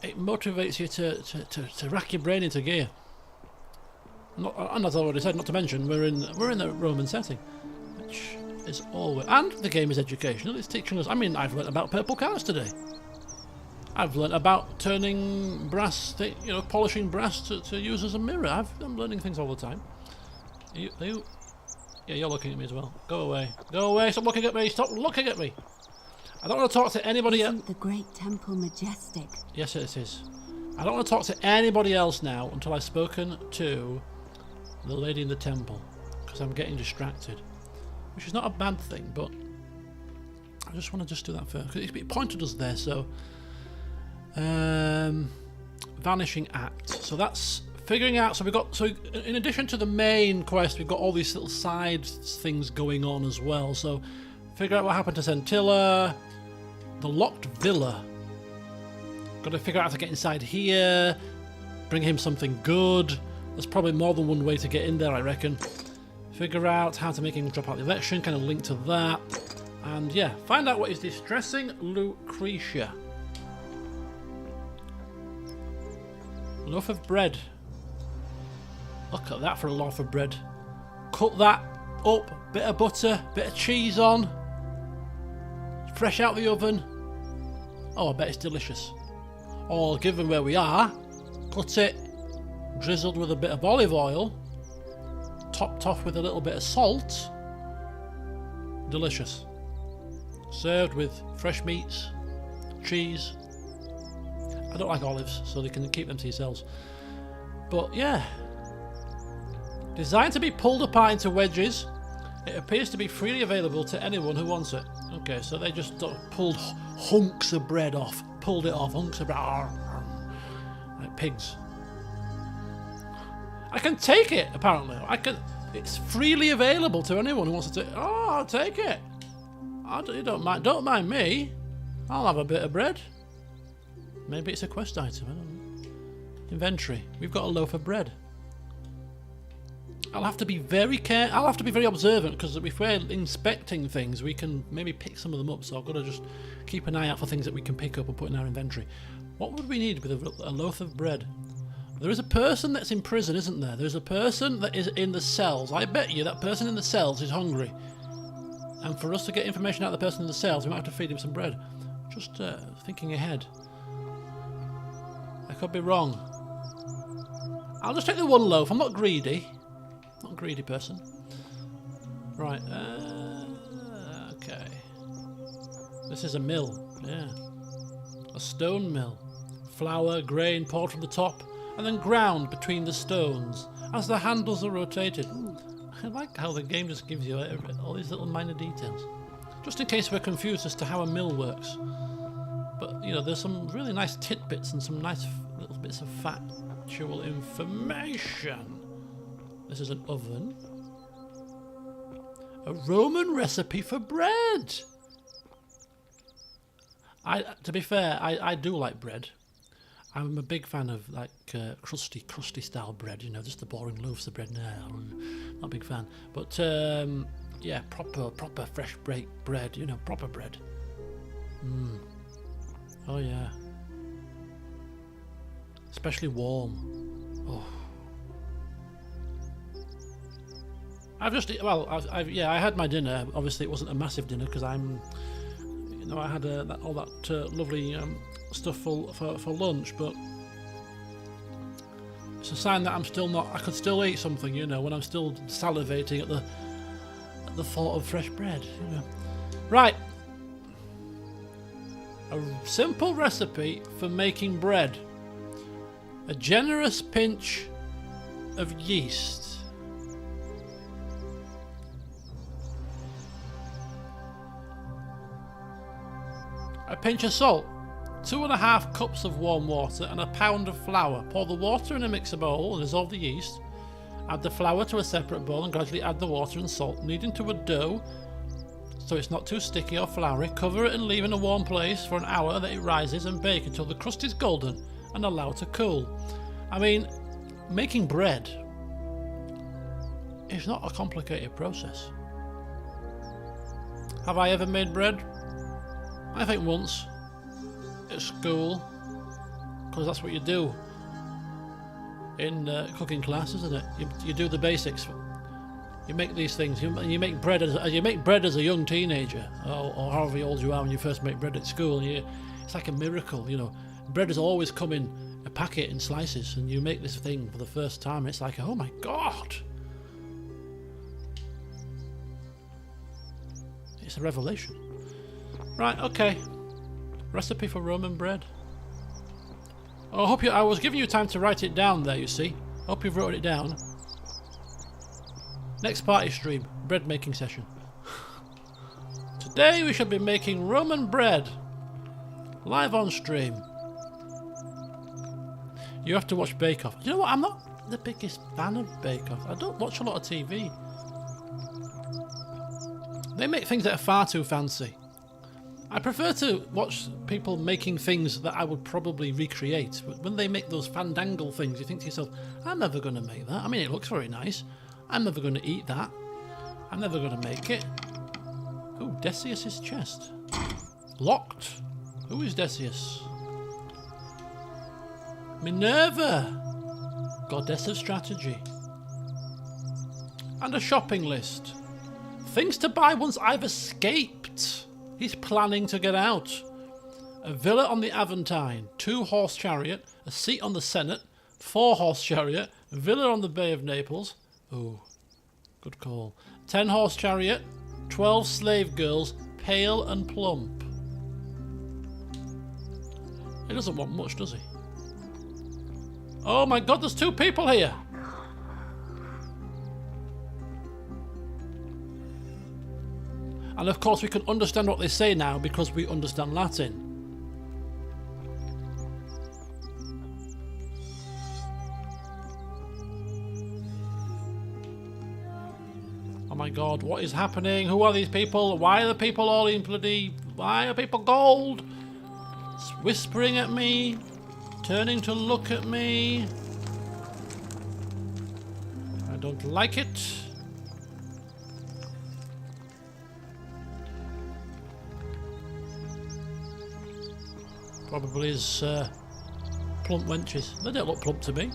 it motivates you to rack your brain into gear. And as I already said, not to mention we're in a Roman setting, which is always, and the game is educational. It's teaching us. I mean, I've learnt about purple cars today. I've learnt about turning brass, polishing brass to use as a mirror. I'm learning things all the time. Yeah, you're looking at me as well. Go away. Go away. Stop looking at me. Stop looking at me. I don't want to talk to anybody else. Isn't the great temple majestic? Yes, it is. I don't want to talk to anybody else now until I've spoken to the lady in the temple, because I'm getting distracted. Which is not a bad thing, but I just want to do that first. Because it pointed us there, so... Vanishing Act. So that's figuring out... So in addition to the main quest, we've got all these little side things going on as well. So figure out what happened to Centilla. The locked villa. Got to figure out how to get inside here. Bring him something good. There's probably more than one way to get in there, I reckon. Figure out how to make him drop out the election, kind of link to that. And yeah, find out what is distressing Lucretia. Loaf of bread. Look at that for a loaf of bread. Cut that up, bit of butter, bit of cheese on. Fresh out the oven. Oh, I bet it's delicious. Or given where we are, cut it, drizzled with a bit of olive oil, topped off with a little bit of salt. Delicious. Served with fresh meats, cheese. I don't like olives, so they can keep them to yourselves. But yeah. Designed to be pulled apart into wedges, it appears to be freely available to anyone who wants it. Okay, so they just pulled hunks of bread off. Pulled it off, hunks of bread. Like pigs. I can take it, apparently. It's freely available to anyone who wants to take it. Oh, I'll take it. You don't mind me. I'll have a bit of bread. Maybe it's a quest item, I don't know. Inventory. We've got a loaf of bread. I'll have to be very I'll have to be very observant, because if we're inspecting things, we can maybe pick some of them up. So I've got to just keep an eye out for things that we can pick up and put in our inventory. What would we need with a loaf of bread? There is a person that's in prison, isn't there? There's a person that is in the cells. I bet you that person in the cells is hungry. And for us to get information out of the person in the cells, we might have to feed him some bread. Just thinking ahead. I could be wrong. I'll just take the one loaf. I'm not greedy. Not a greedy person. Right. Okay. This is a mill. Yeah. A stone mill. Flour, grain poured from the top, and then ground between the stones as the handles are rotated. I like how the game just gives you all these little minor details. Just in case we're confused as to how a mill works. But, you know, there's some really nice tidbits and some nice little bits of factual information. This is an oven. A Roman recipe for bread. To be fair, I do like bread. I'm a big fan of like crusty style bread. You know, just the boring loaves of bread. No, not a big fan. But yeah, proper fresh bread. You know, proper bread. Oh yeah. Especially warm. Oh. I had my dinner. Obviously, it wasn't a massive dinner because I had all that lovely stuff for lunch. But it's a sign that I'm still not. I could still eat something, you know, when I'm still salivating at the thought of fresh bread. You know, right. A simple recipe for making bread. A generous pinch of yeast. A pinch of salt, 2.5 cups of warm water and a pound of flour. Pour the water in a mixer bowl and dissolve the yeast. Add the flour to a separate bowl and gradually add the water and salt, kneading to a dough so it's not too sticky or floury. Cover it and leave in a warm place for an hour that it rises, and bake until the crust is golden and allow it to cool. I mean, making bread is not a complicated process. Have I ever made bread? I think once at school, because that's what you do in cooking class, isn't it? You do the basics. You make these things. You make bread as a young teenager, or however old you are when you first make bread at school. And it's like a miracle, you know. Bread has always come in a packet in slices, and you make this thing for the first time. And it's like, oh my god! It's a revelation. Right, okay. Recipe for Roman bread. Oh, I was giving you time to write it down there, you see. Hope you've wrote it down. Next party stream, bread making session. Today we shall be making Roman bread. Live on stream. You have to watch Bake Off. You know what, I'm not the biggest fan of Bake Off. I don't watch a lot of TV. They make things that are far too fancy. I prefer to watch people making things that I would probably recreate. But when they make those fandangle things, you think to yourself, I'm never going to make that. I mean, it looks very nice. I'm never going to eat that. I'm never going to make it. Ooh, Decius' chest. Locked. Who is Decius? Minerva, goddess of strategy. And a shopping list. Things to buy once I've escaped. He's planning to get out. A villa on the Aventine, 2-horse chariot, a seat on the Senate, 4-horse chariot, a villa on the Bay of Naples. Ooh, good call. 10-horse chariot, 12 slave girls, pale and plump. He doesn't want much, does he? Oh my god, there's 2 people here! And of course we can understand what they say now because we understand Latin. Oh my god, what is happening? Who are these people? Why are the people all in bloody... Why are people gold? It's whispering at me. Turning to look at me. I don't like it. Probably is plump wenches. They don't look plump to me.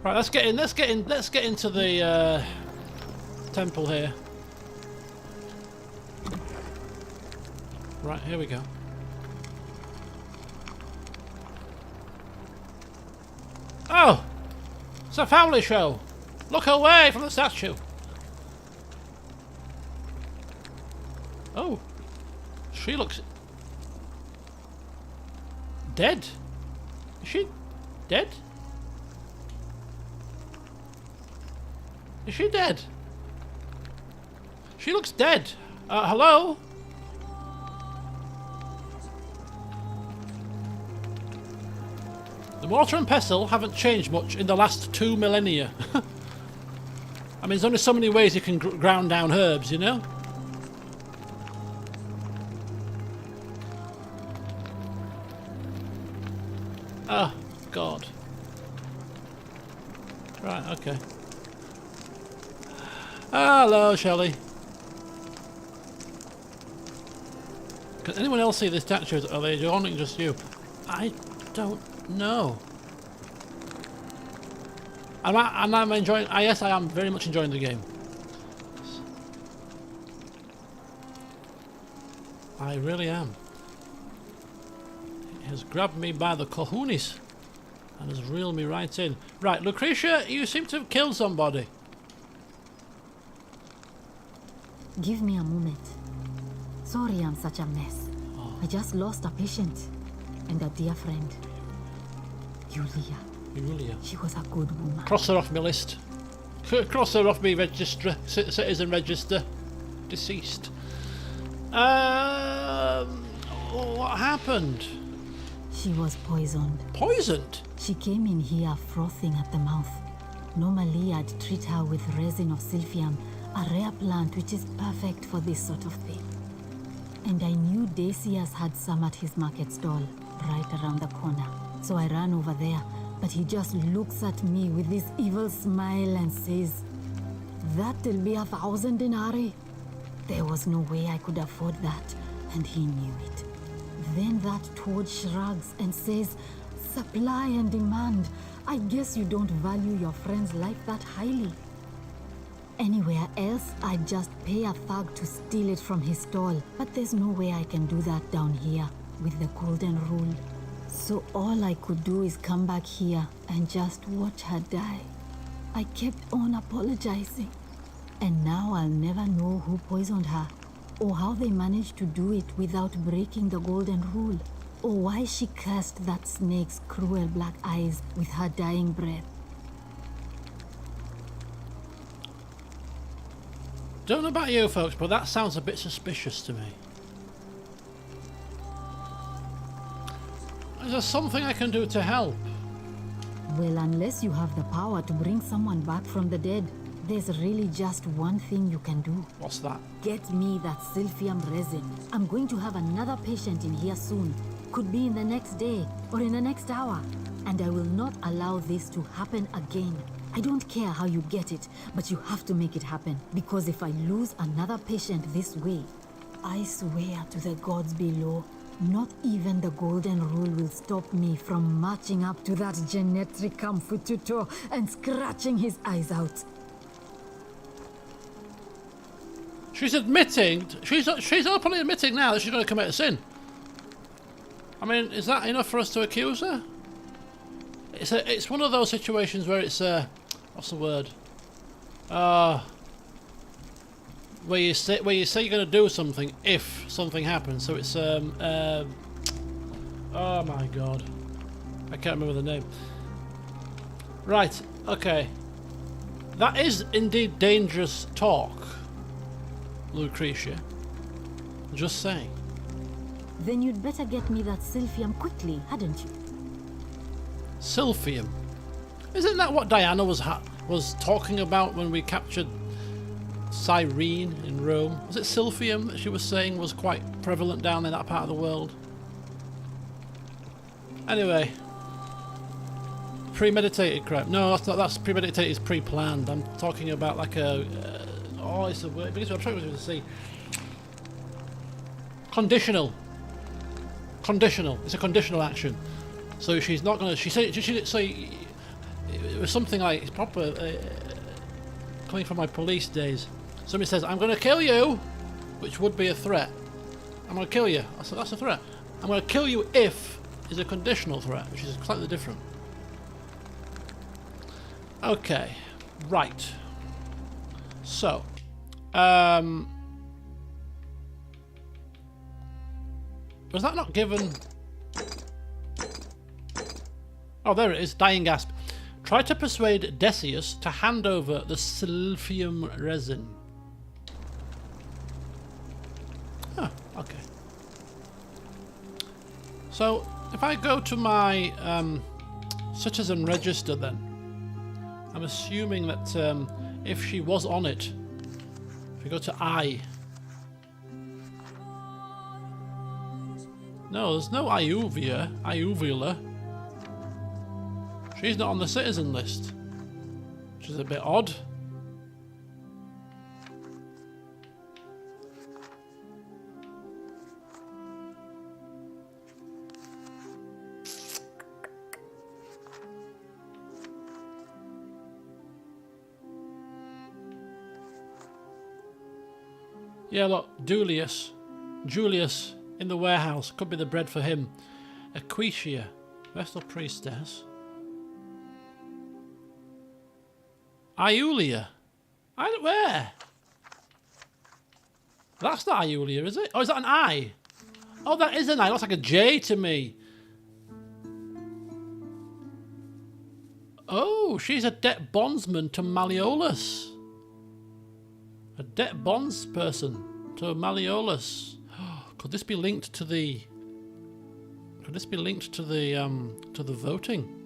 Right, let's get into the temple here. Right, here we go. Oh! It's a family show! Look away from the statue! Oh! She looks... dead? Is she dead? Is she dead? She looks dead. Hello? The mortar and pestle haven't changed much in the last 2 millennia. I mean, there's only so many ways you can ground down herbs, you know? Oh, God. Right, okay. Hello, Shelley. Can anyone else see this statue? Are they haunting just you? I don't know. And I'm enjoying. Yes, I am very much enjoying the game. I really am. It has grabbed me by the cojones and has reeled me right in. Right, Lucretia, you seem to have killed somebody. Give me a moment. Sorry I'm such a mess. I just lost a patient and a dear friend. Julia. She was a good woman. Cross her off my list. Cross her off me register, citizen register. Deceased. What happened? She was poisoned. Poisoned? She came in here frothing at the mouth. Normally I'd treat her with resin of silphium, a rare plant which is perfect for this sort of thing. And I knew Decius had some at his market stall, right around the corner. So I ran over there, but he just looks at me with this evil smile and says, "That'll be 1,000 denarii." There was no way I could afford that, and he knew it. Then that toad shrugs and says, "Supply and demand. I guess you don't value your friend's life that highly." Anywhere else, I'd just pay a thug to steal it from his stall, but there's no way I can do that down here with the golden rule. So all I could do is come back here and just watch her die. I kept on apologizing, and now I'll never know who poisoned her, or how they managed to do it without breaking the golden rule, or why she cursed that snake's cruel black eyes with her dying breath. Don't know about you folks, but that sounds a bit suspicious to me. Is there something I can do to help? Well, unless you have the power to bring someone back from the dead, there's really just one thing you can do. What's that? Get me that silphium resin. I'm going to have another patient in here soon. Could be in the next day or in the next hour. And I will not allow this to happen again. I don't care how you get it, but you have to make it happen. Because if I lose another patient this way, I swear to the gods below, not even the golden rule will stop me from marching up to that genetricum fututo and scratching his eyes out. She's admitting, she's openly admitting now that she's going to commit a sin. I mean, is that enough for us to accuse her? It's one of those situations where it's what's the word? Where you say you're going to do something if something happens. So it's oh my god, I can't remember the name. Right, okay, that is indeed dangerous talk, Lucretia. Just saying. Then you'd better get me that silphium quickly, hadn't you? Silphium? Isn't that what Diana was talking about when we captured Cyrene in Rome? Was it silphium that she was saying was quite prevalent down in that part of the world? Anyway, premeditated crime. No, that's not. That's premeditated. Is pre-planned. I'm talking about like a. Oh, it's a word. Because I'm trying to see. Conditional. Conditional. It's a conditional action. So she's not gonna. She said. So it was something like it's proper. Coming from my police days. Somebody says, "I'm gonna kill you," which would be a threat. I'm gonna kill you. I said, that's a threat. I'm gonna kill you if is a conditional threat, which is slightly different. Okay, right. So, was that not given? Oh, there it is. Dying gasp. Try to persuade Decius to hand over the silphium resin. Oh, okay. So, if I go to my citizen register then, I'm assuming that if she was on it, if we go to I. No, there's no Iuvula. She's not on the citizen list, which is a bit odd. Yeah, look, Julius in the warehouse. Could be the bread for him. Aquitia, Vestal Priestess. Iulia. Where? That's not Iulia, is it? Oh, is that an I? Oh, that is an I. It looks like a J to me. Oh, she's a debt bondsman to Malleolus. A debt bonds person to Malleolus. Could this be linked to the? Could this be linked to the voting?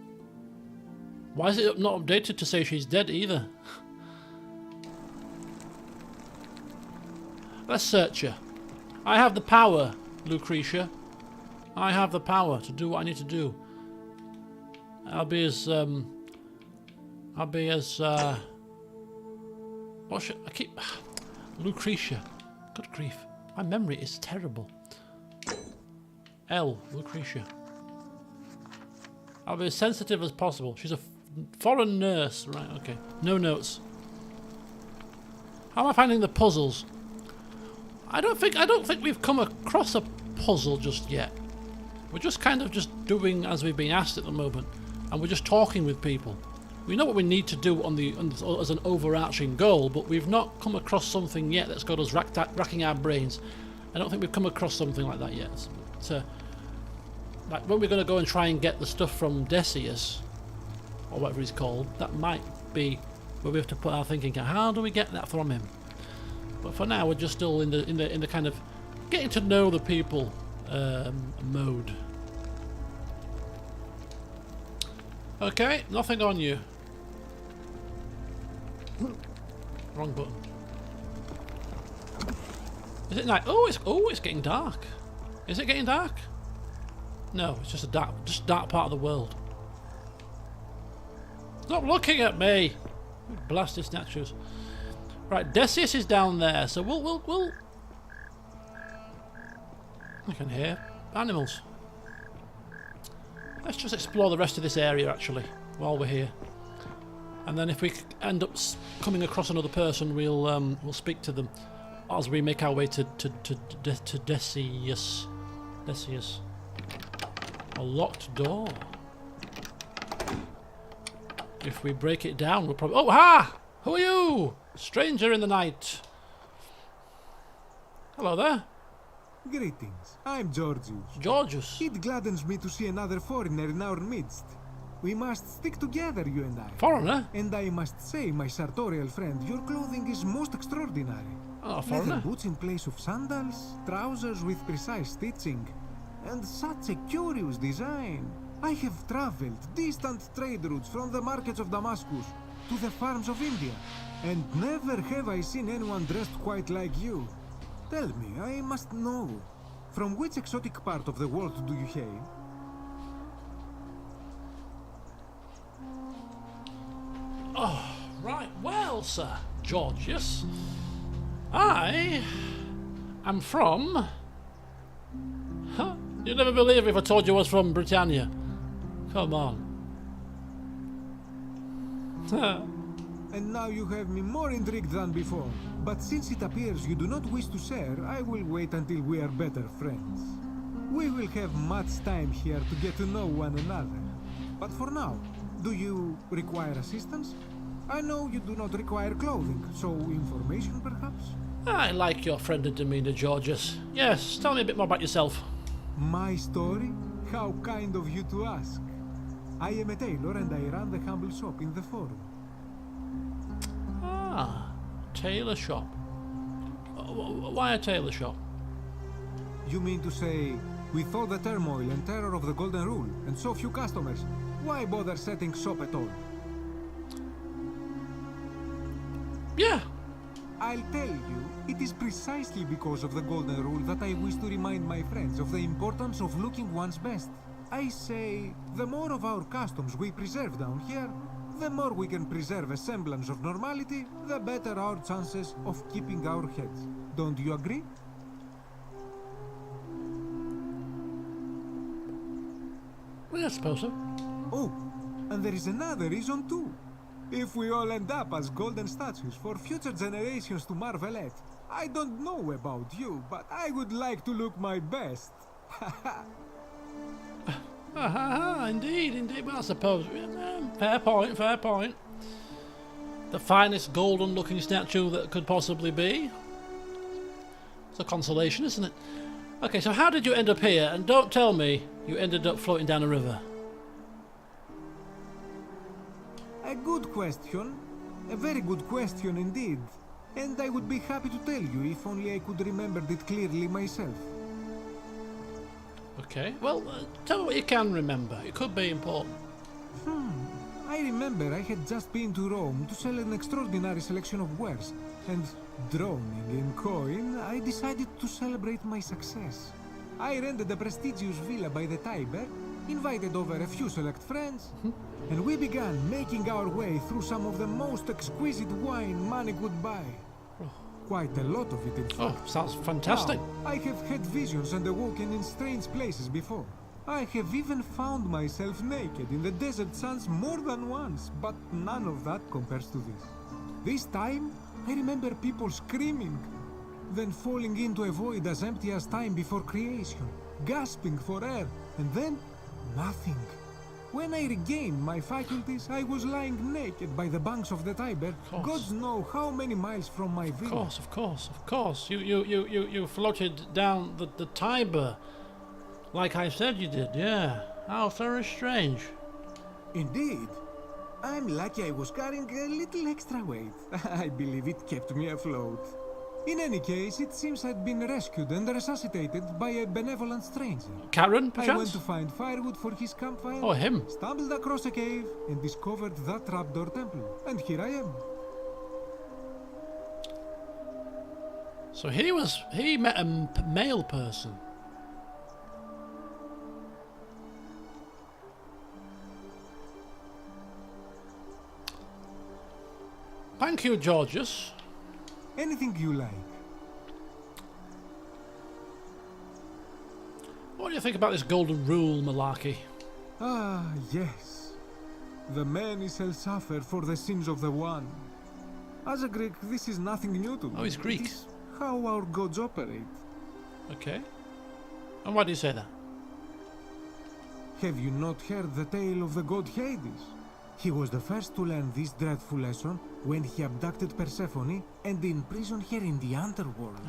Why is it not updated to say she's dead either? Let's search her. I have the power, Lucretia. I have the power to do what I need to do. I'll be as what should I keep? Lucretia. Good grief. My memory is terrible. Lucretia. I'll be as sensitive as possible. She's a foreign nurse. Right, okay. No notes. How am I finding the puzzles? I don't think we've come across a puzzle just yet. We're just kind of just doing as we've been asked at the moment. And we're just talking with people. We know what we need to do as an overarching goal, but we've not come across something yet that's got us racking our brains. I don't think we've come across something like that yet. So, like when we're going to go and try and get the stuff from Decius, or whatever he's called, that might be where we have to put our thinking. How do we get that from him? But for now, we're just still in the kind of getting to know the people mode. Okay, nothing on you. Wrong button. Is it night? Oh, it's getting dark. Is it getting dark? No, it's just a dark part of the world. Stop looking at me! Blasted statues. Right, Decius is down there, so we'll. I can hear animals. Let's just explore the rest of this area actually while we're here, and then if we end up coming across another person, we'll speak to them as we make our way to Decius. Decius. A locked door. If we break it down, we'll probably. Oh, ha! Who are you? Stranger in the night. Hello there. Greetings. I'm Georgius. Georgius. It gladdens me to see another foreigner in our midst. We must stick together, you and I. Foreigner? And I must say, my sartorial friend, your clothing is most extraordinary. Oh, foreigner? Leather boots in place of sandals, trousers with precise stitching, and such a curious design. I have traveled distant trade routes from the markets of Damascus to the farms of India, and never have I seen anyone dressed quite like you. Tell me, I must know, from which exotic part of the world do you hail? Oh, right. Well, sir, Georgius, I am from... Huh? You'd never believe if I told you I was from Britannia. Come on. And now you have me more intrigued than before. But since it appears you do not wish to share, I will wait until we are better friends. We will have much time here to get to know one another. But for now, do you require assistance? I know you do not require clothing, so information perhaps? I like your friendly demeanour, Georgius. Yes, tell me a bit more about yourself. My story? How kind of you to ask. I am a tailor and I run the humble shop in the forum. Ah, tailor shop. Why a tailor shop? You mean to say, with all the turmoil and terror of the Golden Rule and so few customers, why bother setting shop at all? Yeah. I'll tell you, it is precisely because of the Golden Rule that I wish to remind my friends of the importance of looking one's best. I say, the more of our customs we preserve down here, the more we can preserve a semblance of normality, the better our chances of keeping our heads. Don't you agree? Well, I suppose so. Oh, and there is another reason too. If we all end up as golden statues for future generations to marvel at, I don't know about you, but I would like to look my best. Indeed, indeed. Well, I suppose. Fair point, fair point. The finest golden looking statue that could possibly be. It's a consolation, isn't it? Okay, so how did you end up here? And don't tell me you ended up floating down a river. A good question. A very good question indeed. And I would be happy to tell you if only I could remember it clearly myself. Okay, well, tell me what you can remember. It could be important. I remember I had just been to Rome to sell an extraordinary selection of wares, and drowning in coin, I decided to celebrate my success. I rented a prestigious villa by the Tiber, invited over a few select friends, and we began making our way through some of the most exquisite wine money could buy. Quite a lot of it, in fact. Oh, sounds fantastic. Now, I have had visions and awoken in strange places before. I have even found myself naked in the desert sands more than once, but none of that compares to this. This time, I remember people screaming, then falling into a void as empty as time before creation, gasping for air, and then nothing. When I regained my faculties, I was lying naked by the banks of the Tiber, gods know how many miles from my villa. Of course. You floated down the Tiber, like I said you did, yeah. How very strange. Indeed. I'm lucky I was carrying a little extra weight. I believe it kept me afloat. In any case, it seems I'd been rescued and resuscitated by a benevolent stranger. Karen, perchance? I went to find firewood for his campfire. Oh, him. Stumbled across a cave and discovered that trapdoor temple. And here I am. So he met a male person. Thank you, Georgius. Anything you like. What do you think about this golden rule malarkey? Ah, yes. The many shall suffer for the sins of the one. As a Greek, this is nothing new to me. Oh, he's Greek. It is how our gods operate. Okay. And why do you say that? Have you not heard the tale of the god Hades? He was the first to learn this dreadful lesson when he abducted Persephone and imprisoned her in the underworld.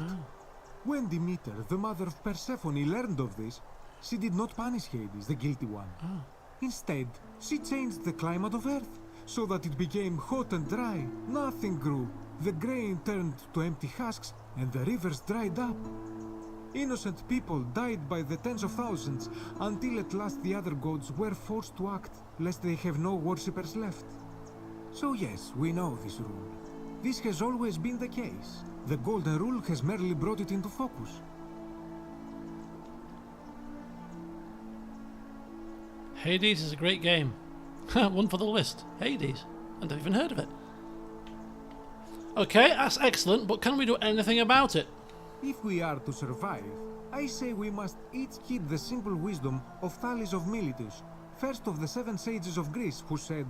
When Demeter, the mother of Persephone, learned of this, she did not punish Hades, the guilty one. Instead, she changed the climate of Earth so that it became hot and dry. Nothing grew. The grain turned to empty husks and the rivers dried up. Innocent people died by the tens of thousands until at last the other gods were forced to act, lest they have no worshippers left. So yes, we know this rule. This has always been the case. The Golden Rule has merely brought it into focus. Hades is a great game. One for the list. Hades. I've never even heard of it. Okay, that's excellent, but can we do anything about it? If we are to survive, I say we must each heed the simple wisdom of Thales of Miletus, first of the 7 sages of Greece, who said,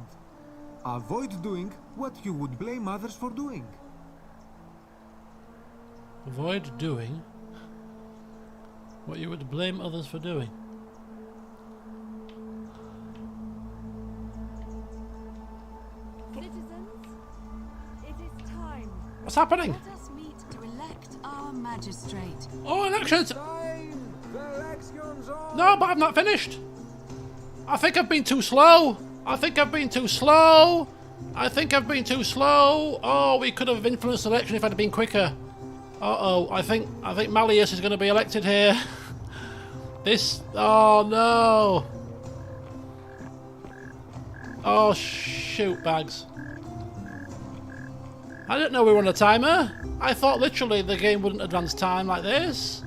"Avoid doing what you would blame others for doing." Avoid doing what you would blame others for doing. Citizens, it is time. What's happening? Let us meet to elect our magistrate. Oh, elections! No, but I'm not finished. I think I've been too slow. I think I've been too slow. Oh, we could have influenced the election if I'd been quicker. Uh-oh, I think Malleus is going to be elected here. Oh no. Oh shoot, bags. I didn't know we were on a timer. I thought literally the game wouldn't advance time like this.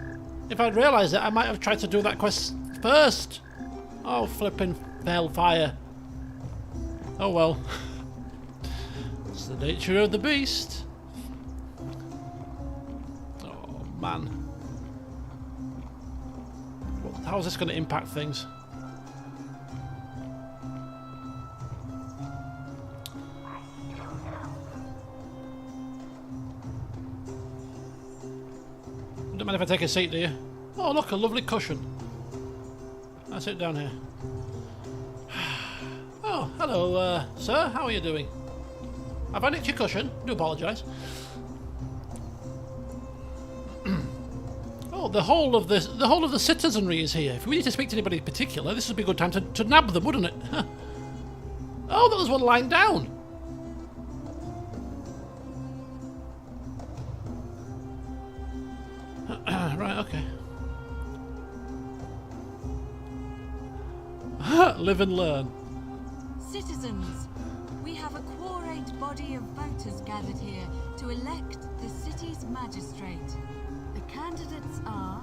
If I'd realised it, I might have tried to do that quest first. Oh, flipping hellfire. Oh well. It's the nature of the beast. Oh man. How is this going to impact things? Don't mind if I take a seat, do you? Oh look, a lovely cushion. I'll sit down here. Oh, hello, sir. How are you doing? Have I nicked your cushion? Do apologise. Oh, the whole of the citizenry is here. If we need to speak to anybody in particular, this would be a good time to nab them, wouldn't it? Oh, there was one lying down. Right, okay. Live and learn. Citizens, we have a quorate body of voters gathered here to elect the city's magistrate. The candidates are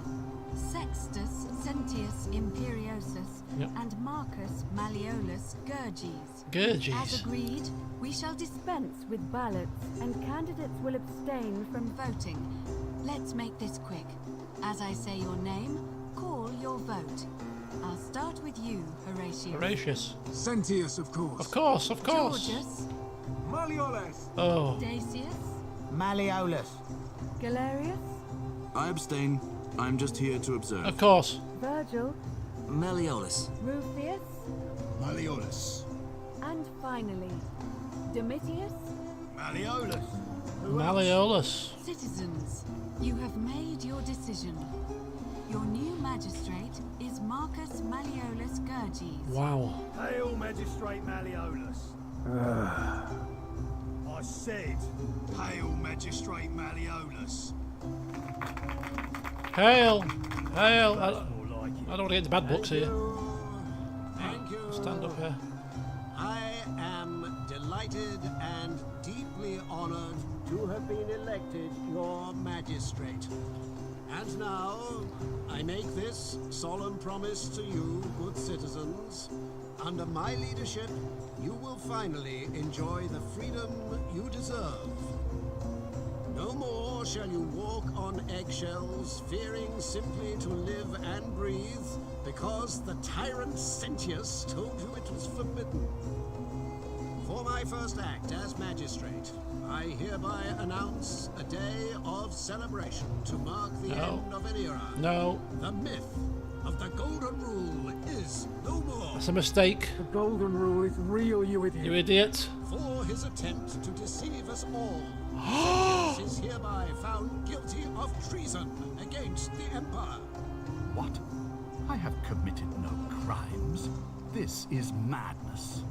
Sextus Sentius Imperiosus and Marcus Malleolus Gurges. As agreed, we shall dispense with ballots and candidates will abstain from voting. Let's make this quick. As I say your name, call your vote. I'll start with you, Horatius. Horatius. Sentius, of course. Of course, of course. Georgius. Malleolus. Oh. Dacius. Malleolus. Galerius. I abstain. I'm just here to observe. Of course. Virgil. Malleolus. Rufius. Malleolus. And finally, Domitius. Malleolus. Malleolus. Citizens, you have made your decision. Your new magistrate is Marcus Malleolus Gurges. Wow. Hail, Magistrate Malleolus. I said, hail, Magistrate Malleolus. Hail! Hail! I don't want to get into bad books here. Thank you. Stand up here. I am delighted and deeply honored to have been elected your magistrate. And now, I make this solemn promise to you, good citizens. Under my leadership, you will finally enjoy the freedom you deserve. No more shall you walk on eggshells, fearing simply to live and breathe, because the tyrant Sentius told you it was forbidden. For my first act as magistrate, I hereby announce a day of celebration to mark the end of an era. No. The myth of the Golden Rule is no more. That's a mistake. The Golden Rule is real, you idiot. You idiot. For his attempt to deceive us all, Sentius is hereby found guilty of treason against the Empire. What? I have committed no crimes. This is madness.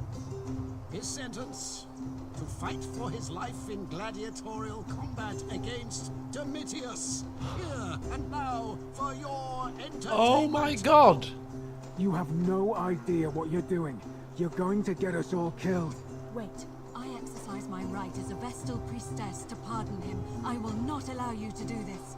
His sentence: to fight for his life in gladiatorial combat against Domitius. Here and now for your entertainment. Oh my god! You have no idea what you're doing. You're going to get us all killed. Wait, I exercise my right as a Vestal priestess to pardon him. I will not allow you to do this.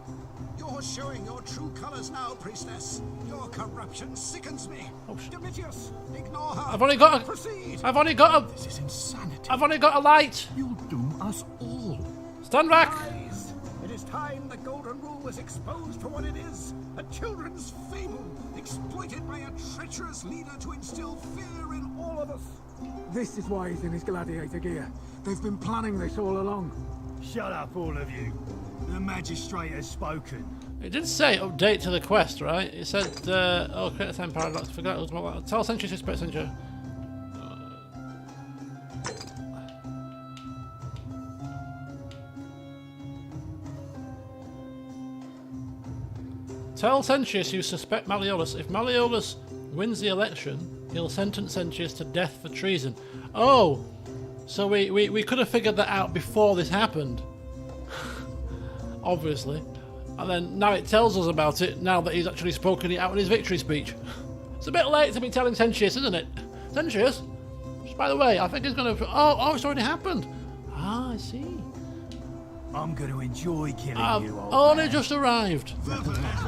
You're showing your true colors now, priestess. Your corruption sickens me. Domitius, ignore her. I've only got a... Proceed. I've only got a... This is insanity. I've only got a light. You'll doom us all. Stand back. Guys, it is time the Golden Rule was exposed for what it is. A children's fable, exploited by a treacherous leader to instill fear in all of us. This is why he's in his gladiator gear. They've been planning this all along. Shut up, all of you. The magistrate has spoken. It did say update to the quest, right? It said, oh, create a time paradox. Forgot it was more like tell Sentius to spit Sentius. Tell Sentius you suspect Malleolus. If Malleolus wins the election, he'll sentence Sentius to death for treason. Oh! So we could have figured that out before this happened. Obviously. And then now it tells us about it now that he's actually spoken it out in his victory speech. It's a bit late to be telling Sentius, isn't it? Sentius? Just by the way, I think he's going to... Oh, it's already happened. Ah, I see. I'm going to enjoy killing you, old only man. just arrived.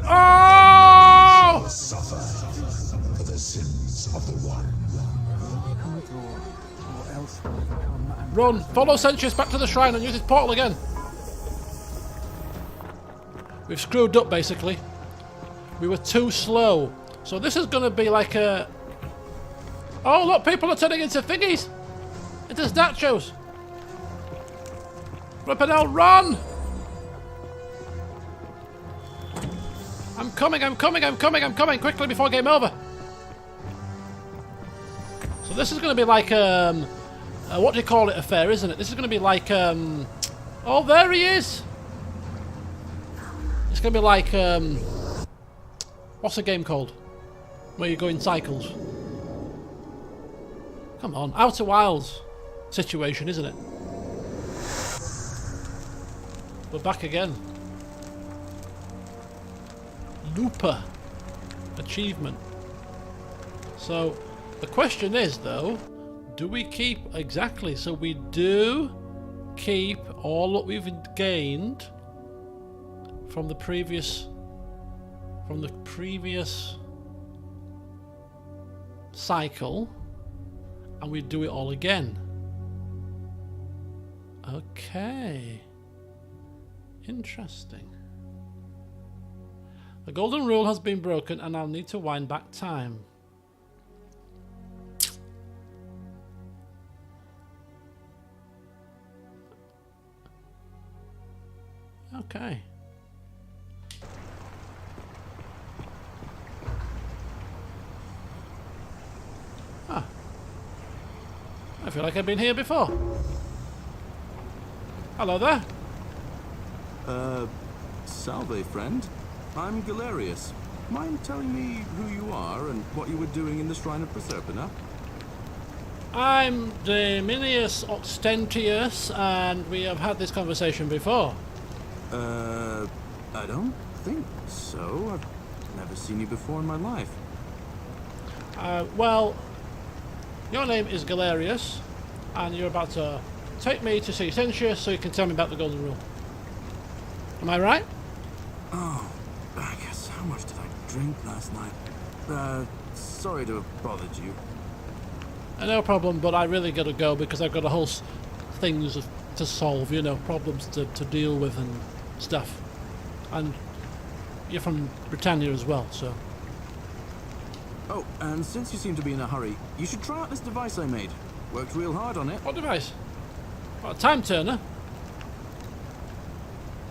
Oh! Suffer for the sins of the One. Come at all, or else will become an Run! Follow Sentius back to the shrine and use his portal again. We've screwed up, basically. We were too slow. So this is going to be like a... Oh, look, people are turning into thingies! Into statues! Flippin' run! I'm coming, quickly before game over. So this is going to be like, what do you call it, affair, isn't it? This is going to be like, oh, there he is! It's going to be like, what's the game called? Where you go in cycles. Come on, Outer Wilds situation, isn't it? We're back again. Looper achievement. So the question is, though, do we keep exactly? So we do keep all that we've gained from the previous cycle, and we do it all again. Okay. Interesting. The golden rule has been broken and I'll need to wind back time. Okay. Ah. I feel like I've been here before. Hello there. Salve, friend. I'm Galerius. Mind telling me who you are and what you were doing in the Shrine of Proserpina? I'm Dominius Oxtentius, and we have had this conversation before. I don't think so. I've never seen you before in my life. Well, your name is Galerius, and you're about to take me to see Sentius so you can tell me about the golden rule. Am I right? Oh, I guess. How much did I drink last night? Sorry to have bothered you. No problem, but I really gotta go because I've got a whole things to solve, you know, problems to deal with and stuff. And you're from Britannia as well, so... Oh, and since you seem to be in a hurry, you should try out this device I made. Worked real hard on it. What device? What, a time turner?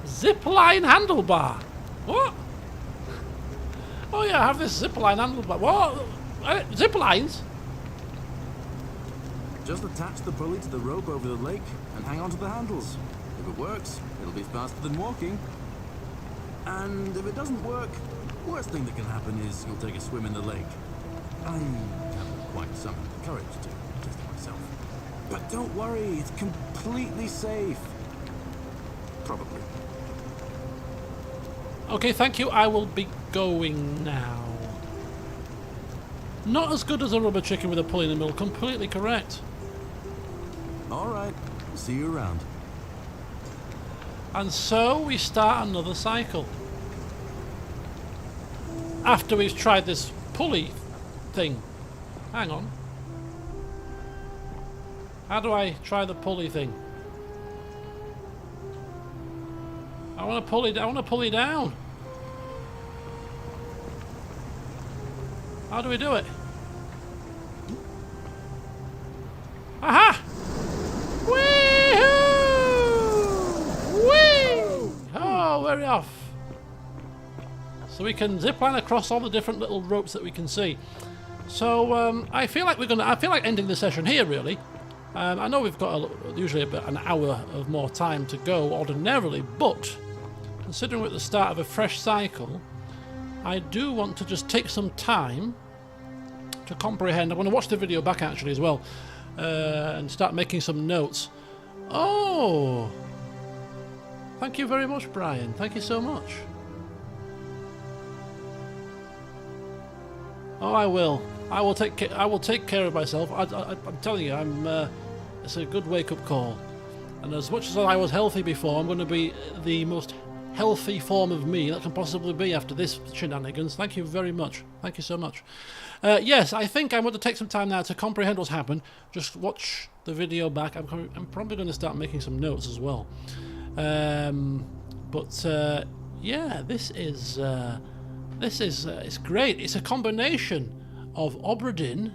Zipline handlebar. What? Oh yeah, I have this zipline handlebar. What? Zip lines? Just attach the pulley to the rope over the lake and hang on to the handles. If it works, it'll be faster than walking. And if it doesn't work, worst thing that can happen is you'll take a swim in the lake. I haven't quite summoned the courage to test it myself. But don't worry, it's completely safe. Probably. Okay, thank you. I will be going now. Not as good as a rubber chicken with a pulley in the middle. Completely correct. Alright, see you around. And so we start another cycle. After we've tried this pulley thing. Hang on. How do I try the pulley thing? I want to pull it down. How do we do it? Aha! Wee-hoo! Whee! Oh, very off. So we can zipline across all the different little ropes that we can see. So I feel like ending the session here, really. I know we've got usually about an hour of more time to go ordinarily, but considering we're at the start of a fresh cycle, I do want to just take some time to comprehend. I want to watch the video back actually as well and start making some notes. Oh, thank you very much, Brian. Thank you so much. Oh, I will. I will take care of myself. I'm telling you, it's a good wake-up call. And as much as I was healthy before, I'm going to be the most healthy form of me that can possibly be after this shenanigans. Thank you very much. Thank you so much. Yes, I think I want to take some time now to comprehend what's happened. Just watch the video back. I'm probably going to start making some notes as well. Yeah, this is it's great. It's a combination of Obra Dinn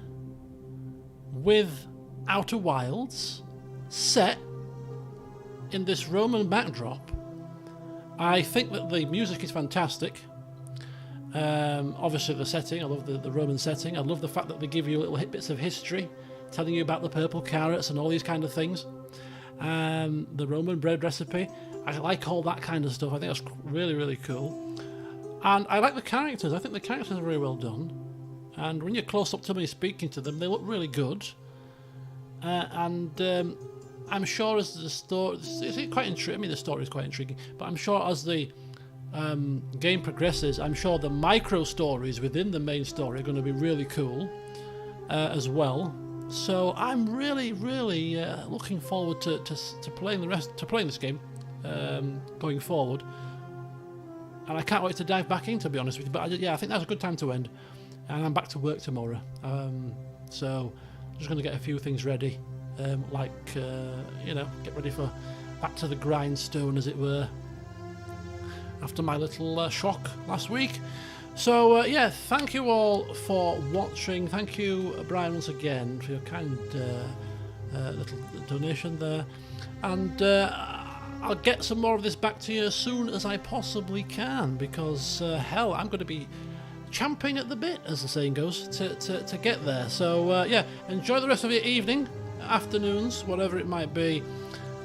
with Outer Wilds set in this Roman backdrop. I think that the music is fantastic. Obviously the setting, I love the Roman setting. I love the fact that they give you little bits of history, telling you about the purple carrots and all these kind of things. The Roman bread recipe, I like all that kind of stuff. I think that's really, really cool. And I like the characters. I think the characters are very well done. And when you're close up to me speaking to them, they look really good. I'm sure as the story, it's quite intriguing. I mean, the story is quite intriguing, but I'm sure as the game progresses, I'm sure the micro stories within the main story are going to be really cool as well. So I'm really, really looking forward to playing this game going forward. And I can't wait to dive back in, to be honest with you. But yeah, I think that's a good time to end. And I'm back to work tomorrow. So I'm just going to get a few things ready. Get ready for back to the grindstone, as it were, after my little shock last week. So yeah, thank you all for watching. Thank you, Brian, once again for your kind little donation there. And I'll get some more of this back to you as soon as I possibly can, because hell, I'm going to be champing at the bit, as the saying goes, to get there. So yeah, enjoy the rest of your evening, afternoons, whatever it might be,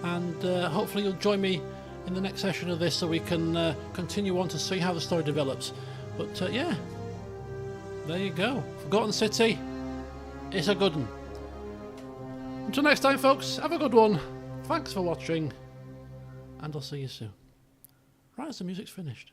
and hopefully you'll join me in the next session of this so we can continue on to see how the story develops. But yeah, there you go. Forgotten City, it's a good one. Until next time, folks, have a good one. Thanks for watching, and I'll see you soon. Right as the music's finished.